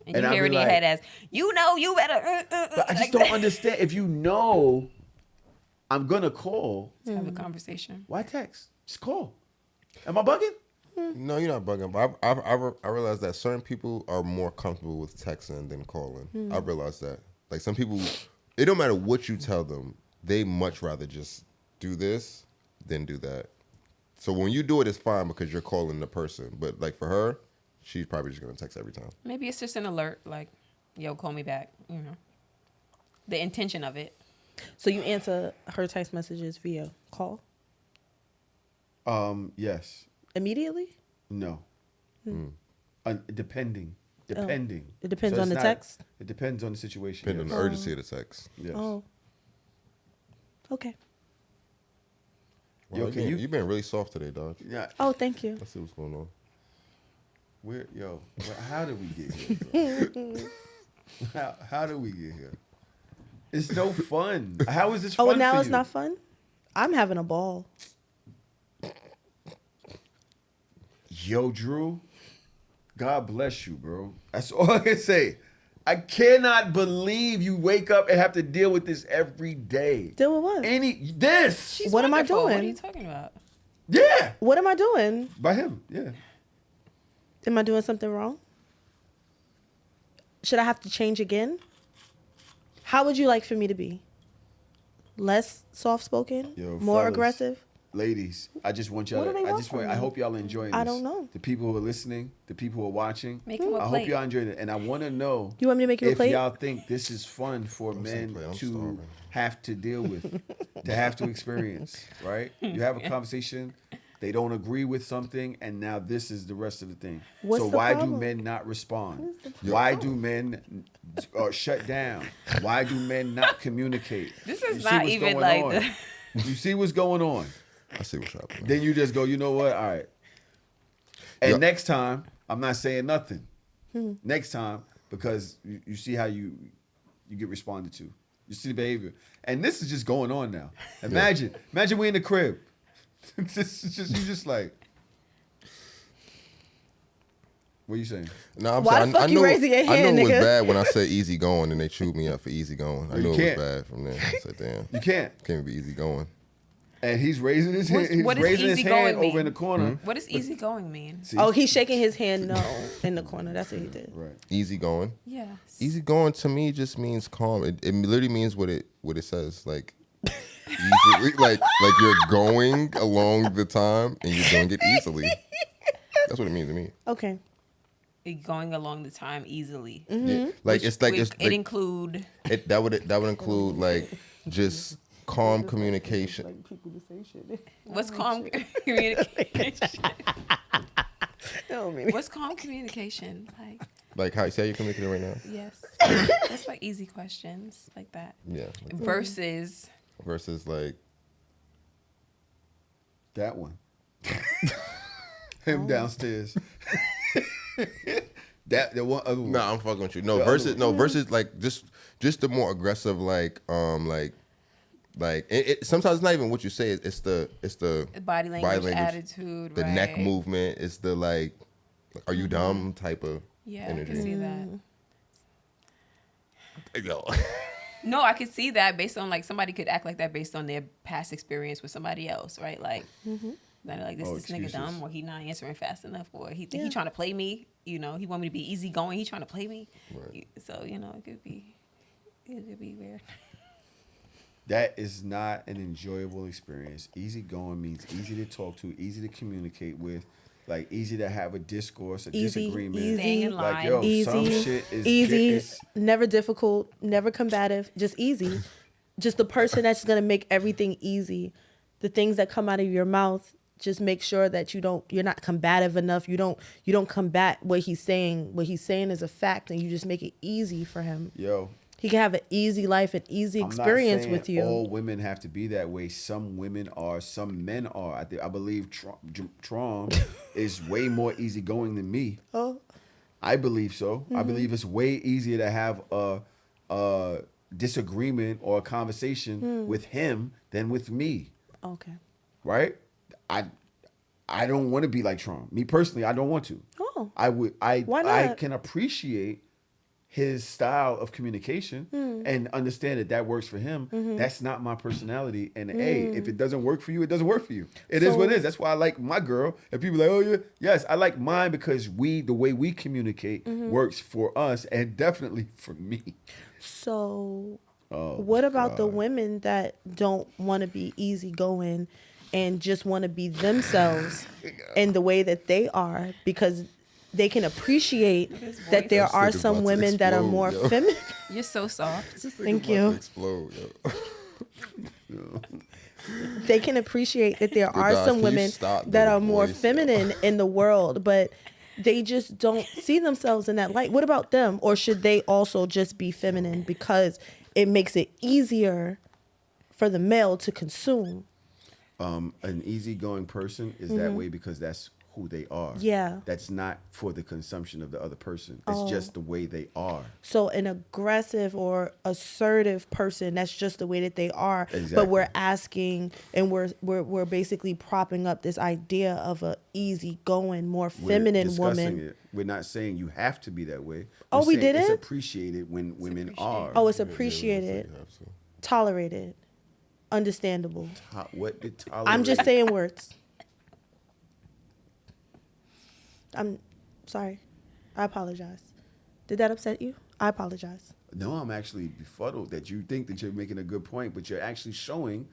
And you hear it in your head as, you better. But I just don't understand. If you know I'm gonna call, Let's have a conversation. why text? Just call. Am I bugging? No, you're not bugging. But I realized that certain people are more comfortable with texting than calling. I realized that. Like some people, it don't matter what you tell them, they much rather just do this than do that. So when you do it, it's fine because you're calling the person. But like for her, she's probably just gonna text every time. Maybe it's just an alert, like, yo, call me back. You know, the intention of it. So you answer her text messages via call? Yes. Immediately? No. Depending. It depends on the text? It depends on the situation. Depending on the urgency of the text. Yes. Oh. Okay. Wow, you've been really soft today, dog. Yeah. Oh, thank you. Let's see what's going on. How did we get here? How did we get here? It's no fun. How is this fun? Oh, now for it's you? not fun? I'm having a ball. Yo, Drew, God bless you, bro. That's all I can say. I cannot believe you wake up and have to deal with this every day. Deal with what? This. She's What am I wonderful. doing? What are you talking about? Yeah. What am I doing? By him. Yeah. Am I doing something wrong? Should I have to change again? How would you like for me to be? Less soft-spoken? Yo, more fellas. aggressive? Ladies, I just want y'all. What do they want from I me? hope y'all are enjoying this. I don't know. The people who are listening, the people who are watching. Make him a I plate. hope y'all enjoying it, and I want to know. You want me to make you a if plate? y'all think this is fun for men I'm to starving. have to deal with, to have to experience, right? You have a conversation, they don't agree with something, and now this is the rest of the thing. What's so the why problem? do men not respond? Why do men shut down? Why do men not communicate? This is You see not what's even going like on. the. You see what's going on. I see what's happening. Then you just go, you know what? All right. And Yeah. next time, I'm not saying nothing. Next time, because you see how you get responded to. You see the behavior. And this is just going on now. Imagine we in the crib. This is just, you just like, what are you saying? No, I'm Why saying, the fuck you raising your I hand, know it was nigga? bad when I said easy going and they chewed me up for easy going. I you knew it can't. was bad from there. I said, damn, You can't. can't be easy going. And he's raising his hand. He's what does raising his easygoing hand over mean? in the corner. What does easygoing mean? See? Oh, he's shaking his hand no in the corner. That's what he did. Right. Easy going. Yes. Easy going to me just means calm. It literally means what it says. Like easily, like you're going along the time and you're doing it easily. That's what it means to me. Okay. Going along the time easily. Yeah. Like it's like it's It like, include. that would include like just calm communication. What's calm communication? Oh, What's calm communication? Like, Like how you communicating right now? yes. That's like easy questions like that. Yeah. Versus. Versus like That one. Him downstairs. The one other one. no, I'm fucking with you. No, The versus other versus like just the more aggressive like it sometimes it's not even what you say. It's the Body language, attitude, the right. neck movement. It's the like, are you dumb type of Yeah, I energy. can see that. Yo. No, I could see that based on like somebody could act like that based on their past experience with somebody else, right? Like, they're like this nigga excuses. dumb, or he not answering fast enough, or he think he trying to play me. You know, he want me to be easygoing. He trying to play me. Right. So it could be weird. That is not an enjoyable experience. Easy going means easy to talk to, easy to communicate with, like easy to have a discourse, a disagreement. Staying in Like, line. yo, some Easy, shit is easy, it's- never difficult, never combative, just easy. Just the person that's gonna make everything easy. The things that come out of your mouth, just make sure that you're not combative enough. You don't combat what he's saying. What he's saying is a fact, and you just make it easy for him. Yo, He can have an easy life, an easy experience with you. All women have to be that way. Some women are, some men are. I believe Trom is way more easygoing than me. Oh. I believe so. I believe it's way easier to have a disagreement or a conversation with him than with me. Okay. Right? I don't want to be like Trump. Me personally, I don't want to. Oh. Why not? I can appreciate his style of communication and understand that works for him. That's not my personality. And hey, if it doesn't work for you, it doesn't work for you. It is what it is. That's why I like my girl. And people are like, oh yeah, yes, I like mine because the way we communicate works for us and definitely for me. So what about the women that don't want to be easygoing and just want to be themselves in the way that they are, because they can appreciate that there are some women that are more feminine. You're so soft. Thank you. Explode, yo. They can appreciate that there are Gosh, some can you women stop that the are more voice, yo? feminine in the world, but they just don't see themselves in that light. What about them? Or should they also just be feminine because it makes it easier for the male to consume? An easygoing person is that way because that's who they are. Yeah. That's not for the consumption of the other person. It's just the way they are. So an aggressive or assertive person, that's just the way that they are. Exactly. But we're asking and we're basically propping up this idea of a easygoing, more feminine We're discussing woman. it. We're not saying you have to be that way. Oh, We're we saying didn't? It's appreciated when women are. Oh, it's appreciated, tolerated, understandable. What did tolerate? I'm just saying words. I'm sorry. I apologize. Did that upset you? I apologize. No, I'm actually befuddled that you think that you're making a good point, but you're actually showing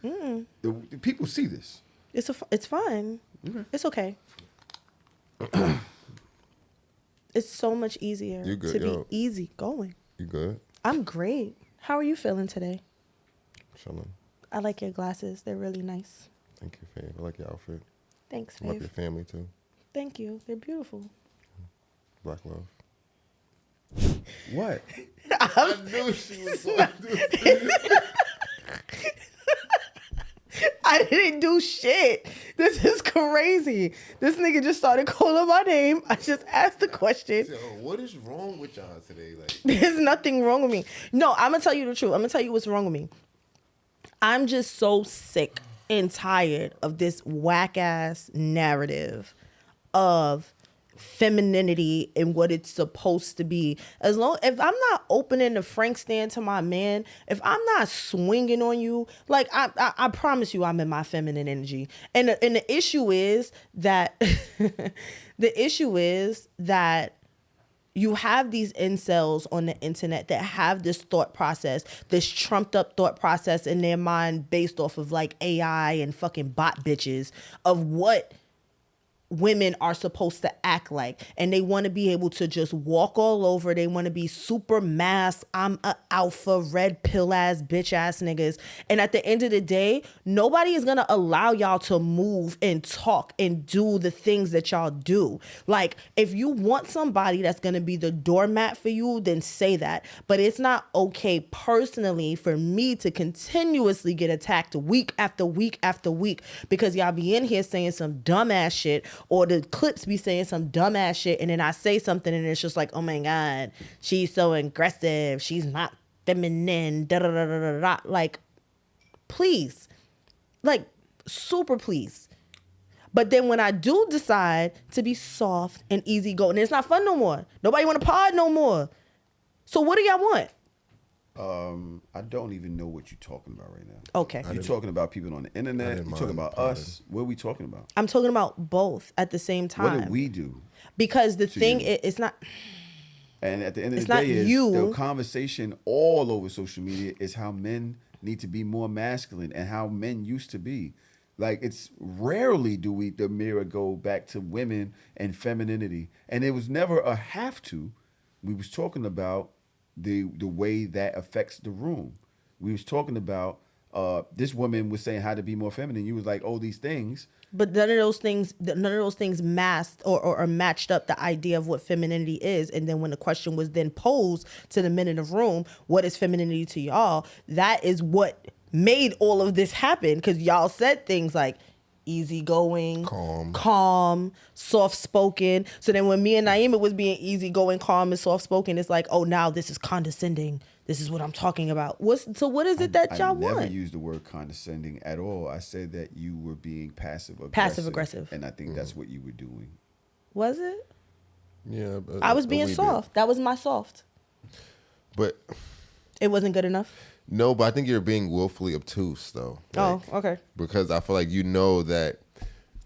the people see this. It's fine. Okay. It's okay. It's so much easier You good, to be yo. easy going. You good? I'm great. How are you feeling today? Chilling. I like your glasses. They're really nice. Thank you, Fave. I like your outfit. Thanks, I love Fave. your family too. Thank you. They're beautiful. Black love. What? I knew she was going to do it. I didn't do shit. This is crazy. This nigga just started calling my name. I just asked the question. Yo, what is wrong with y'all today? Like, There's nothing wrong with me. No, I'm gonna tell you the truth. I'm gonna tell you what's wrong with me. I'm just so sick and tired of this whack ass narrative of femininity and what it's supposed to be. If I'm not opening the Frank stand to my man, if I'm not swinging on you, like I promise you, I'm in my feminine energy. And the issue is that you have these incels on the internet that have this thought process, this trumped up thought process in their mind based off of like AI and fucking bot bitches of what women are supposed to act like, and they want to be able to just walk all over. They want to be super mass. I'm a alpha, red pill ass bitch ass niggas. And at the end of the day, nobody is gonna allow y'all to move and talk and do the things that y'all do. Like, if you want somebody that's gonna be the doormat for you, then say that. But it's not okay personally for me to continuously get attacked week after week after week because y'all be in here saying some dumbass shit, or the clips be saying some dumbass shit, and then I say something and it's just like, oh my God, she's so aggressive, she's not feminine, da da da da da da. Like, please, like, super please. But then when I do decide to be soft and easygoing, it's not fun no more. Nobody want to pod no more. So what do y'all want? I don't even know what you're talking about right now. Okay. You're talking about people on the internet. You're talking about us. What are we talking about? I'm talking about both at the same time. What did we do? Because the thing, you? it's not... And at the end of It's the not day, is you. the conversation all over social media is how men need to be more masculine and how men used to be. Like, it's rarely do the mirror go back to women and femininity. And it was never a have to. We was talking about the way that affects the room. We was talking about this woman was saying how to be more feminine. You was like, oh, these things. But none of those things masked or matched up the idea of what femininity is. And then when the question was then posed to the men in the room, what is femininity to y'all? That is what made all of this happen, because y'all said things like easygoing, calm, soft-spoken. So then when me and Naima was being easygoing, calm, and soft-spoken, it's like, oh, now this is condescending. This is what I'm talking about. What is it that y'all want? I never used the word condescending at all. I said that you were being passive-aggressive. Passive-aggressive. And I think that's what you were doing. Was it? Yeah. I was being soft. That was my soft. But it wasn't good enough? No, but I think you're being willfully obtuse, though. Oh, okay. Because I feel like you know that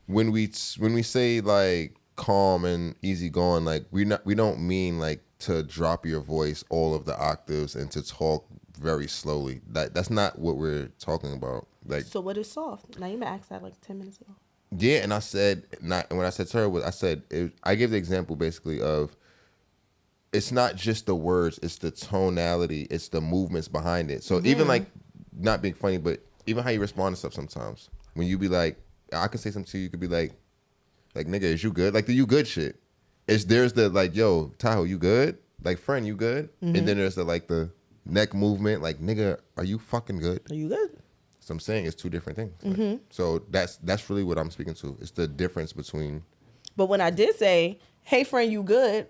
when we say like calm and easygoing, like we don't mean like to drop your voice all of the octaves and to talk very slowly. That's not what we're talking about. Like, so what is soft? Naima asked that like 10 minutes ago. Yeah, and I said not. And when I said to her, I gave the example basically of it's not just the words, it's the tonality, it's the movements behind it. So even like not being funny, but even how you respond to stuff sometimes. When you be like, I can say something to you, you could be like nigga, is you good? Like the you good shit. There's the like, yo, Tahoe, you good? Like, friend, you good? And then there's the like the neck movement, like, nigga, are you fucking good? Are you good? So I'm saying it's two different things. Like, so that's really what I'm speaking to. It's the difference between. But when I did say, hey friend, you good?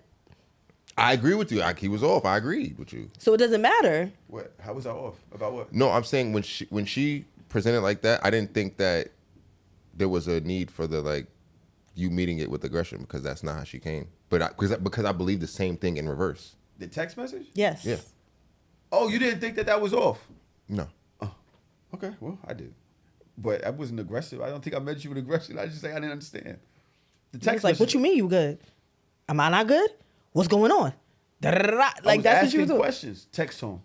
I agree with you. He was off. I agreed with you. So it doesn't matter. What? How was I off? About what? No, I'm saying when she presented like that, I didn't think that there was a need for the like you meeting it with aggression, because that's not how she came. But because I believe the same thing in reverse. The text message? Yes. Yeah. Oh, you didn't think that was off? No. Oh, okay. Well, I did. But I wasn't aggressive. I don't think I met you with aggression. I just say I didn't understand. The text like, message, what you mean you good? Am I not good? What's going on? Like, that's what you were doing. Questions. Text tone.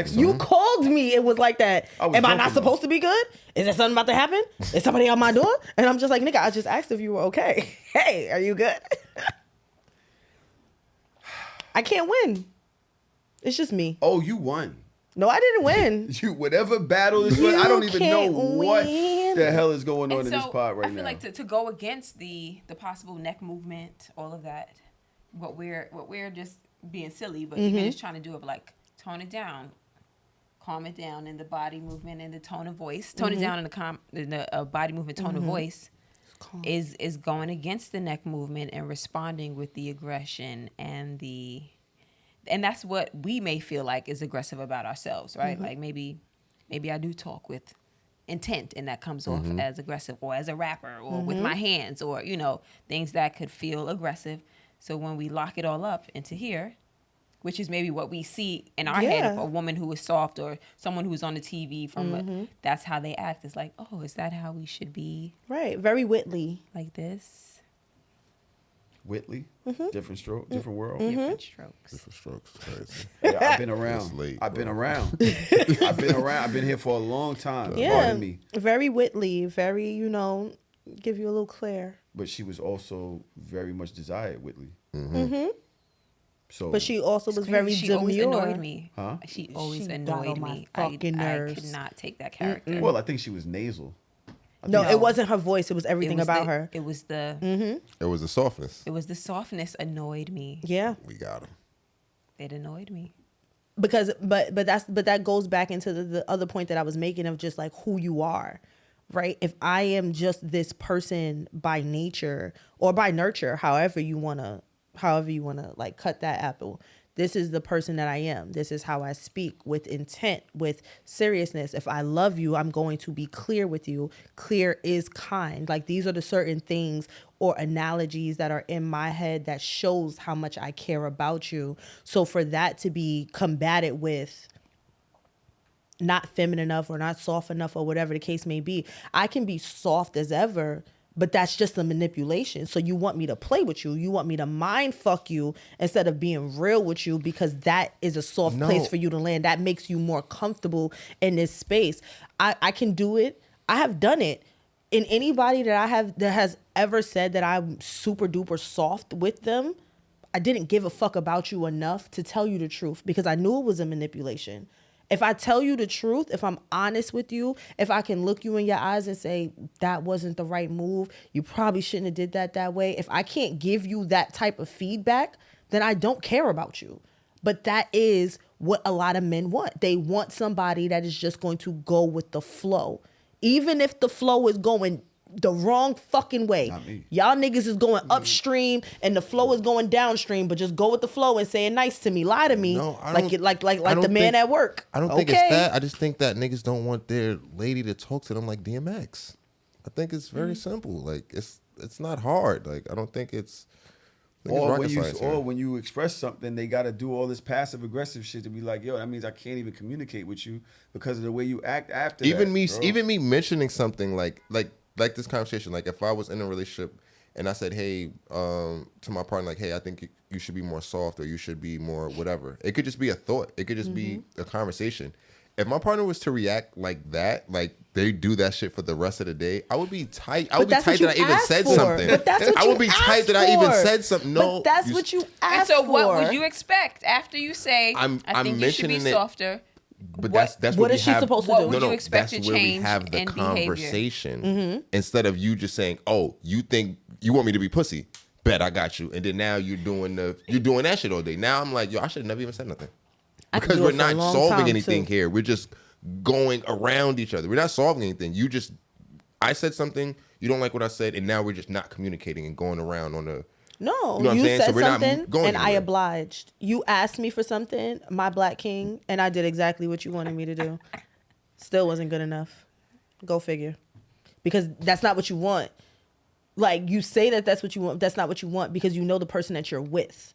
You called me. It was like that. Am I not supposed to be good? Is there something about to happen? Is somebody at my door? And I'm just like, nigga, I just asked if you were okay. Hey, are you good? I can't win. It's just me. Oh, you won. No, I didn't win. You whatever battle this was, I don't even know what the hell is going on in this pod right now. I feel like to go against the possible neck movement, all of that, what we're just being silly, but even just trying to do it, like tone it down, calm it down in the body movement and the tone of voice, tone it down in the body movement, tone of voice. Is going against the neck movement and responding with the aggression and that's what we may feel like is aggressive about ourselves, right? Like maybe I do talk with intent and that comes off as aggressive, or as a rapper, or with my hands, or things that could feel aggressive. So when we lock it all up into here, which is maybe what we see in our head of a woman who is soft, or someone who's on the TV that's how they act. It's like, oh, is that how we should be? Right. Very Whitley. Like this. Whitley? Different stroke, different world. Different strokes. Different strokes. Crazy. Yeah, I've been around. It's late, I've been bro. around. I've been around. I've been here for a long time. Yeah. Pardon me. Very Whitley. Very, give you a little Claire. But she was also very much desired, Whitley. So, but she also was Crazy. very She demure. always annoyed me. Huh? She always She got annoyed on my me. fucking nerves. I could not take that character. well, I think she was nasal. No, it wasn't her voice. It was everything about her. It was the It was the softness. It was the softness annoyed me. Yeah. We got him. It annoyed me. Because but that goes back into the other point that I was making of just like who you are, right? If I am just this person by nature or by nurture, however you wanna like cut that apple. This is the person that I am. This is how I speak, with intent, with seriousness. If I love you, I'm going to be clear with you. Clear is kind. Like, these are the certain things or analogies that are in my head that shows how much I care about you. So for that to be combated with not feminine enough or not soft enough or whatever the case may be, I can be soft as ever, but that's just a manipulation. So you want me to play with you. You want me to mind fuck you instead of being real with you, because that is a soft place for you to land. That makes you more comfortable in this space. I can do it. I have done it. In anybody that has ever said that I'm super duper soft with them, I didn't give a fuck about you enough to tell you the truth, because I knew it was a manipulation. If I tell you the truth, if I'm honest with you, if I can look you in your eyes and say that wasn't the right move, you probably shouldn't have did that way. If I can't give you that type of feedback, then I don't care about you. But that is what a lot of men want. They want somebody that is just going to go with the flow. Even if the flow is going the wrong fucking way. Not me. Y'all niggas is going upstream and the flow is going downstream, but just go with the flow and say it nice to me, lie to me, No, I like don't- like I don't the man think- at work. I don't think it's that. I just think that niggas don't want their lady to talk to them like DMX. I think it's very simple. Like it's not hard. Like I don't think it's Or when you express something, they got to do all this passive aggressive shit to be like, yo, that means I can't even communicate with you because of the way you act after. even that, me mentioning something like this conversation. Like if I was in a relationship and I said, hey, to my partner, like, hey, I think you should be more soft or you should be more whatever. It could just be a thought. It could just be a conversation. If my partner was to react like that, like they do that shit for the rest of the day, I would be tight. I would be tight that I even said something. But that's what I would be tight that I even said something. No, but that's what you And asked so, for. what would you expect after you say, I think you should be mentioning it, softer? But What- that's what we is she have- supposed to What do? would you expect that's to where we change have the in behavior? conversation instead of you just saying, "Oh, you think you want me to be pussy? Bet I got you." And then now you're doing that shit all day. Now I'm like, yo, I should have never even said nothing I could because do we're it for a not long solving time, anything too. here. We're just going around each other. We're not solving anything. I said something, you don't like what I said, and now we're just not communicating and going around on a. No, You know what I'm you saying? So said we're not something going and I anywhere. obliged. You asked me for something, my black king, and I did exactly what you wanted me to do. Still wasn't good enough. Go figure. Because that's not what you want. Like, you say that that's what you want. That's not what you want because you know the person that you're with.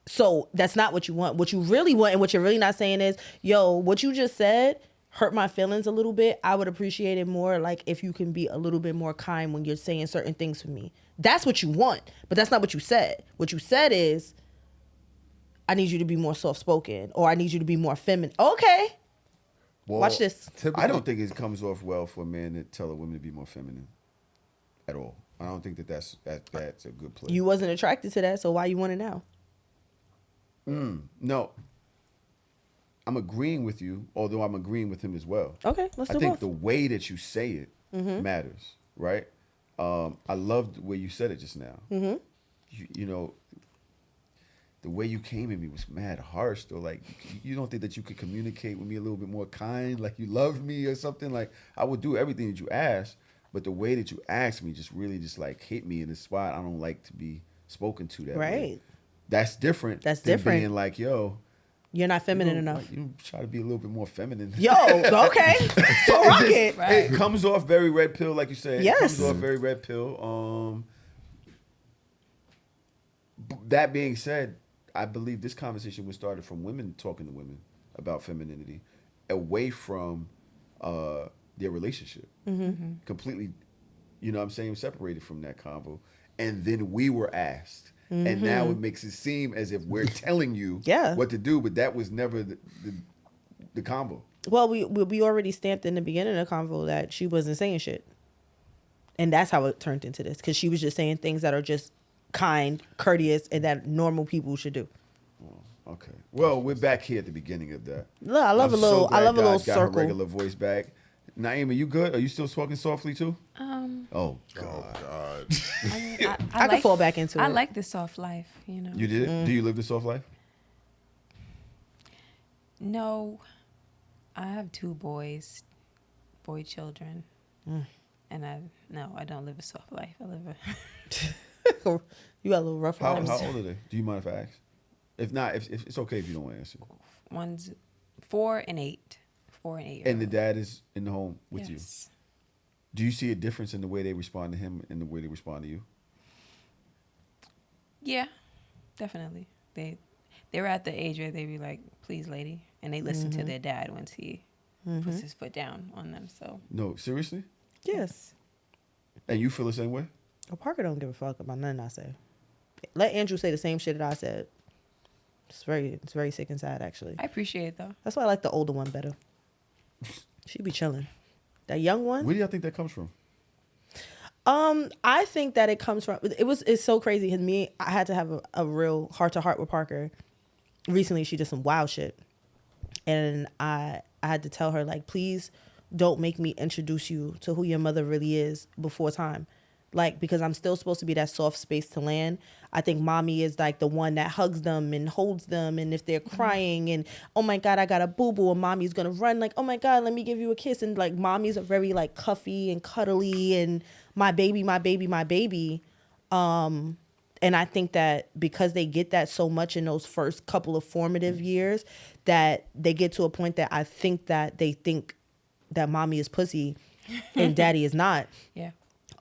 So that's not what you want. What you really want and what you're really not saying is, yo, what you just said hurt my feelings a little bit. I would appreciate it more like if you can be a little bit more kind when you're saying certain things for me. That's what you want, but that's not what you said. What you said is, I need you to be more soft-spoken or I need you to be more feminine. Okay. Well, Watch this. I don't think it comes off well for a man to tell a woman to be more feminine at all. I don't think that's a good play. You wasn't attracted to that, so why you want it now? No. I'm agreeing with you, although I'm agreeing with him as well. Okay, let's do I think both. the way that you say it matters, right? I loved the way you said it just now. You know, the way you came at me was mad harsh, though. Like, you don't think that you could communicate with me a little bit more kind, like you love me or something? Like, I would do everything that you asked, but the way that you asked me just really just like hit me in the spot I don't like to be spoken to that way. Right. That's different. That's than different. Being like, yo, You're not feminine enough. like, you try to be a little bit more feminine. Yo, okay. So rock it. It comes off very red pill, like you said. Yes. It comes off very red pill. That being said, I believe this conversation was started from women talking to women about femininity, away from their relationship. Completely, you know what I'm saying, separated from that convo. And then we were asked. And now it makes it seem as if we're telling you what to do, but that was never the convo. Well, we already stamped in the beginning of the convo that she wasn't saying shit. And that's how it turned into this. Because she was just saying things that are just kind, courteous, and that normal people should do. Okay. Well, we're back here at the beginning of that. Look, I love I'm a little so glad Dot got her circle. regular voice back. Naima, you good? Are you still talking softly too? Oh God. Oh God. I could fall back into it. I like the soft life, you know. You did? Do you live the soft life? No, I have 2 boy children, and I don't live a soft life. I live a. You got a little rough How lives. old are they? Do you mind if I ask? If not, if it's okay if you don't want to answer. One's 4 and 8. 4 and 8. And the dad is in the home with you. Yes. Do you see a difference in the way they respond to him and the way they respond to you? Yeah, definitely. They're at the age where they be like, "Please, lady," and they listen to their dad once he puts his foot down on them. So No, seriously? Yes. And you feel the same way? Well, Parker don't give a fuck about nothing I say. Let Andrew say the same shit that I said. It's very sick and sad, actually. I appreciate it though. That's why I like the older one better. She be chilling. That young one. Where do y'all think that comes from? I think that it comes from. It's so crazy. Because I had to have a real heart to heart with Parker. Recently, she did some wild shit. And I had to tell her, like, please don't make me introduce you to who your mother really is before time. Like, because I'm still supposed to be that soft space to land. I think mommy is like the one that hugs them and holds them. And if they're crying and, oh my God, I got a boo-boo, and mommy's going to run like, oh my God, let me give you a kiss. And like, mommies are very like cuffy and cuddly and my baby, my baby, my baby. And I think that because they get that so much in those first couple of formative years, that they get to a point that I think that they think that mommy is pussy and daddy is not. Yeah.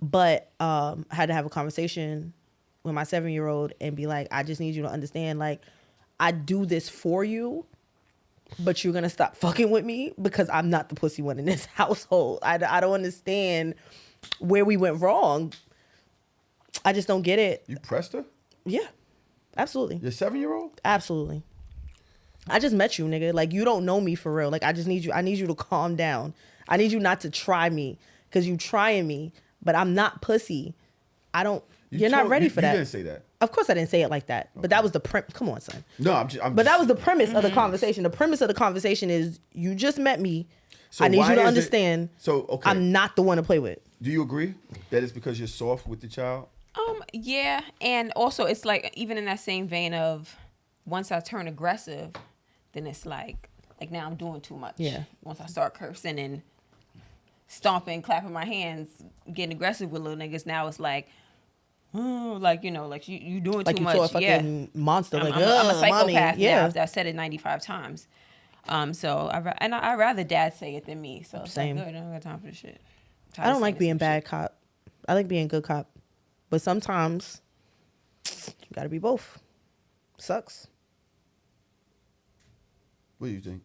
But I had to have a conversation with my 7-year-old and be like, I just need you to understand, like, I do this for you, but you're going to stop fucking with me because I'm not the pussy one in this household. I don't understand where we went wrong. I just don't get it. You pressed her? Yeah, absolutely. Your 7-year-old? Absolutely. I just met you, nigga. Like, you don't know me for real. Like, I need you to calm down. I need you not to try me because you trying me. But I'm not pussy. You're not ready for that. You didn't say that. Of course I didn't say it like that. But that was the come on, son. No, But that was the premise of the conversation. The premise of the conversation is you just met me. So I need you why to is understand. Okay. I'm not the one to play with. Do you agree that it's because you're soft with the child? Yeah, and also it's like even in that same vein of once I turn aggressive, then it's like now I'm doing too much. Yeah. Once I start cursing and stomping, clapping my hands, getting aggressive with little niggas, now it's like, oh, like, you know, like you doing Like too you much. saw a fucking monster. I'm Like, I'm a psychopath mommy. Yeah. now. I've said it 95 times. So I'd rather dad say it than me. So it's Same. like, good, I don't got time for this shit. I don't like being bad cop. I like being good cop. But sometimes you gotta be both. Sucks. What do you think?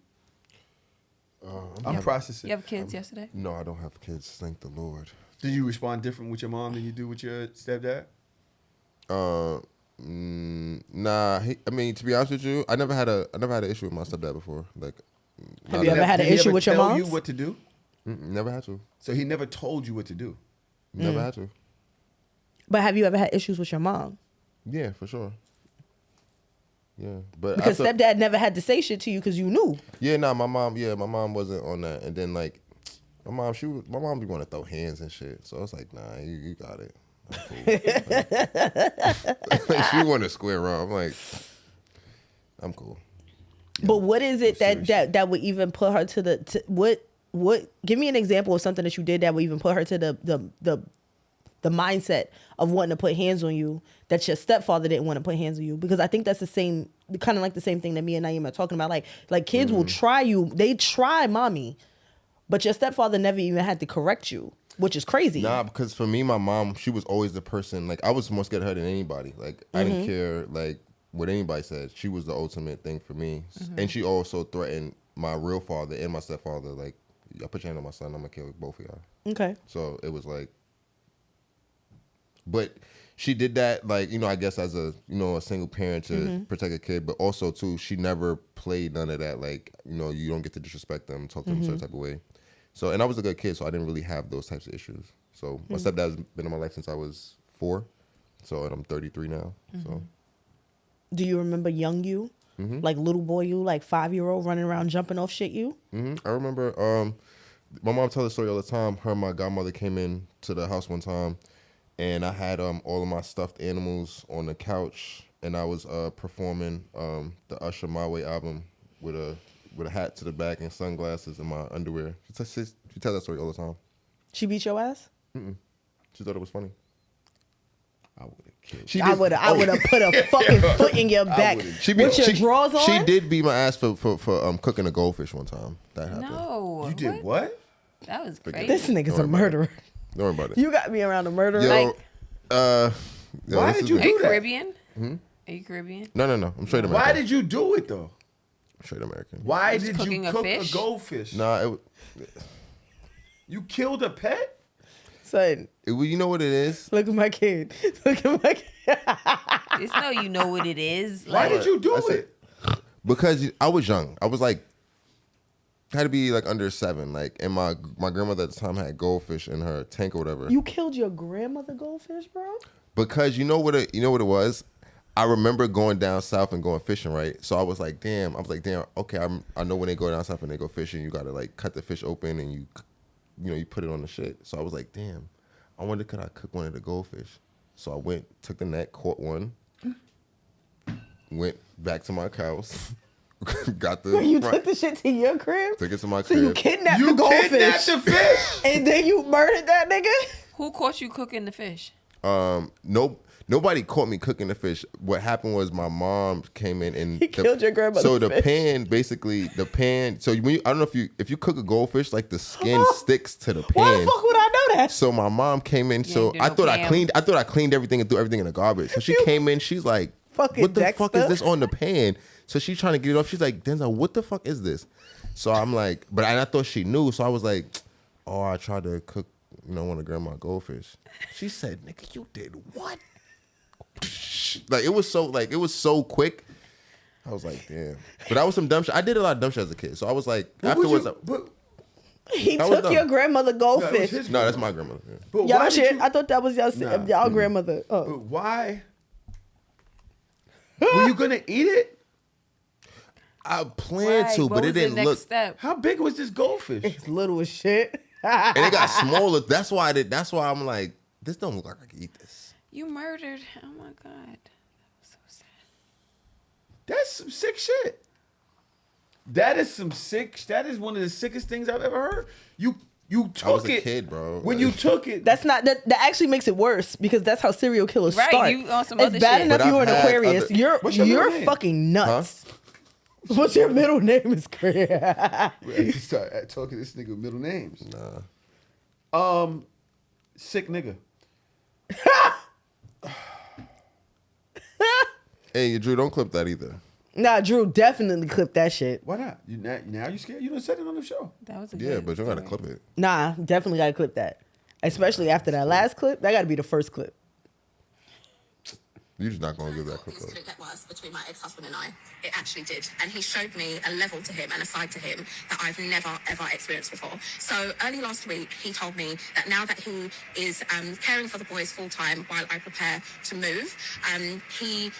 I'm processing. You have kids yesterday? No, I don't have kids. Thank the Lord. Did you respond different with your mom than you do with your stepdad? Nah. I mean, to be honest with you, I never had an issue with my stepdad before. Like, Have you ever had an Did he issue ever with your tell mom? you what to do? never had to. So he never told you what to do. Never had to. But have you ever had issues with your mom? Yeah, for sure. Yeah, but Because stepdad never had to say shit to you because you knew. Yeah, nah, my mom wasn't on that. And then like, my mom be want to throw hands and shit. So I was like, nah, you got it. I'm cool. Like, she want to square around. I'm like, I'm cool. But what is it that would even put her to what? Give me an example of something that you did that would even put her to the mindset of wanting to put hands on you that your stepfather didn't want to put hands on you. Because I think that's the same, kind of like the same thing that me and Nyemiah are talking about. Like kids will try you. They try mommy, but your stepfather never even had to correct you, which is crazy. Nah, because for me, my mom, she was always the person, like, I was more scared of her than anybody. Like, I didn't care, like, what anybody said. She was the ultimate thing for me. And she also threatened my real father and my stepfather. Like, I put your hand on my son, I'm going to kill both of y'all. Okay. So it was like, but she did that, like, you know, I guess as a, you know, a single parent to protect a kid, but also too, she never played none of that. Like, you know, you don't get to disrespect them, talk to them a certain type of way. So, and I was a good kid, so I didn't really have those types of issues. So my stepdad's been in my life since I was 4. So, and I'm 33 now. So. Do you remember young you? Like little boy you, like 5-year-old running around jumping off shit you? I remember, my mom tells the story all the time. Her and my godmother came in to the house one time, and I had all of my stuffed animals on the couch, and I was performing the Usher My Way album with a hat to the back and sunglasses and my underwear. She tells that story all the time. She beat your ass? She thought it was funny. I would have killed. I would have put a fucking foot in your back. With your drawers on? She did beat my ass for cooking a goldfish one time. That happened. No. You did what? That was crazy. This nigga's a murderer. Don't worry about it. You got me around a murderer. Yo, Why did you Are do you that? Caribbean? Are you Caribbean? No. I'm straight American. Why did you do it though? Straight American. Why Just did cooking you a cook fish? a goldfish? Nah, You killed a pet? Son, you know what it is? look at my kid. Look at my kid. It's no, you know what it is. Why did you do it? Because I was young. I was like, had to be like under 7. Like, and my grandmother at the time had goldfish in her tank or whatever. You killed your grandmother goldfish, bro? Because you know what it was? I remember going down south and going fishing, right? So I was like, damn. Okay, I know when they go down south and they go fishing, you gotta like cut the fish open and you put it on the shit. So I was like, damn. I wonder could I cook one of the goldfish? So I went, took the net, caught one, went back to my house, got the. You took the shit to your crib. Took it to my So crib. you kidnapped the goldfish. Kidnapped the fish. And then you murdered that nigga. Who caught you cooking the fish? Nobody caught me cooking the fish. What happened was my mom came in and killed your grandmother's So the fish. pan. So I don't know if you cook a goldfish, like the skin sticks to the pan. Why the fuck would I know that? So my mom came in. So ain't I do no thought I pan. cleaned. I thought I cleaned everything and threw everything in the garbage. So she came in. She's like, Fucking "What the fuck Dexter. is this on the pan?" So she's trying to get it off. She's like, "Denzel, what the fuck is this?" So I'm like, but I thought she knew. So I was like, "Oh, I tried to cook, one of grandma's goldfish." She said, "Nigga, you did what?" Like it was so quick. I was like, damn. But that was some dumb shit. I did a lot of dumb shit as a kid. So I was like, afterwards. He That was took your dumb. grandmother goldfish. No, that's my grandmother. Yeah. But Y'all why shit. did you, I thought that was y'all grandmother. Oh. But why? Were you gonna eat it? I planned Right, to, what but was it the didn't next look. step? How big was this goldfish? It's little as shit. And it got smaller. That's why I'm like, this don't look like I can eat this. You murdered. Oh my god, that was so sad. That's some sick shit. That is one of the sickest things I've ever heard. You took I was it. a kid, bro. When you took it, That's not that actually makes it worse because that's how serial killers Right, start. you on some it's other bad shit. enough But you're I've an had Aquarius. other- What's your You're middle name? fucking nuts. What's your middle name is crazy. you start talking to this nigga with middle names. Sick nigga. Hey, Drew, don't clip that either. Nah, Drew, definitely clip that shit. Why not? Now you scared? You done said it on the show. That was a Yeah, good but you gotta story. clip it. Nah, definitely gotta clip that. Especially after that last clip. That gotta be the first clip. You're just not gonna give that clip This though. couldn't get worse between my ex-husband and I. It actually did. And he showed me a level to him and a side to him that I've never, ever experienced before. So early last week, he told me that now that he is caring for the boys full-time while I prepare to move, he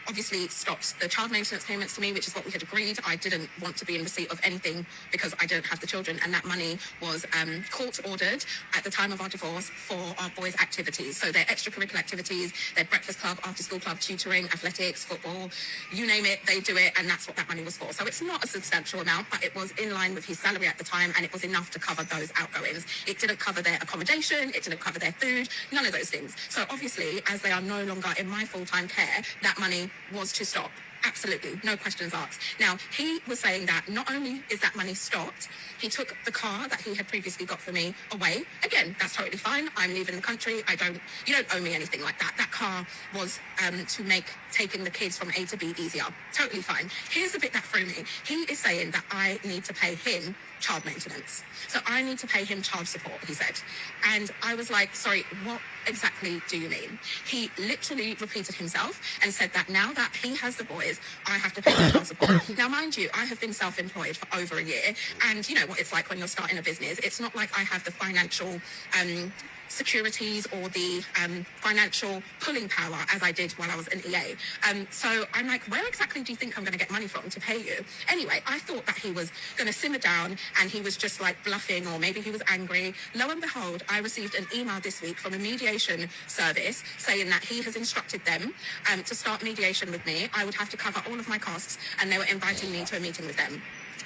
obviously stopped the child maintenance payments to me, which is what we had agreed. I didn't want to be in receipt of anything because I didn't have the children, and that money was court ordered at the time of our divorce for our boys' activities. So their extracurricular activities, their breakfast club, after school club, tutoring, athletics, football, you name it, they do it, and that's what that money was for. So it's not a substantial amount, but it was in line with his salary at the time, and it was enough to cover those outgoings. It didn't cover their accommodation, it didn't cover their food, none of those things. So obviously, as they are no longer in my full-time care, that money was to stop. Absolutely, no questions asked. Now, he was saying that not only is that money stopped, he took the car that he had previously got for me away. Again, that's totally fine. I'm leaving the country. You don't owe me anything like that. That car was to make taking the kids from A to B easier. Totally fine. Here's the bit that threw me. He is saying that I need to pay him child maintenance. So I need to pay him child support, he said. And I was like, sorry, what exactly do you mean? He literally repeated himself and said that now that he has the boys, I have to pay him child support. Now, mind you, I have been self-employed for over a year, and you know what it's like when you're starting a business. It's not like I have the financial securities or the financial pulling power as I did while I was an EA. So I'm like, where exactly do you think I'm going to get money from to pay you? Anyway, I thought that he was going to simmer down and he was just like bluffing, or maybe he was angry. Lo and behold, I received an email this week from a mediation service saying that he has instructed them to start mediation with me. I would have to cover all of my costs, and they were inviting me to a meeting with them.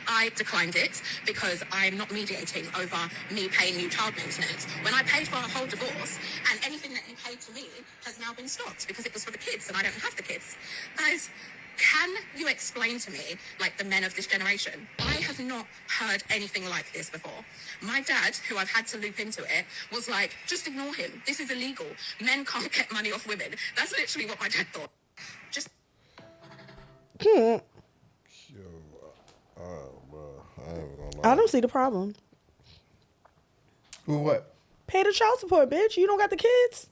I declined it because I'm not mediating over me paying you child maintenance. When I paid for our whole divorce, and anything that you paid to me has now been stopped because it was for the kids and I don't have the kids. Guys, can you explain to me, like the men of this generation? I have not heard anything like this before. My dad, who I've had to loop into it, was like, just ignore him. This is illegal. Men can't get money off women. That's literally what my dad thought. Just... I don't see the problem. Well, what? Pay the child support, bitch. You don't got the kids.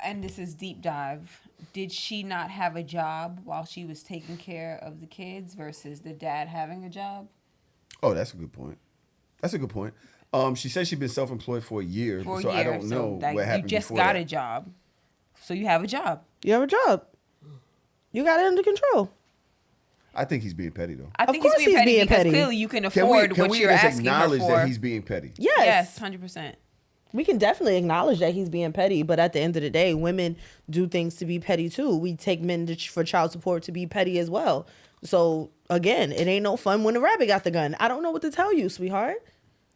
And this is deep dive. Did she not have a job while she was taking care of the kids versus the dad having a job? Oh, that's a good point. That's a good point. She said she'd been self-employed for a year, For a so year, I don't know like, what happened you just before got that. a job. So you have a job. You have a job. You got it under control. I think he's being petty though. I Of think he's course being he's petty being because petty. clearly you can Can afford we what you're just asking her acknowledge for. that he's being petty? Yes, 100%. We can definitely acknowledge that he's being petty, but at the end of the day, women do things to be petty too. We take men for child support to be petty as well. So again, it ain't no fun when the rabbit got the gun. I don't know what to tell you, sweetheart.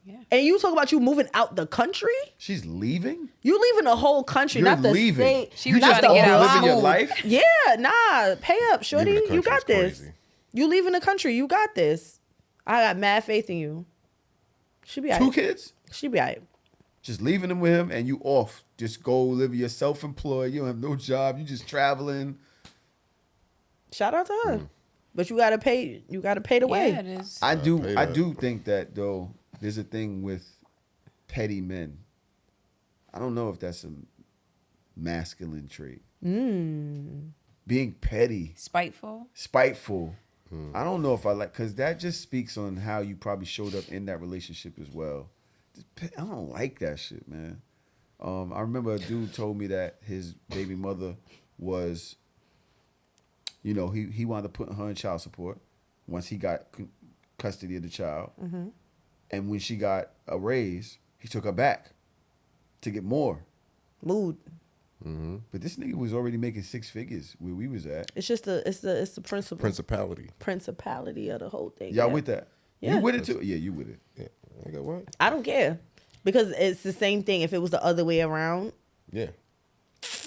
Yeah. And you talk about you moving out the country? She's leaving? You leaving the whole country, You're not the leaving. state. She was not trying to the get out living your smooth. life? Yeah, nah. Pay up, shorty. Leaving the You country got is this. crazy. You leaving the country. You got this. I got mad faith in you. She be 2 alright. kids? She be alright. Just leaving them with him and you off. Just go live. You're self-employed. You don't have no job. You just traveling. Shout out to her. But you gotta pay. You gotta pay the way. Yeah, it is. I pay do that. think that though there's a thing with petty men. I don't know if that's a masculine trait. Being petty, Spiteful. spiteful. I don't know if I like, because that just speaks on how you probably showed up in that relationship as well. I don't like that shit, man. I remember a dude told me that his baby mother was, you know, he wound up putting her in child support once he got custody of the child. And when she got a raise, he took her back to get more. Mood. But this nigga was already making 6 figures where we was at. It's just the principle. Principality of the whole thing. Y'all yeah. with that? Yeah. You with it too? Yeah, you with it. Yeah. I got what? I don't care because it's the same thing. If it was the other way around, Yeah.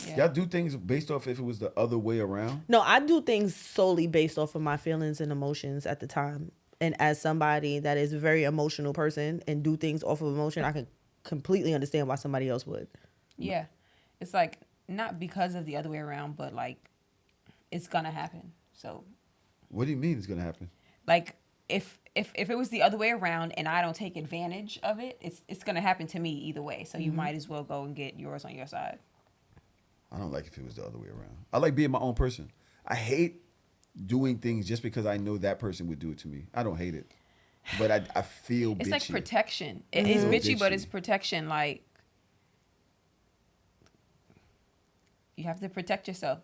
Yeah. Y'all do things based off if it was the other way around? no, I do things solely based off of my feelings and emotions at the time. And as somebody that is a very emotional person and do things off of emotion, I can completely understand why somebody else would. Yeah. It's like not because of the other way around, but like it's gonna happen. So What do you mean it's gonna happen? like if it was the other way around and I don't take advantage of it, it's gonna happen to me either way. So you might as well go and get yours on your side. I don't like if it was the other way around. I like being my own person. I hate doing things just because I know that person would do it to me. I don't hate it. But I feel It's bitchy. like protection. It's Mhm. bitchy, but Bitchy. it's protection. Like you have to protect yourself.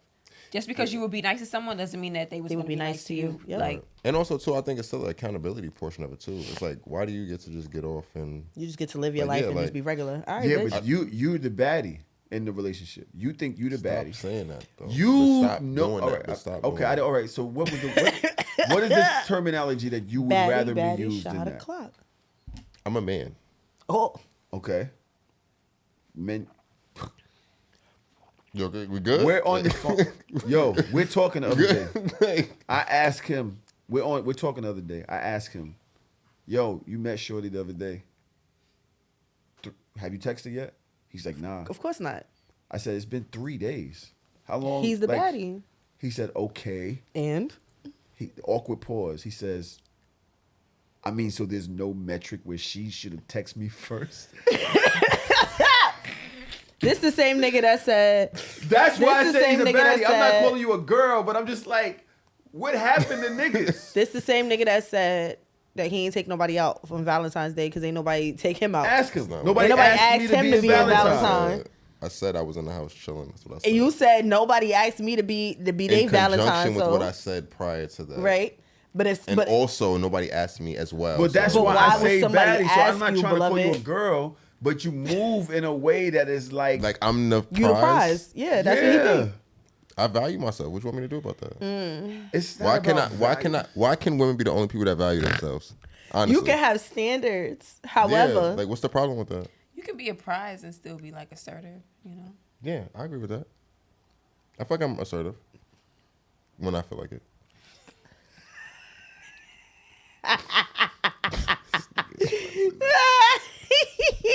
Just because you would be nice to someone doesn't mean that they would be nice to you. Yep. Like And also too, I think it's still the accountability portion of it too. It's like, why do you get to just get off and You just get to live your Like, life yeah, and like- just be regular. All right, Yeah, bitch. but you're the baddie in the relationship. You think you the stop baddie. saying that though? You But stop know. doing All that. right, But stop okay. doing that. All right. So what was what is the terminology that you would rather be used in shot that? o'clock. I'm a man. Oh, Okay. Men, You okay? We good? we're on the phone. Yo, we're talking the other day. Hey. I asked him. We're talking the other day. I asked him, "Yo, you met Shorty the other day. Have you texted yet?" He's like, "Nah." of course not. I said, "It's been 3 days. How long?" He's the like, baddie. He said, "Okay." And Awkward pause. He says, "I mean, so there's no metric where she should have texted me first." this the same nigga that said, That's why I This the say he's a same nigga that baddie. I'm not said- calling you a girl, but I'm just like, what happened to niggas? this the same nigga that said that he ain't take nobody out from Valentine's Day because ain't nobody take him out. Ask him. Ain't Nobody, nobody asked me asked to him be to his be a Valentine. Valentine. I said I was in the house chilling. That's what I said. And you said nobody asked me to be in their conjunction Valentine. with So what I said prior to that. right, but it's And but also nobody asked me as well. But that's so- why why I would say somebody baddie. So I'm ask not you, trying to call you a beloved? girl, but you move in a way that is like, like I'm the prize. you the prize. Yeah, that's what he think. I value myself. What you want me to do about that? It's not Why can I? about Why value. can I? Why can women be the only people that value themselves? Honestly, You can have standards. Yeah, However, like what's the problem with that? you can be a prize and still be like assertive, you know. Yeah, I agree with that. I feel like I'm assertive when I feel like it.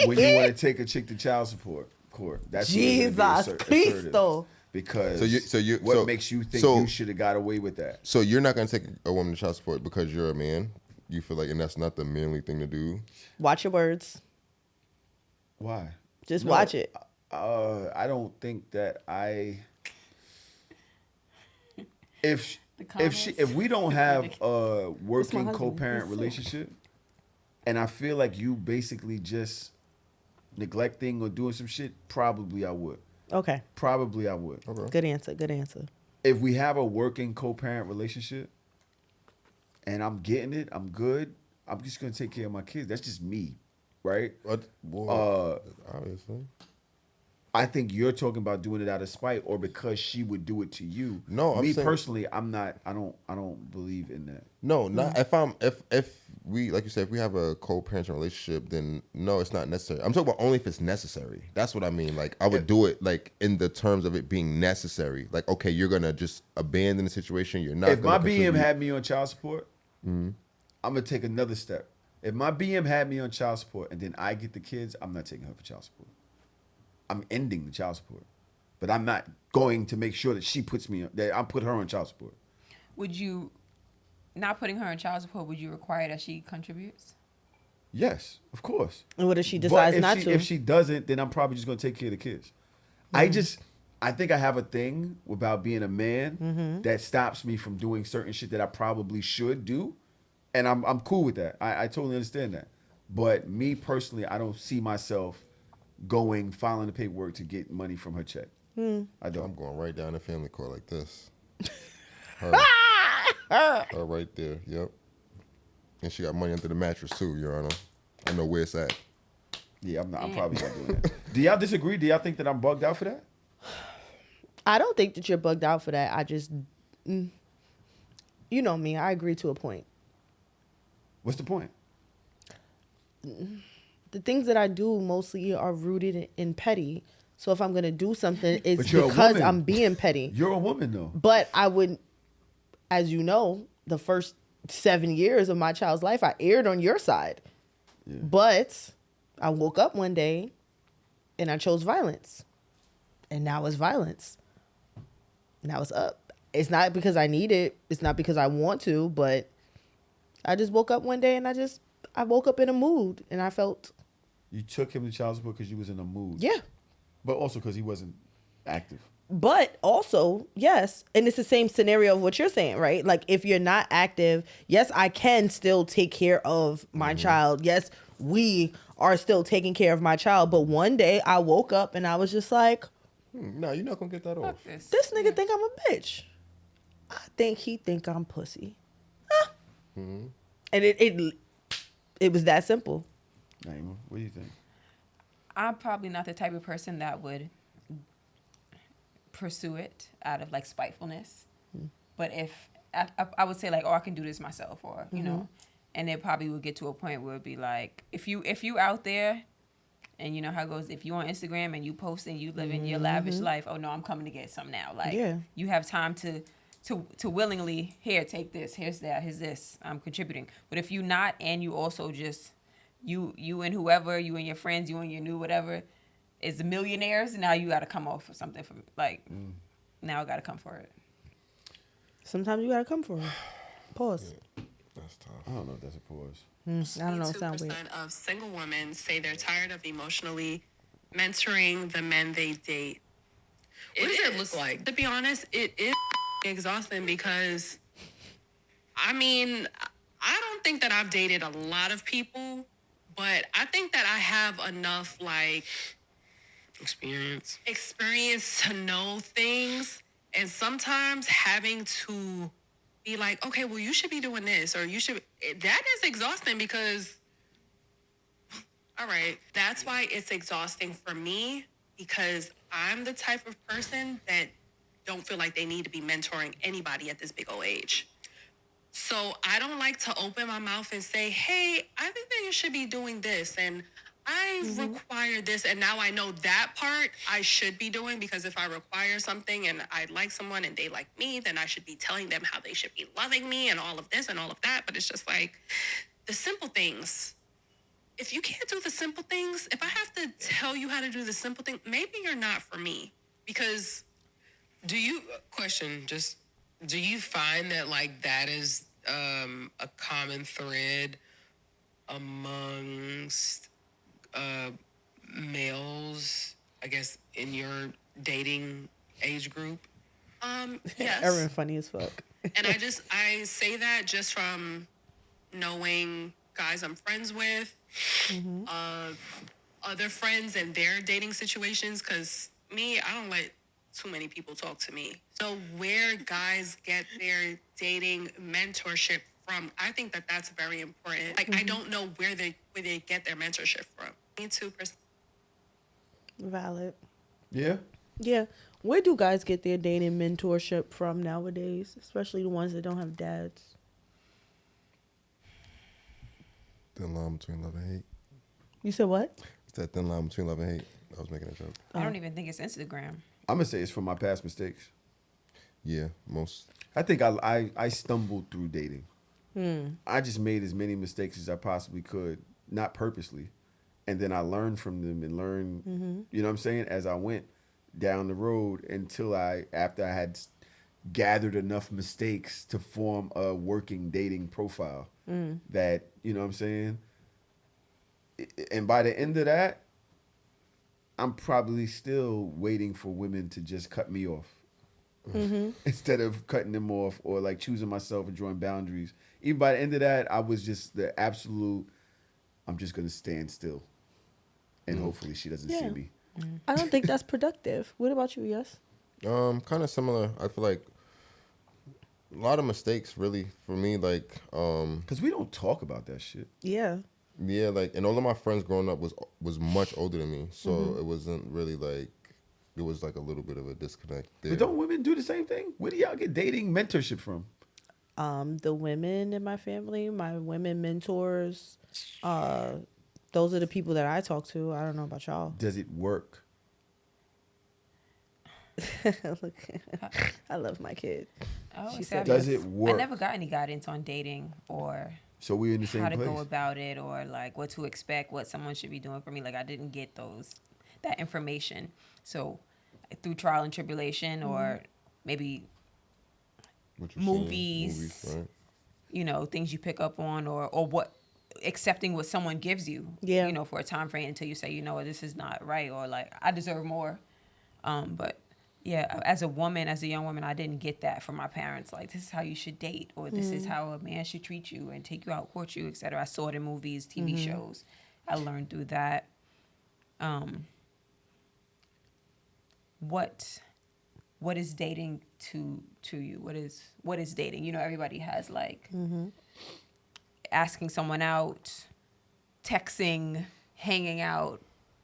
When you want to take a chick to child support court, that's when you're gonna Jesus be assertive. Cristo. Because So what makes you think you should have got away with that? So you're not gonna take a woman to child support because you're a man. You feel like, and that's not the manly thing to do. Watch your words. Why? Just No, watch it. I don't think that if we don't have a working husband. co-parent He's sick. relationship, and I feel like you basically just neglecting or doing some shit, probably I would. Okay. Probably I would. Okay. Good answer. If we have a working co-parent relationship and I'm getting it, I'm good, I'm just going to take care of my kids. That's just me, right? Obviously. I think you're talking about doing it out of spite or because she would do it to you. No, I'm saying, personally, I'm not. I don't believe in that. No, not if we, like you said, if we have a co-parenting relationship, then no, it's not necessary. I'm talking about only if it's necessary. That's what I mean. Like I would do it like in the terms of it being necessary. Like, okay, you're gonna just abandon the situation. You're not. If my contribute. BM had me on child support, I'm gonna take another step. If my BM had me on child support and then I get the kids, I'm not taking her for child support. I'm ending the child support, but I'm not going to make sure that she puts me that I put her on child support. Would you, not putting her on child support, would you require that she contributes? Yes, of course. And what if she decides not to? If she doesn't, then I'm probably just going to take care of the kids. I think I have a thing about being a man that stops me from doing certain shit that I probably should do, and I'm cool with that. I totally understand that. But me personally, I don't see myself filing the paperwork to get money from her check. I don't. I'm going right down the family court like this. Her right there. Yep. And she got money under the mattress too, Your Honor. I know where it's at. Yeah, I'm probably not doing that. Do y'all disagree? Do y'all think that I'm bugged out for that? I don't think that you're bugged out for that. I just, you know me. I agree to a point. What's the point? The things that I do mostly are rooted in petty. So if I'm going to do something, it's But you're a because woman. I'm being petty. You're a woman, though. But I would, as you know, the first 7 years of my child's life, I erred on your side. Yeah. But I woke up one day and I chose violence. And now it's violence. Now it's up. It's not because I need it. It's not because I want to, but I just woke up one day and I woke up in a mood and I felt. You took him to child support because you was in a mood. Yeah. But also because he wasn't active. But also, yes, and it's the same scenario of what you're saying, right? Like if you're not active, yes, I can still take care of my child. Yes, we are still taking care of my child. But one day I woke up and I was just like, no, you're not going to get that off. this nigga think I'm a bitch. I think he think I'm pussy. And it was that simple. Naima, what do you think? I'm probably not the type of person that would pursue it out of like spitefulness. But if I would say like, oh, I can do this myself, or you know, and it probably would get to a point where it'd be like, if you out there, and you know how it goes, if you on Instagram and you post and you living your lavish life, oh no, I'm coming to get some now. Like you have time to willingly, here, take this, here's that, here's this, I'm contributing. But if you not, and you also just you and whoever, you and your friends, you and your new whatever is millionaires, now you got to come off for something from like now I got to come for it. Sometimes you got to come for it. Pause. That's tough. I don't know if that's a pause. I don't know. It sounds weird. 62% of single women say they're tired of emotionally mentoring the men they date. What does it look like? To be honest, it is exhausting because, I mean, I don't think that I've dated a lot of people, but I think that I have enough, like, experience to know things. And sometimes having to be like, okay, well, you should be doing this, or you should, that is exhausting because, all right, that's why it's exhausting for me, because I'm the type of person that don't feel like they need to be mentoring anybody at this big old age. So I don't like to open my mouth and say, hey, I think that you should be doing this, and I require this, and now I know that part I should be doing, because if I require something and I like someone and they like me, then I should be telling them how they should be loving me and all of this and all of that. But it's just like the simple things. If you can't do the simple things, if I have to tell you how to do the simple thing, maybe you're not for me. Because do you find that like that is a common thread amongst males, I guess, in your dating age group? yes. Erin funny as fuck. And I say that just from knowing guys I'm friends with, other friends and their dating situations, because me, I don't let too many people talk to me. So where guys get their dating mentorship from, I think that that's very important. Like I don't know where they get their mentorship from. Me too. Valid. Yeah. Yeah. Where do guys get their dating mentorship from nowadays? Especially the ones that don't have dads. Thin line between love and hate. You said what? It's that thin line between love and hate. I was making a joke. I don't even think it's Instagram. I'm gonna say it's from my past mistakes. Yeah, most. I think I stumbled through dating. I just made as many mistakes as I possibly could, not purposely. And then I learned from them and learned, you know what I'm saying, as I went down the road until after I had gathered enough mistakes to form a working dating profile that, you know what I'm saying? And by the end of that, I'm probably still waiting for women to just cut me off. Instead of cutting them off or like choosing myself and drawing boundaries. Even by the end of that, I was just the absolute, I'm just going to stand still. And hopefully she doesn't see me. I don't think that's productive. What about you, Yes? Kind of similar. I feel like a lot of mistakes, really, for me. Like, Because we don't talk about that shit. Yeah. yeah, like, and all of my friends growing up was much older than me, so it wasn't really like it was like a little bit of a disconnect there. But don't women do the same thing? Where do y'all get dating mentorship from? The women in my family, my women mentors, those are the people that I talk to. I don't know about y'all. Does it work? Look, I love my kid. Oh, She she said, Does it work? I never got any guidance on dating or So we're in the same how to place. go about it or like what to expect, what someone should be doing for me. Like I didn't get that information. So through trial and tribulation or maybe What you're seeing, movies, right? you know, things you pick up on or what accepting what someone gives you, Yeah. you know, for a time frame until you say, you know what, this is not right or like I deserve more. But yeah, as a woman, as a young woman, I didn't get that from my parents. Like, this is how you should date, or this is how a man should treat you and take you out, court you, etc. I saw it in movies, TV shows. I learned through that. What is dating to you? What is dating? You know, everybody has like asking someone out, texting, hanging out,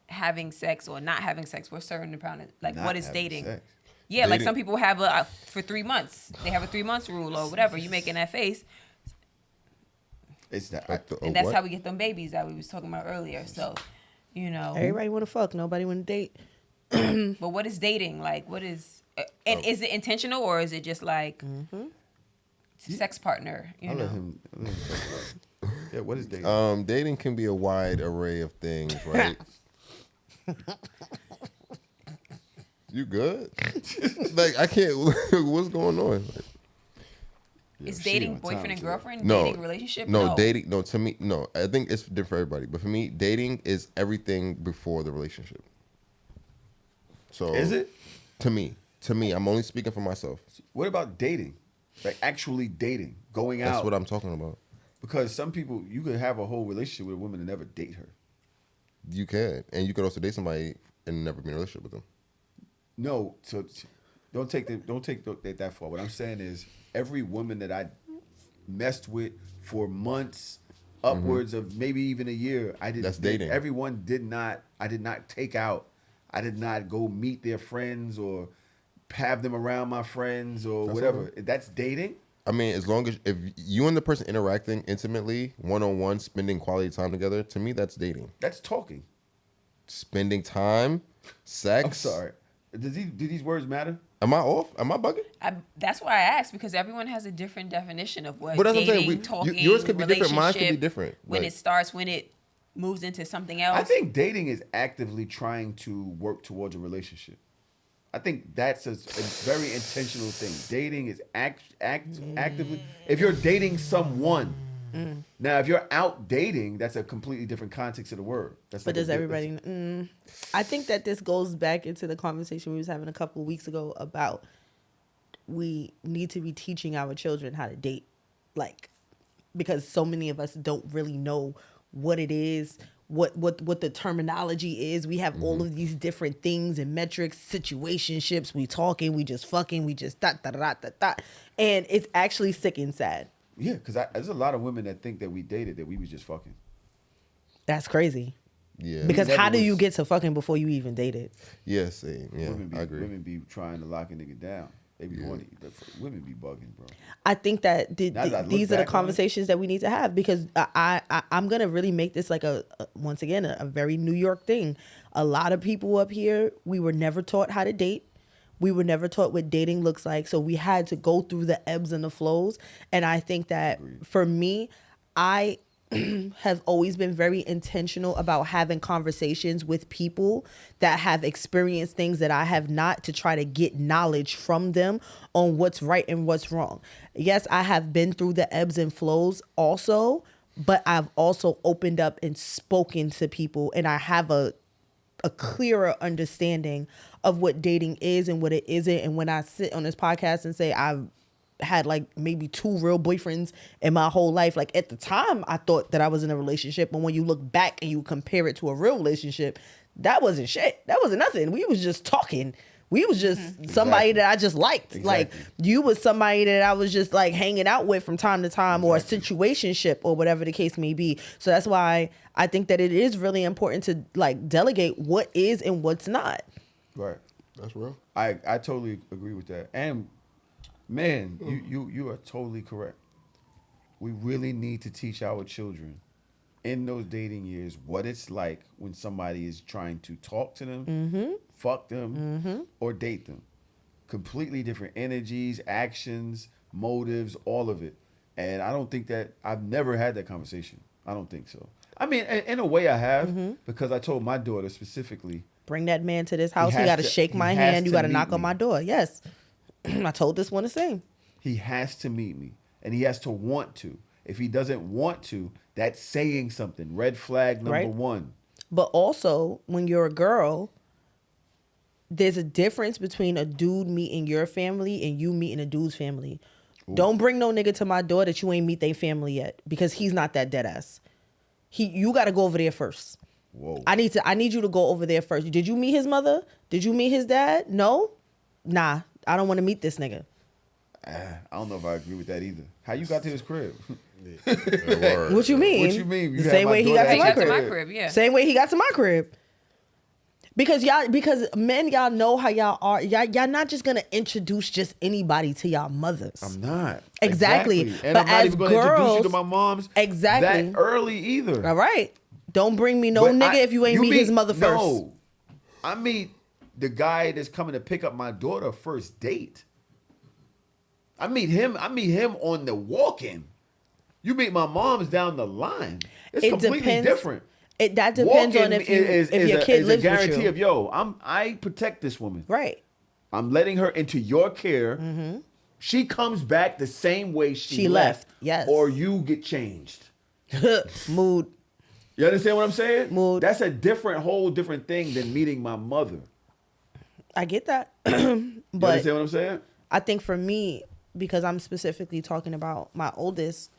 having sex or not having for a certain amount of, like, Not what is having dating? sex. Yeah, like Dating- some people have for 3 months. They have a 3 months rule or whatever. You making that face, It's that. Like the, and that's what? how we get them babies that we was talking about earlier. So, you know, Everybody want to fuck. Nobody want to date. but what is dating? Like, what is, and is it intentional or is it just like sex partner? You I'll know, let him talk about it. Yeah, what is dating? Dating can be a wide array of things, right? You good? Like I can't. What's going on? Like, is she dating on boyfriend time, and too. girlfriend? No. Dating relationship? no, dating. No, to me, no. I think it's different for everybody. But for me, dating is everything before the relationship. So Is it? To me, I'm only speaking for myself. What about dating? Like actually dating, going out. That's what I'm talking about. Because some people, you could have a whole relationship with a woman and never date her. You can, and you could also date somebody and never be in a relationship with them. No, so don't take that far. What I'm saying is, every woman that I messed with for months, upwards of maybe even a year, That's dating. Everyone did not. I did not take out. I did not go meet their friends or have them around my friends or whatever. okay. That's dating. I mean, as long as if you and the person interacting intimately, one-on-one, spending quality time together, to me, that's dating. That's talking. Spending time, sex. I'm sorry. Do these words matter? Am I off? Am I bugging? That's why I asked, because everyone has a different definition of what But that's what I'm dating, saying. talking, Yours could be different. Mine could be relationship, different. When Like- it starts, when it moves into something else. I think dating is actively trying to work towards a relationship. I think that's a very intentional thing. Dating is actively. If you're dating someone, now if you're out dating, that's a completely different context of the word. That's But like does everybody? I think that this goes back into the conversation we was having a couple of weeks ago about we need to be teaching our children how to date, like, because so many of us don't really know what it is, what the terminology is. We have all of these different things and metrics, situationships. We talking, we just fucking, we just da da da da da. And it's actually sick and sad. Yeah, because there's a lot of women that think that we dated, that we was just fucking. That's crazy. Yeah. Because how do you was- get to fucking before you even dated? Yeah, same. Yeah, I agree. Women be trying to lock a nigga down. They be horny. Women be bugging, bro. I think that Now that I look these are the back on it- conversations that we need to have, because I'm gonna really make this like once again a very New York thing. A lot of people up here, we were never taught how to date. We were never taught what dating looks like, so we had to go through the ebbs and the flows. And I think that for me, I have always been very intentional about having conversations with people that have experienced things that I have not, to try to get knowledge from them on what's right and what's wrong. Yes, I have been through the ebbs and flows also, but I've also opened up and spoken to people, and I have a clearer understanding of what dating is and what it isn't. And when I sit on this podcast and say I've had like maybe 2 real boyfriends in my whole life, like at the time I thought that I was in a relationship, but when you look back and you compare it to a real relationship, that wasn't shit. That wasn't nothing. We was just talking. We was just somebody that I just liked. Like you was somebody that I was just like hanging out with from time to time, or a situationship, or whatever the case may be. So that's why I think that it is really important to like delegate what is and what's not. Right. That's real. I totally agree with that. And man, you are totally correct. We really need to teach our children in those dating years what it's like when somebody is trying to talk to them, fuck them, or date them. Completely different energies, actions, motives, all of it. And I don't think that, I've never had that conversation. I don't think so. I mean, in a way I have, because I told my daughter specifically, bring that man to this house. He You has got to to- shake he my has hand. You to got to meet knock on me. my door. Yes. I told this one the same. he has to meet me, and he has to want to. If he doesn't want to, that's saying something. Red flag number Right. 1. But also, when you're a girl, there's a difference between a dude meeting your family and you meeting a dude's family. Don't bring no nigga to my door that you ain't meet their family yet, because he's not that dead ass. You got to go over there first. Whoa. I need you to go over there first. Did you meet his mother? Did you meet his dad? No? Nah, I don't want to meet this nigga. I don't know if I agree with that either. How you got to his crib? What you mean? What you mean? You The had same my way he daughter got to at my your crib. my crib, yeah. Same way he got to my crib. Because men, y'all know how y'all are. Y'all not just gonna introduce just anybody to y'all mothers. I'm not. Exactly. And But I'm not as even going to introduce you to girls- my mom's Exactly. that early either. All right. Don't bring me no But nigga if you ain't meet his mother first. No. I meet the guy that's coming to pick up my daughter first date. I meet him on the walk-in. You meet my mom's down the line. It's completely different. That depends on if your kid lives a guarantee with you. of, yo, I protect this woman. Right. I'm letting her into your care. She comes back the same way she left. Yes. Or you get changed. Mood. You understand what I'm saying? Mood. That's a whole different thing than meeting my mother. I get that. You But understand what I'm saying? I think for me, because I'm specifically talking about my oldest,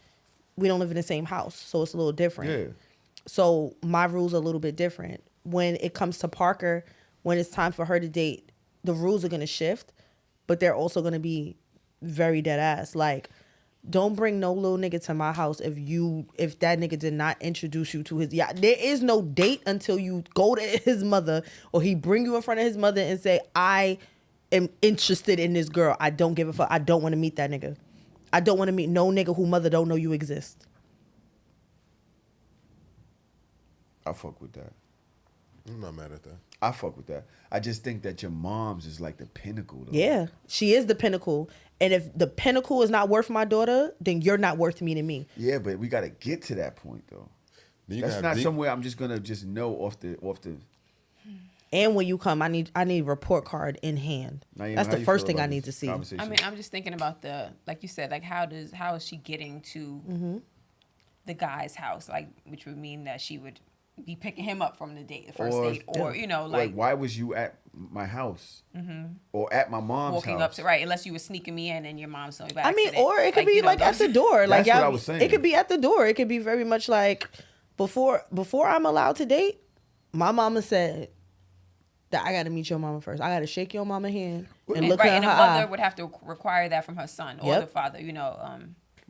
we don't live in the same house, so it's a little different. Yeah. So my rules are a little bit different. When it comes to Parker, when it's time for her to date, the rules are going to shift, but they're also going to be very dead ass. Like, don't bring no little nigga to my house if that nigga did not introduce you to his. Yeah, there is no date until you go to his mother, or he bring you in front of his mother and say, I am interested in this girl. I don't give a fuck. I don't want to meet that nigga. I don't want to meet no nigga who mother don't know you exist. I fuck with that. I'm not mad at that. I fuck with that. I just think that your mom's is like the pinnacle, though. Yeah, she is the pinnacle. And if the pinnacle is not worth my daughter, then you're not worth meeting me. Yeah, but we got to get to that point, though. That's not somewhere I'm just gonna just know off the. And when you come, I need a report card in hand. Naima, That's how the you first feel thing I about need this to see. conversation? I mean, I'm just thinking about like you said, like how is she getting to the guy's house? Like, which would mean that she would be picking him up from the first date, or like why was you at my house or at my mom's walking house? up to unless you were sneaking me in and your mom saw me by I mean, accident. or it could be like at the door. Like That's what I y'all, was saying. it could be at the door. It could be very much like before I'm allowed to date, my mama said that I got to meet your mama first. I got to shake your mama hand and look her in and her a mother eye. would have to require that from her son or the father. You know,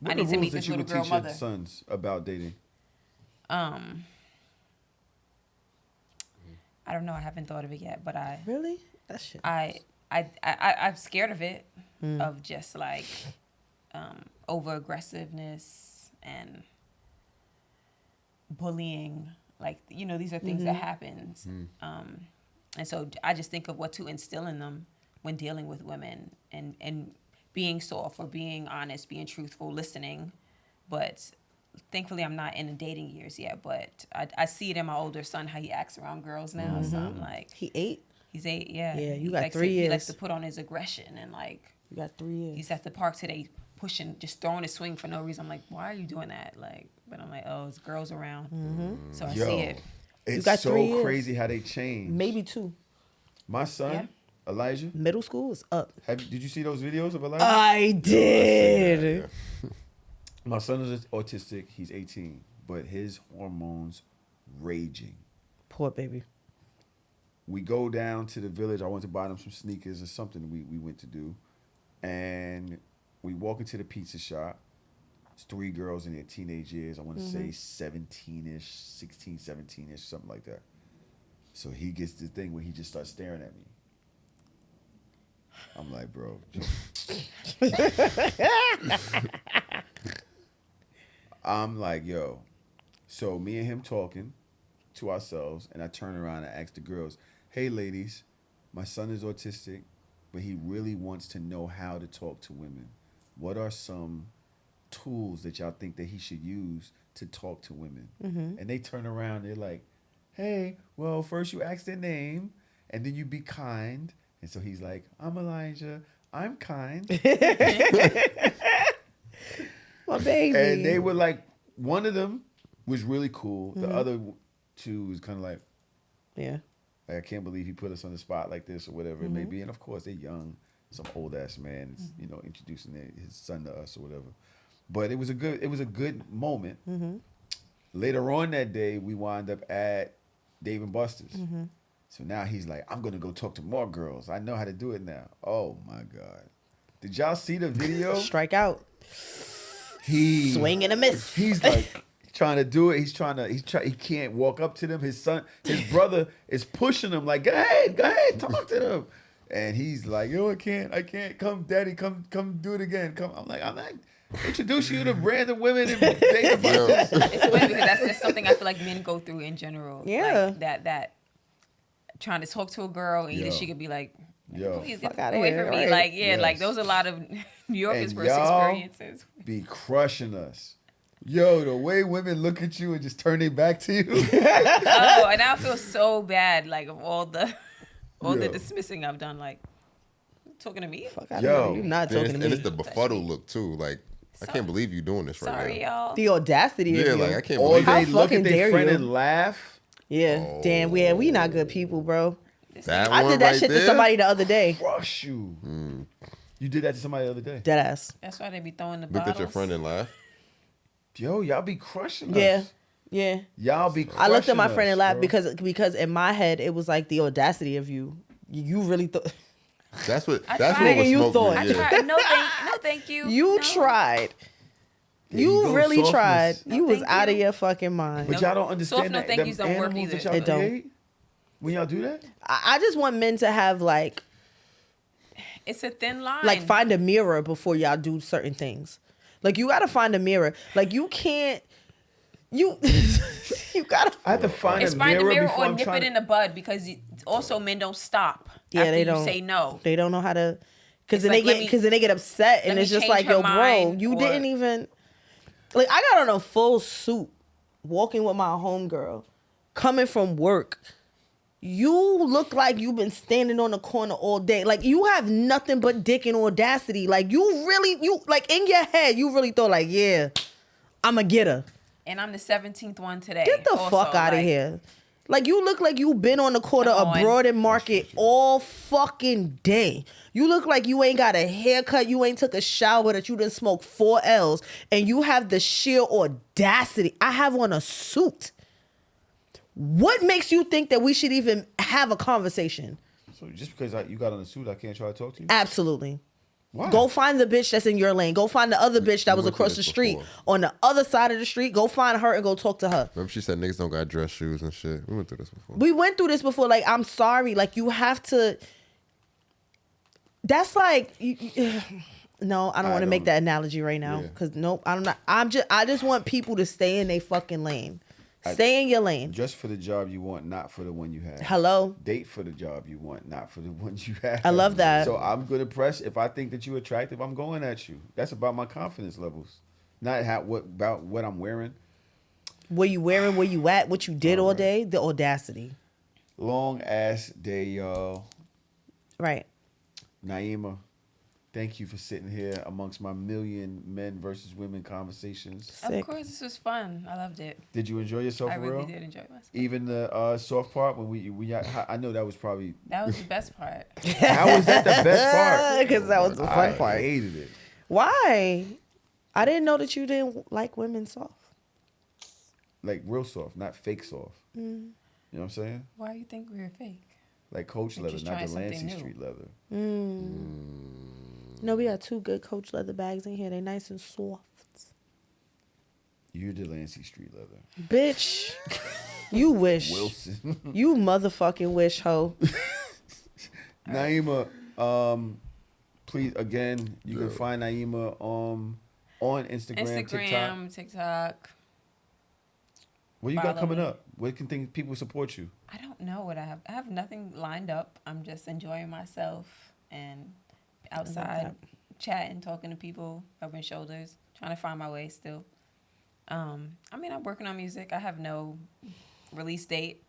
I need to meet this little girl mother. Your sons about dating? I don't know. I haven't thought of it yet, but Really? That shit. I'm scared of it, of just like over aggressiveness and bullying. Like, you know, these are things that happens. And so I just think of what to instill in them when dealing with women and being soft or being honest, being truthful, listening. But thankfully, I'm not in the dating years yet, but I see it in my older son, how he acts around girls now. So I'm like... He 8? He's 8, yeah. Yeah, you he got 3 years. He likes to put on his aggression and like... You got 3 years. He's at the park today pushing, just throwing his swing for no reason. I'm like, why are you doing that? Like, but I'm like, oh, it's girls around. So I see it. It's got 3 so years. crazy how they change. Maybe 2. My son, Elijah. Middle school is up. Did you see those videos of Elijah? I did. My son is autistic. He's 18, but his hormones raging. Poor baby. We go down to the village. I went to buy them some sneakers or something we went to do. And we walk into the pizza shop. It's 3 girls in their teenage years. I want to say 17-ish, 16, 17-ish, something like that. So he gets the thing where he just starts staring at me. I'm like, bro. I'm like, yo. So me and him talking to ourselves, and I turn around and ask the girls, hey, ladies, my son is autistic, but he really wants to know how to talk to women. What are some tools that y'all think that he should use to talk to women? And they turn around, they're like, hey, well, first you ask their name, and then you be kind. And so he's like, I'm Elijah, I'm kind. My baby. And they were like, one of them was really cool. The other 2 was kind of like, Yeah. I can't believe he put us on the spot like this or whatever it may be. And of course, they're young. Some old ass man is, you know, introducing his son to us or whatever. But it was a good moment. Later on that day, we wound up at Dave and Buster's. So now he's like, I'm gonna go talk to more girls. I know how to do it now. Oh my God. Did y'all see the video? Strike out. He Swing and a miss. He's like trying to do it. He can't walk up to them. His brother is pushing him like, go ahead, talk to them. And he's like, yo, I can't. Come, daddy, come do it again. Come. I'm like, introduce you to random women and date the It's weird because that's just something I feel like men go through in general. Yeah. Like that trying to talk to a girl and either she could be like, please get outta away here, from me. right? Like, Yes. like those are a lot of New Yorkers And first y'all experiences. be crushing us. Yo, the way women look at you and just turn their back to you. Oh, and I feel so bad, like of all the dismissing I've done, like talking to me. Fuck out of here. You're not talking to me. And it's the befuddled look too. Like, I can't believe you doing this right now. Sorry, y'all. The audacity of Yeah, you. like I can't Or believe How they look fucking at dare their friend you? and laugh. Yeah. Damn, we not good people, bro. that I one did that right shit there? to somebody the other day. Crush you. You did that to somebody the other day. Deadass. That's why they be throwing the Looked bottles. at your friend and laughed. Yo, y'all be crushing us. Yeah. Yeah. Y'all be crushing I looked at my friend us, and laughed bro. because in my head it was like the audacity of you. You really thought That's what I that's tried. what was Nigga, you smoking. thought. I Yeah. tried. No, thank you. you No. tried. There you You go, really softness. tried. No, you was thank out of you. your fucking mind. But y'all don't understand no that thank them yous don't work animals either. that y'all It don't. create when y'all do that. I just want men to have like It's a thin line. find a mirror before y'all do certain things. Like you gotta find a mirror. Like you can't you you gotta I have to find It's a find the mirror mirror before or I'm nip trying it in the bud because also men don't stop Yeah, after they you don't say no. They don't know how to It's because then like, they get upset and let it's me just change like, her yo, bro, mind, you or- didn't even like I got on a full suit walking with my homegirl, coming from work. You look like you've been standing on the corner all day. Like you have nothing but dick and audacity. Like you like in your head, you really thought like, yeah, I'ma get her. And I'm the 17th one today. Get the also, fuck out of like, here. Like you look like you been on the corner Come of on. Broad and Market all fucking day. You look like you ain't got a haircut, you ain't took a shower, that you done smoked 4 L's, and you have the sheer audacity. I have on a suit. What makes you think that we should even have a conversation? So just because you got on a suit, I can't try to talk to you? Absolutely. Why? Go find the bitch that's in your lane. Go find the other bitch that was went through across the this street before. on the other side of the street. Go find her and go talk to her. Remember she said niggas don't got dress shoes and shit. We went through this before. We went through this before. Like, I'm sorry. Like, you have to. That's like. No, I don't want to make that analogy right now. Yeah. Because nope, I'm not. I just want people to stay in their fucking lane. Stay in your lane. Just for the job you want, not for the one you have. Hello. Date for the job you want, not for the ones you have. I love that. So I'm gonna press. If I think that you're attractive, I'm going at you. That's about my confidence levels, not about what I'm wearing. Where you wearing? Where you at? What you did all day? The audacity. Long ass day, y'all. Right. Naima, thank you for sitting here amongst my million men versus women conversations. Sick. Of course, this was fun. I loved it. Did you enjoy yourself I for really real? did enjoy myself. Even the soft part when I know that was probably. That was the best part. How was that the best part? Because that was the fun I part. hated it. Why? I didn't know that you didn't like women soft. Like real soft, not fake soft. Mm. You know what I'm saying? Why do you think we were fake? Like Coach Like leather, just not the trying Lancey something new. Street leather. No, we got 2 good Coach leather bags in here. They nice and soft. You're the Lancey Street leather. Bitch, you wish. Wilson. You motherfucking wish, ho. Naima, please again, you can find Naima on Instagram, TikTok. What you got Follow coming me. up? Where can people support you? I don't know what I have. I have nothing lined up. I'm just enjoying myself and outside chatting, talking to people, rubbing shoulders, trying to find my way still. I mean, I'm working on music. I have no release date,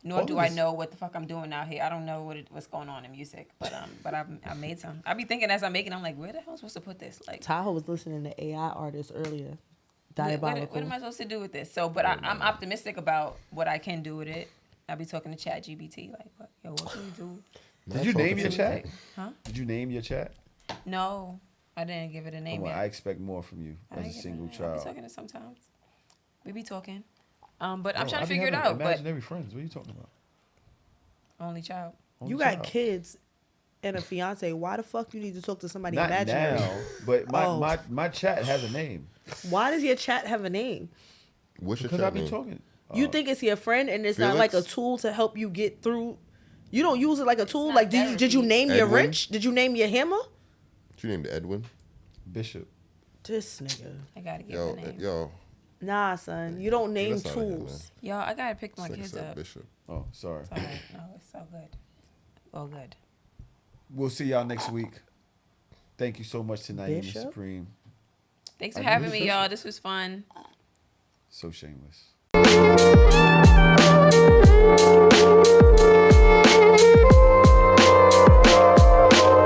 nor do I know what the fuck I'm doing out here. I don't know what's going on in music, but I made some. I be thinking as I'm making, I'm like, where the hell am I supposed to put this? Like, Tahoe was listening to AI artists earlier. what Diabolical. am I supposed to do with this? So, but I'm optimistic about what I can do with it. I'll be talking to Chat GBT, like, what can you do? Did you name your chat? Huh? Did you name your chat? No, I didn't give it a name Well, yet. I expect more from you I as a didn't give it single name. I child. be talking to sometimes. We be talking. But I'm No, trying I to be figure it having out. But Imaginary friends. What are you talking about? only child. Only You got child. kids and a fiance. Why the fuck you need to talk to somebody Not imaginary? now, but Oh. my chat has a name Why does your chat have a name? What's your because I chat be name? talking. You think it's your friend and it's not Felix? like a tool to help you get through? You don't use it like a tool. not Like did you therapy. name your Edwin? wrench? Did you name your hammer? What you named Edwin? Bishop? This nigga. I gotta give Yo, a name. yo. Nah, son. You don't name That's not a him, tools. Yo, I gotta pick my Like I kids said, up. Bishop. Oh, sorry. Sorry. No, it's so good. Well, good. We'll see y'all next week. Thank you so much to Naima Bishop? Supreme. Thanks for I knew having this me, y'all. was- This was fun. So shameless.